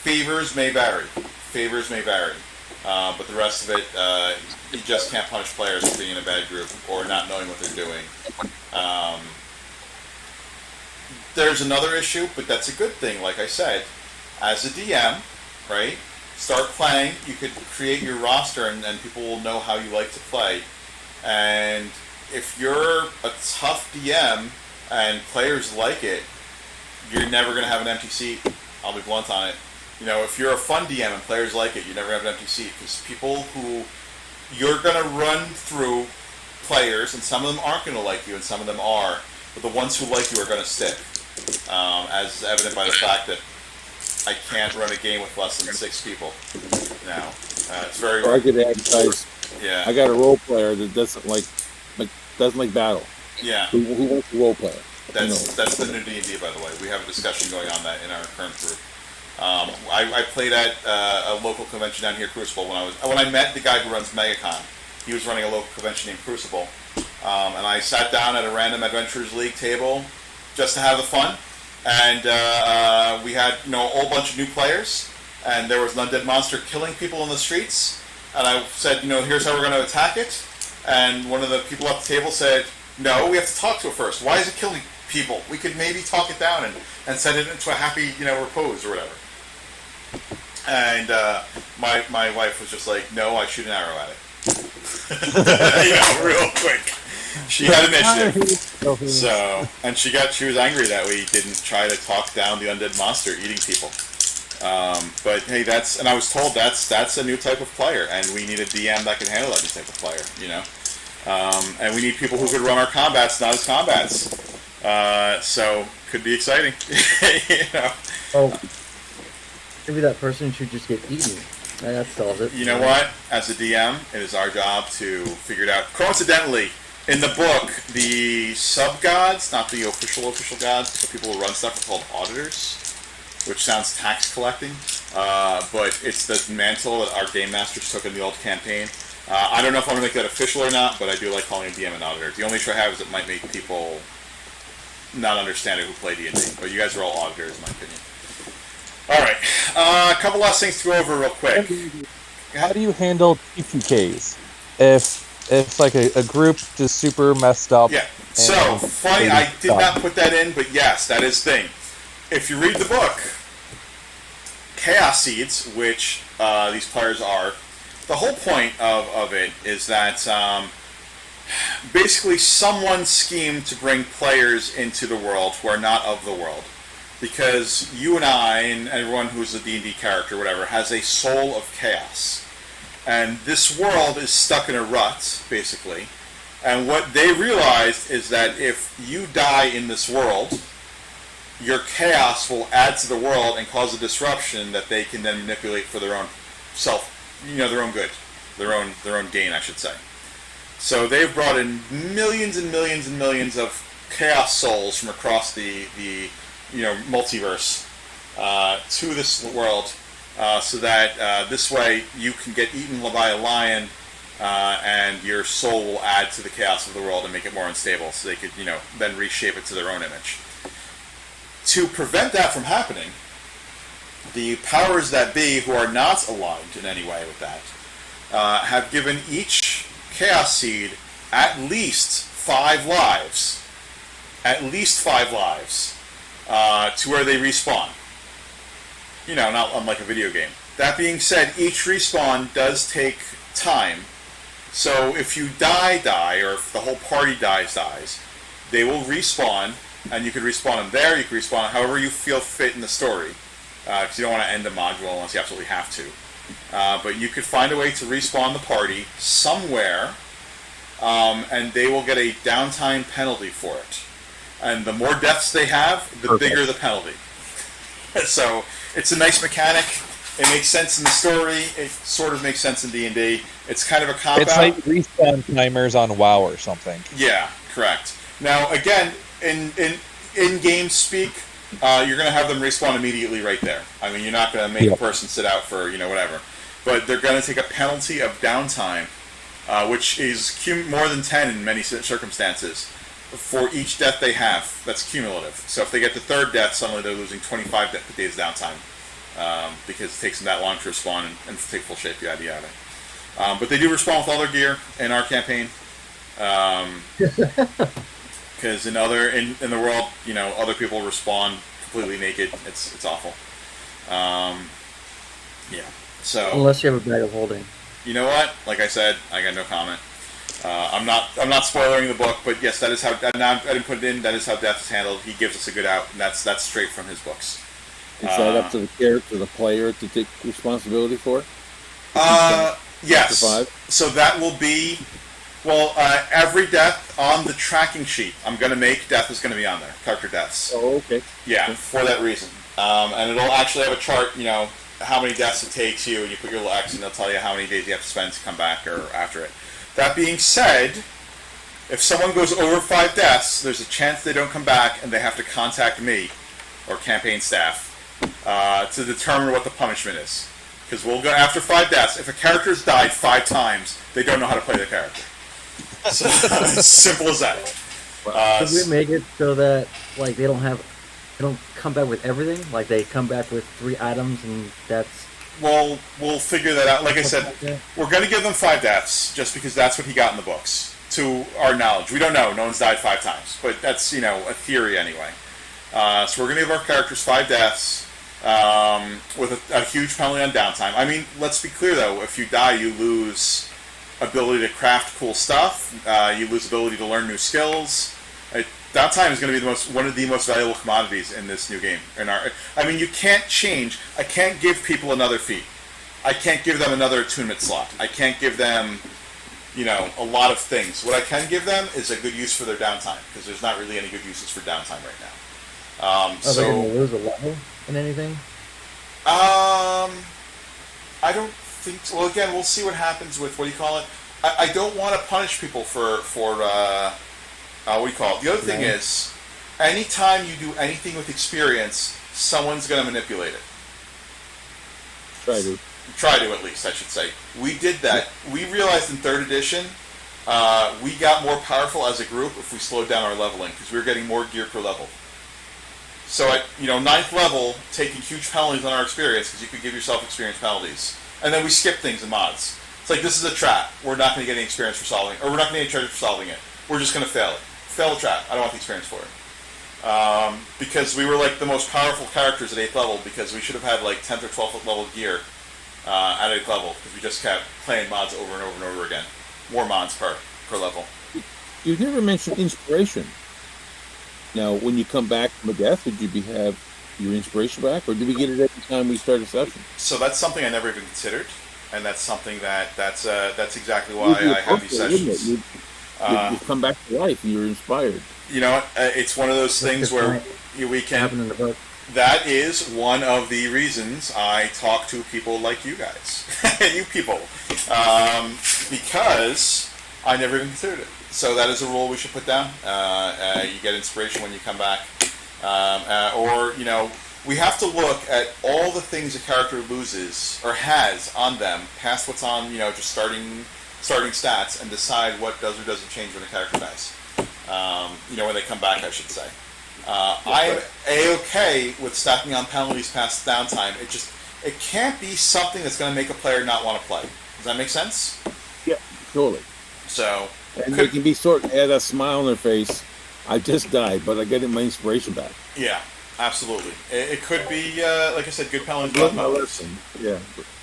Favors may vary. But the rest of it, you just can't punish players for being in a bad group or not knowing what they're doing. There's another issue, but that's a good thing, like I said. As a DM, right, start playing, you could create your roster and people will know how you like to play. And if you're a tough DM and players like it, you're never going to have an empty seat. I'll be blunt on it. You know, if you're a fun DM and players like it, you never have an empty seat, because people who you're going to run through players, and some of them aren't going to like you and some of them are, but the ones who like you are going to stick, as evident by the fact that I can't run a game with less than 6 people now. It's very. Or I could advertise. Yeah. I got a role player that doesn't like battle. Yeah. Who wants a role player? That's the new D&D, by the way. We have a discussion going on that in our current group. I played at a local convention down here, Crucible, when I met the guy who runs MegaCon. He was running a local convention named Crucible, and I sat down at a random Adventurers League table just to have the fun. And we had a whole bunch of new players, and there was an undead monster killing people in the streets. And I said, here's how we're going to attack it. And one of the people at the table said, no, we have to talk to it first. Why is it killing people. We could maybe talk it down and set it into a happy, repose or whatever. And my wife was just like, no, I shoot an arrow at it. Real quick. She had initiative. So, and she was angry that we didn't try to talk down the undead monster eating people. But hey, and I was told that's a new type of player, and we need a DM that can handle that new type of player, and we need people who could run our combats, not as combats. So could be exciting, Oh, maybe that person should just get eaten. That solves it. You know what? As a DM, it is our job to figure it out. Coincidentally, in the book, the sub-gods, not the official gods, the people who run stuff, are called auditors, which sounds tax collecting, but it's the mantle that our game masters took in the old campaign. I don't know if I'm going to make that official or not, but I do like calling a DM an auditor. The only issue I have is it might make people not understand it who play D&D, but you guys are all auditors, in my opinion. All right, a couple last things to go over real quick. How do you handle TPKs if like a group is super messed up? Yeah. So funny, I did not put that in, but yes, that is thing. If you read the book, Chaos Seeds, which these players are, the whole point of it is that basically someone schemed to bring players into the world who are not of the world. Because you and I, and everyone who's a D&D character, whatever, has a soul of chaos. And this world is stuck in a rut, basically. And what they realized is that if you die in this world, your chaos will add to the world and cause a disruption that they can then manipulate for their own their own good, their own gain, I should say. So they've brought in millions and millions and millions of chaos souls from across the multiverse to this world, so that this way you can get eaten by a lion, and your soul will add to the chaos of the world and make it more unstable, so they could then reshape it to their own image. To prevent that from happening, the powers that be, who are not aligned in any way with that, have given each Chaos Seed at least 5 lives. At least 5 lives. To where they respawn. Not unlike a video game. That being said, each respawn does take time. So if you die, or if the whole party dies, they will respawn, and you could respawn them there, you can respawn them however you feel fit in the story. Because you don't want to end a module unless you absolutely have to. But you could find a way to respawn the party somewhere, and they will get a downtime penalty for it. And the more deaths they have, the bigger the penalty. So it's a nice mechanic. It makes sense in the story. It sort of makes sense in D&D. It's kind of a cop-out. It's like respawn timers on WoW or something. Yeah, correct. Now, again, in game speak, you're going to have them respawn immediately right there. I mean, you're not going to make a person sit out for whatever. But they're going to take a penalty of downtime, which is more than 10 in many circumstances, for each death they have. That's cumulative. So if they get the 3rd death, suddenly they're losing 25 days downtime, because it takes them that long to respawn and take full shape, the idea of it. But they do respawn with all their gear in our campaign, because in the world, other people respawn completely naked. It's awful. Yeah. So unless you have a bag of holding. You know what? Like I said, I got no comment. I'm not spoiling the book, but yes, that is how. I didn't put it in. That is how death is handled. He gives us a good out, and that's straight from his books. Is that up to the character, the player, to take responsibility for it? Yes. So that will be, every death on the tracking sheet I'm going to make, death is going to be on there. Character deaths. Oh, okay. Yeah, for that reason. And it'll actually have a chart, how many deaths it takes you, and you put your little X, and they'll tell you how many days you have to spend to come back or after it. That being said, if someone goes over 5 deaths, there's a chance they don't come back, and they have to contact me or campaign staff to determine what the punishment is. Because we'll go after 5 deaths. If a character's died 5 times, they don't know how to play the character. So, it's simple as that. Could we make it so that they don't come back with everything? Like they come back with 3 items, and that's. Well, we'll figure that out. Like I said, we're going to give them 5 deaths just because that's what he got in the books. to our knowledge. We don't know. No one's died 5 times, but that's a theory anyway. So we're going to give our characters 5 deaths with a huge penalty on downtime. I mean, let's be clear though. If you die, you lose ability to craft cool stuff. You lose ability to learn new skills. Downtime is going to be one of the most valuable commodities in this new game. You can't change. I can't give people another feat. I can't give them another attunement slot. I can't give them, a lot of things. What I can give them is a good use for their downtime, because there's not really any good uses for downtime right now. Are they going to lose a level in anything? I don't think so. Well, again, we'll see what happens with, I don't want to punish people for the other thing is, anytime you do anything with experience, someone's going to manipulate it. Try to, at least, I should say. We did that. We realized in 3rd edition, we got more powerful as a group if we slowed down our leveling, because we were getting more gear per level. So at 9th level, taking huge penalties on our experience, because you could give yourself experience penalties. And then we skip things in mods. It's like, this is a trap. We're not going to get any experience for solving it, or we're not going to get any treasure for solving it. We're just going to fail it. Fail the trap. I don't want the experience for it. Because we were like the most powerful characters at 8th level, because we should have had like 10th or 12th level gear at 8th level, because we just kept playing mods over and over and over again. More mods per level. You've never mentioned inspiration. Now, when you come back from a death, would you have your inspiration back, or do we get it every time we start a session? So that's something I never even considered, and that's something that's exactly why I have these sessions. You come back to life, and you're inspired. It's one of those things where we can. In the book. That is one of the reasons I talk to people like you guys, you people, because I never even considered it. So that is a rule we should put down. You get inspiration when you come back, or we have to look at all the things a character loses or has on them, past what's on just starting stats, and decide what does or doesn't change when a character dies. When they come back, I should say. I'm A-okay with stacking on penalties past downtime. It can't be something that's going to make a player not want to play. Does that make sense? Yeah, totally. So, and they can be had a smile on their face. I just died, but I get my inspiration back. Yeah, absolutely. It could be, like I said, good penalties. Yeah.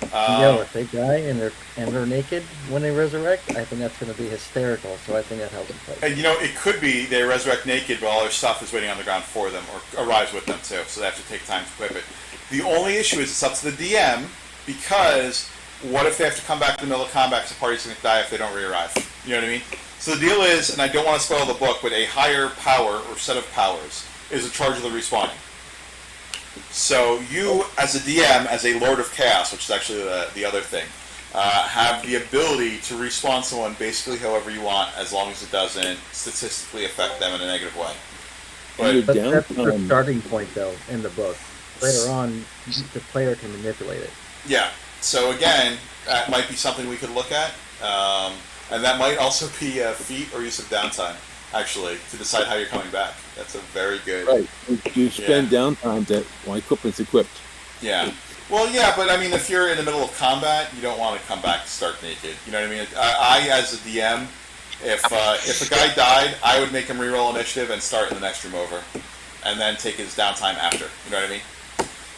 If they die and they're naked when they resurrect, I think that's going to be hysterical. So I think that helps them play. And it could be they resurrect naked, but all their stuff is waiting on the ground for them, or arrives with them too. So they have to take time to equip it. The only issue is it's up to the DM, because what if they have to come back in the middle of combat because the party's going to die if they don't re-arrive? You know what I mean? So the deal is, and I don't want to spoil the book, but a higher power or set of powers is in charge of the respawning. So you, as a DM, as a Lord of Chaos, which is actually the other thing, have the ability to respawn someone basically however you want, as long as it doesn't statistically affect them in a negative way. But that's the starting point, though, in the book. Later on, the player can manipulate it. Yeah. So again, that might be something we could look at, and that might also be a feat or use of downtime, actually, to decide how you're coming back. That's a very good... Right. You spend downtime while equipment's equipped. Yeah. Well, yeah, but I mean, if you're in the middle of combat, you don't want to come back stark naked. You know what I mean? I as a DM, if a guy died, I would make him reroll initiative and start in the next room over, and then take his downtime after. You know what I mean?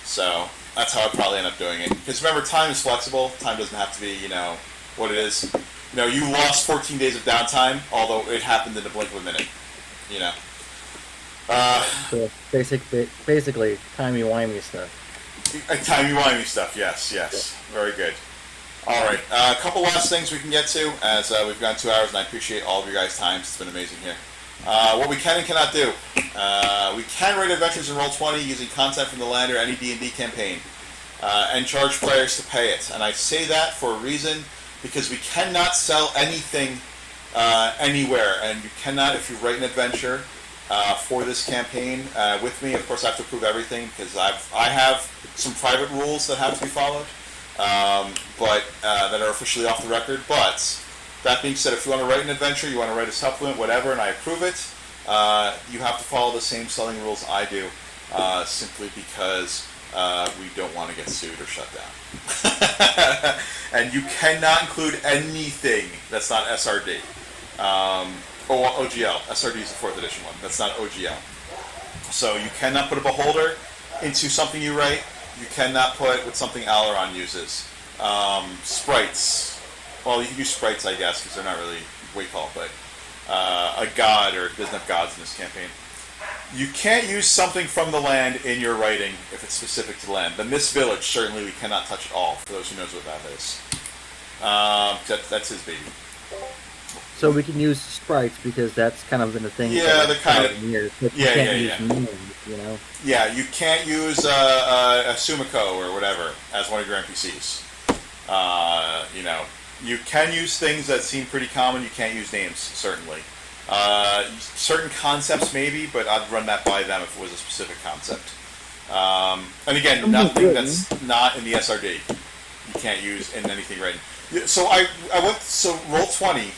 So that's how I'd probably end up doing it. Because remember, time is flexible. Time doesn't have to be, what it is. You lost 14 days of downtime, although it happened in the blink of a minute. So basically, timey-wimey stuff. Timey-wimey stuff, yes. Very good. All right, a couple last things we can get to, as we've gone 2 hours, and I appreciate all of your guys' time. It's been amazing here. What we can and cannot do. We can write adventures in Roll20 using content from the land or any D&D campaign, and charge players to pay it. And I say that for a reason, because we cannot sell anything anywhere, and you cannot, if you write an adventure for this campaign with me. Of course, I have to prove everything, because I have some private rules that have to be followed, but that are officially off the record. But that being said, if you want to write an adventure, you want to write a supplement, whatever, and I approve it, you have to follow the same selling rules I do, simply because we don't want to get sued or shut down. And you cannot include anything that's not SRD. OGL. SRD is the 4th edition one. That's not OGL. So you cannot put a beholder into something you write. You cannot put what something Aileron uses. Sprites. Well, you can use sprites, I guess, because they're not really what you call, but a god, or it doesn't have gods in this campaign. You can't use something from the land in your writing if it's specific to the land. The Mist Village, certainly we cannot touch at all, for those who knows what that is. That's his baby. So we can use sprites because that's kind of been the thing. Yeah, they're kind of years. But you can't use names, you know. Yeah, you can't use a Sumiko or whatever as one of your NPCs. You know, you can use things that seem pretty common. You can't use names, certainly. Certain concepts maybe, but I'd run that by them if it was a specific concept. And again, nothing that's not in the SRD you can't use in anything written. So I went, so Roll20,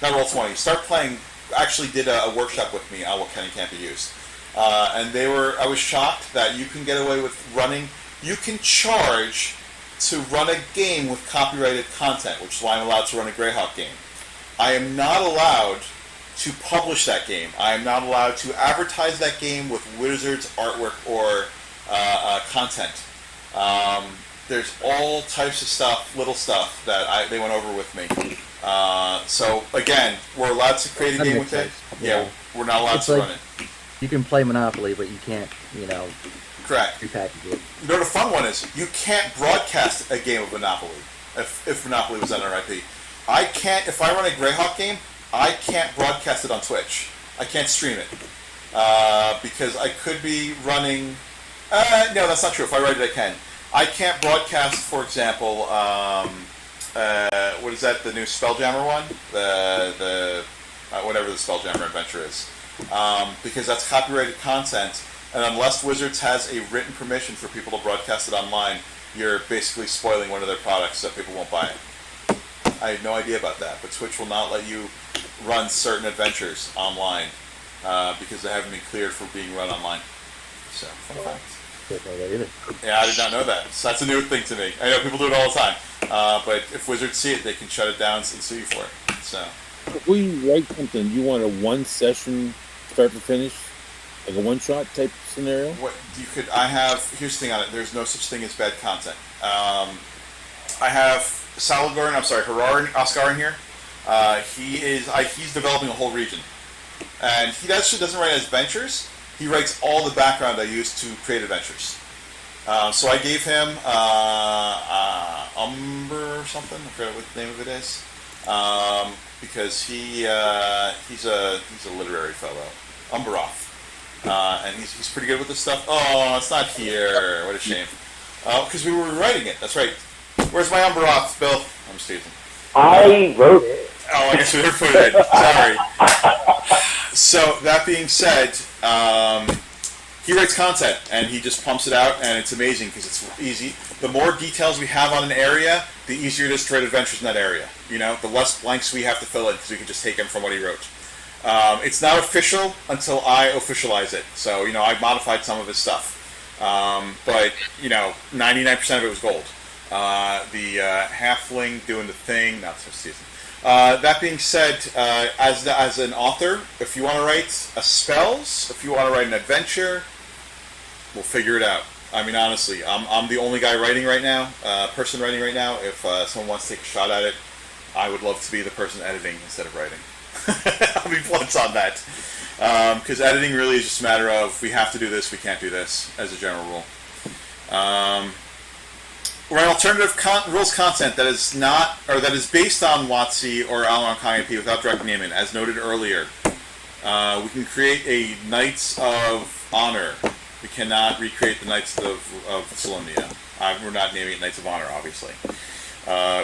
not Roll20, Start Playing actually did a workshop with me on what can be used. And I was shocked that you can get away with running, you can charge to run a game with copyrighted content, which is why I'm allowed to run a Greyhawk game. I am not allowed to publish that game. I am not allowed to advertise that game with Wizards artwork or content. There's all types of stuff, little stuff that they went over with me. So again, we're allowed to create a game with it. Yeah, we're not allowed to run it. You can play Monopoly, but you can't, correct. Repackage it. You know, the fun one is you can't broadcast a game of Monopoly if Monopoly was on our IP. I can't, if I run a Greyhawk game, I can't broadcast it on Twitch. I can't stream it because I could be running. No, that's not true. If I write it, I can. I can't broadcast, for example, what is that? The new Spelljammer one, the whatever the Spelljammer adventure is, because that's copyrighted content, and unless Wizards has a written permission for people to broadcast it online, you're basically spoiling one of their products so people won't buy it. I had no idea about that, but Twitch will not let you run certain adventures online because they haven't been cleared for being run online. So, fun fact. Yeah, I did not know that. So that's a new thing to me. I know people do it all the time, but if Wizards see it, they can shut it down and sue you for it. So, if we write something, you want a one-session, start to finish, like a one-shot type scenario? What you could, here's the thing on it. There's no such thing as bad content. I have Harar Oscar in here. He's developing a whole region, and he actually doesn't write adventures. He writes all the background I use to create adventures. So I gave him Umber or something. I forget what the name of it is, because he's a literary fellow, Umberoth, and he's pretty good with this stuff. Oh, it's not here. What a shame. Because we were rewriting it. That's right. Where's my Umberoth, Bill? I'm just teasing. I wrote it. Oh, I guess we never put it in. Sorry. So, that being said, he writes content, and he just pumps it out, and it's amazing, because it's easy. The more details we have on an area, the easier it is to write adventures in that area. You know, the less blanks we have to fill in, because we can just take them from what he wrote. It's not official until I officialize it. So, I modified some of his stuff. But, 99% of it was gold. The halfling doing the thing, not so season. That being said, as an author, if you want to write spells, if you want to write an adventure, we'll figure it out. I mean, honestly, I'm the only guy writing right now, person writing right now. If someone wants to take a shot at it, I would love to be the person editing instead of writing. I'll be blunt on that. Because editing really is just a matter of, we have to do this, we can't do this, as a general rule. Write alternative rules content that is not, or that is based on WotC or Aileron IP without direct naming, as noted earlier. We can create a Knights of Honor. We cannot recreate the Knights of Salonia. We're not naming it Knights of Honor, obviously.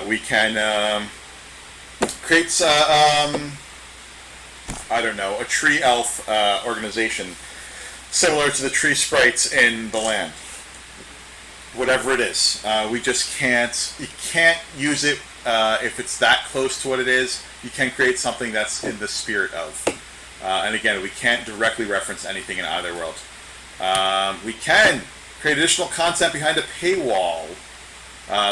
We can create, a tree elf organization similar to the tree sprites in the land. Whatever it is, we just can't. You can't use it if it's that close to what it is. You can create something that's in the spirit of. And again, we can't directly reference anything in either world. We can create additional content behind a paywall,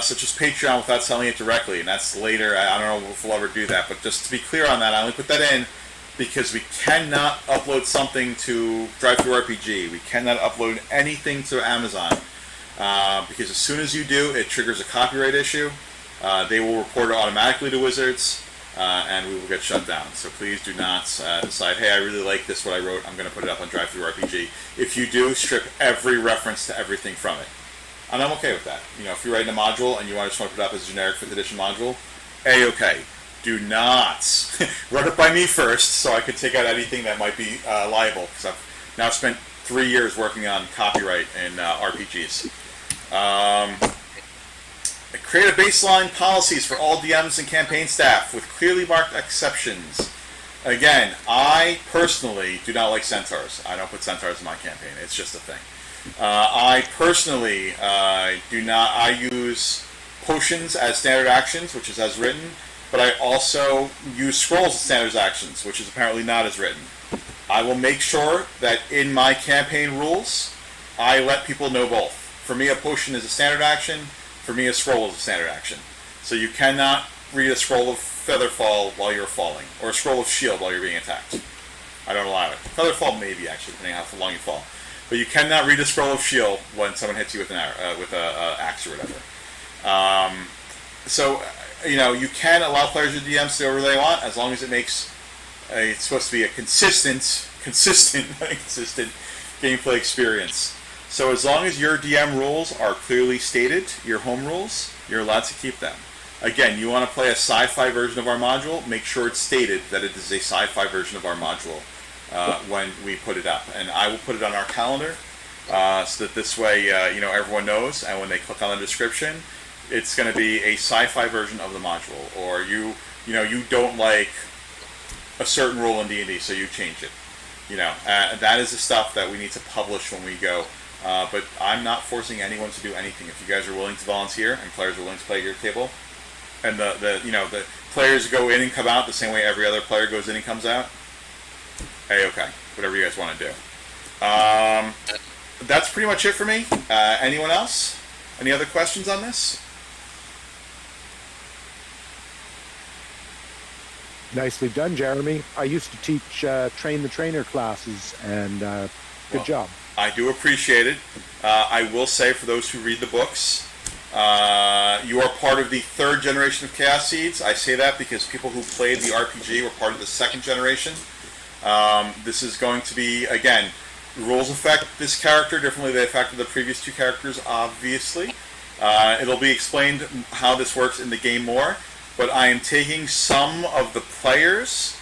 such as Patreon, without selling it directly, and that's later. I don't know if we'll ever do that, but just to be clear on that, I only put that in because we cannot upload something to DriveThruRPG. We cannot upload anything to Amazon because as soon as you do, it triggers a copyright issue. They will report it automatically to Wizards, and we will get shut down. So please do not decide, hey, I really like this, what I wrote, I'm going to put it up on DriveThruRPG. If you do, strip every reference to everything from it. And I'm okay with that. You know, if you're writing a module and you just want to put it up as a generic 5th edition module, A-okay. Do not run it by me first so I could take out anything that might be liable, because I've now spent 3 years working on copyright in RPGs. Create a baseline policies for all DMs and campaign staff with clearly marked exceptions. Again, I personally do not like centaurs. I don't put centaurs in my campaign. It's just a thing. I personally do not. I use potions as standard actions, which is as written, but I also use scrolls as standard actions, which is apparently not as written. I will make sure that in my campaign rules, I let people know both. For me, a potion is a standard action. For me, a scroll is a standard action. So you cannot read a scroll of Featherfall while you're falling, or a scroll of Shield while you're being attacked. I don't allow it. Featherfall maybe, actually, depending on how long you fall. But you cannot read a scroll of Shield when someone hits you with an arrow, with a axe or whatever. So, you know, you can allow players or DMs to do whatever they want, as long as it makes it's supposed to be a consistent gameplay experience. So as long as your DM rules are clearly stated, your home rules, you're allowed to keep them. Again, you want to play a sci-fi version of our module, make sure it's stated that it is a sci-fi version of our module when we put it up. And I will put it on our calendar so that this way, you know, everyone knows, and when they click on the description, it's going to be a sci-fi version of the module. Or you don't like a certain rule in D&D, so you change it. You know, that is the stuff that we need to publish when we go. But I'm not forcing anyone to do anything. If you guys are willing to volunteer and players are willing to play at your table, and the players go in and come out the same way every other player goes in and comes out, hey, okay, whatever you guys want to do. That's pretty much it for me. Anyone else? Any other questions on this? Nicely done, Jeremy. I used to teach Train the Trainer classes, and good job. I do appreciate it. I will say, for those who read the books, you are part of the 3rd generation of Chaos Seeds. I say that because people who played the RPG were part of the 2nd generation. This is going to be, again, rules affect this character differently than they affected the previous 2 characters, obviously. It'll be explained how this works in the game more, but I am taking some of the players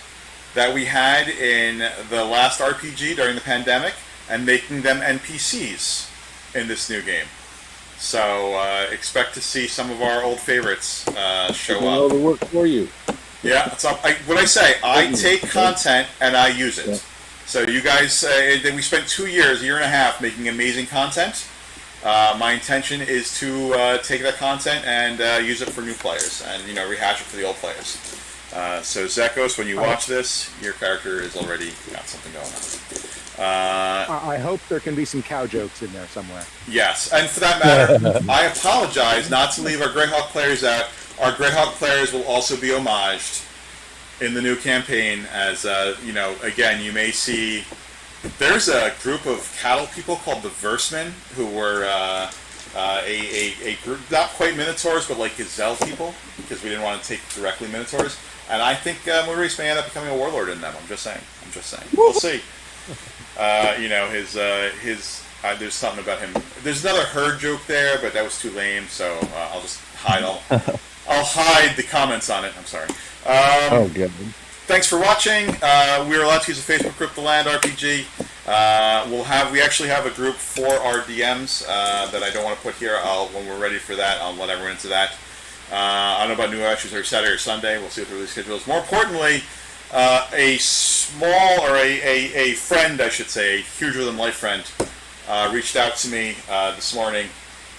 that we had in the last RPG during the pandemic and making them NPCs in this new game. So expect to see some of our old favorites show up. All the work for you. Yeah, it's up. What I say, I take content and I use it. Yeah. So you guys, we spent 2 years, a year and a half, making amazing content. My intention is to take that content and use it for new players, and rehash it for the old players. So Zekos, when you watch this, your character has already got something going on. I hope there can be some cow jokes in there somewhere. Yes, and for that matter, I apologize not to leave our Greyhawk players out. Our Greyhawk players will also be homaged in the new campaign, as again, you may see. There's a group of cattle people called the Versemen who were a group, not quite Minotaurs, but like Gazelle people, because we didn't want to take directly Minotaurs. And I think Maurice may end up becoming a warlord in them. I'm just saying. We'll see. There's something about him. There's another herd joke there, but that was too lame, so I'll just hide I'll hide the comments on it. I'm sorry. Oh, good. Thanks for watching. We're allowed to use a Facebook group, The Land RPG. We actually have a group for our DMs that I don't want to put here. When we're ready for that, I'll let everyone into that. I don't know about new issues every Saturday or Sunday. We'll see what the release schedule is. More importantly, a friend, I should say, a huger-than-life friend, reached out to me this morning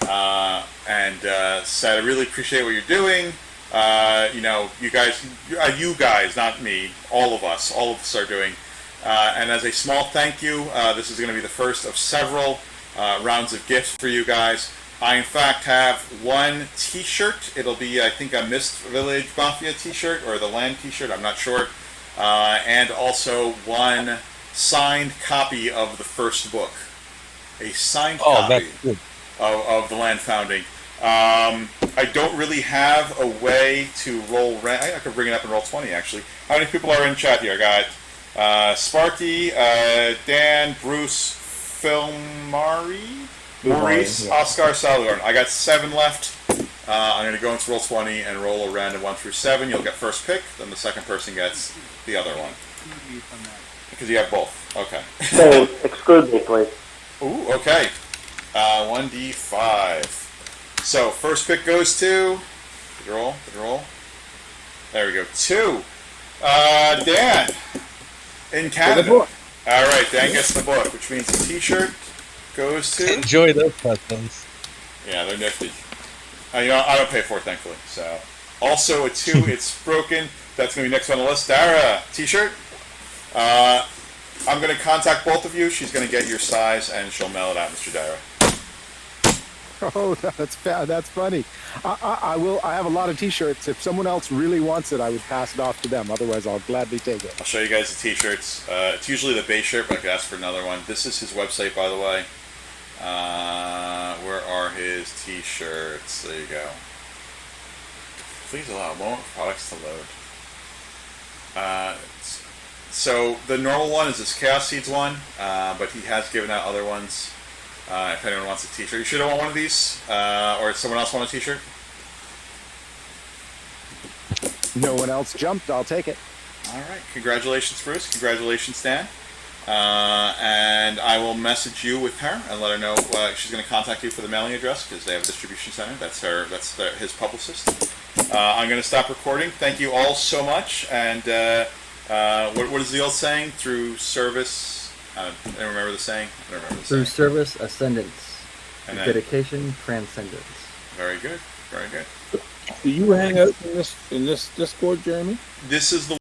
and said, I really appreciate what you're doing. You guys, not me, all of us are doing. And as a small thank you, this is going to be the first of several rounds of gifts for you guys. I, in fact, have one T-shirt. It'll be, I think, a Mist Village Mafia T-shirt, or the Land T-shirt, I'm not sure. And also one signed copy of the first book. A signed copy of the Land Founding. I don't really have a way to roll... I could bring it up in Roll20, actually. How many people are in chat here? I got Sparky, Dan, Bruce, Filmari, Maurice, Oscar, Salvador. I got 7 left. I'm going to go into Roll20 and roll a random 1 through 7. You'll get first pick, then the second person gets the other one. Because you have both. Okay. So, exclude me, please. Ooh, okay. 1d5. So, first pick goes to... Did you roll? There we go. 2. Dan. In Canada. All right, Dan gets the book, which means the T-shirt goes to... Enjoy those customs. Yeah, they're nifty. I don't pay for it, thankfully. So, also a 2. It's broken. That's going to be next on the list. Dara, T-shirt. I'm going to contact both of you. She's going to get your size, and she'll mail it out, Mr. Dara. Oh, that's funny. I have a lot of T-shirts. If someone else really wants it, I would pass it off to them. Otherwise, I'll gladly take it. I'll show you guys the T-shirts. It's usually the base shirt, but I could ask for another one. This is his website, by the way. Where are his T-shirts? There you go. Please allow a moment for products to load. So the normal one is this Chaos Seeds one, but he has given out other ones. If anyone wants a T-shirt, you should have want one of these, or does someone else want a T-shirt? No one else jumped. I'll take it. All right. Congratulations, Bruce. Congratulations, Dan. And I will message you with her and let her know she's going to contact you for the mailing address because they have a distribution center. That's her. That's his publicist. I'm going to stop recording. Thank you all so much. And what is the old saying? Through service. I don't remember the saying. Through service, ascendance. And dedication, transcendence. Very good. Very good. Do you hang out in this Discord, Jeremy? This is the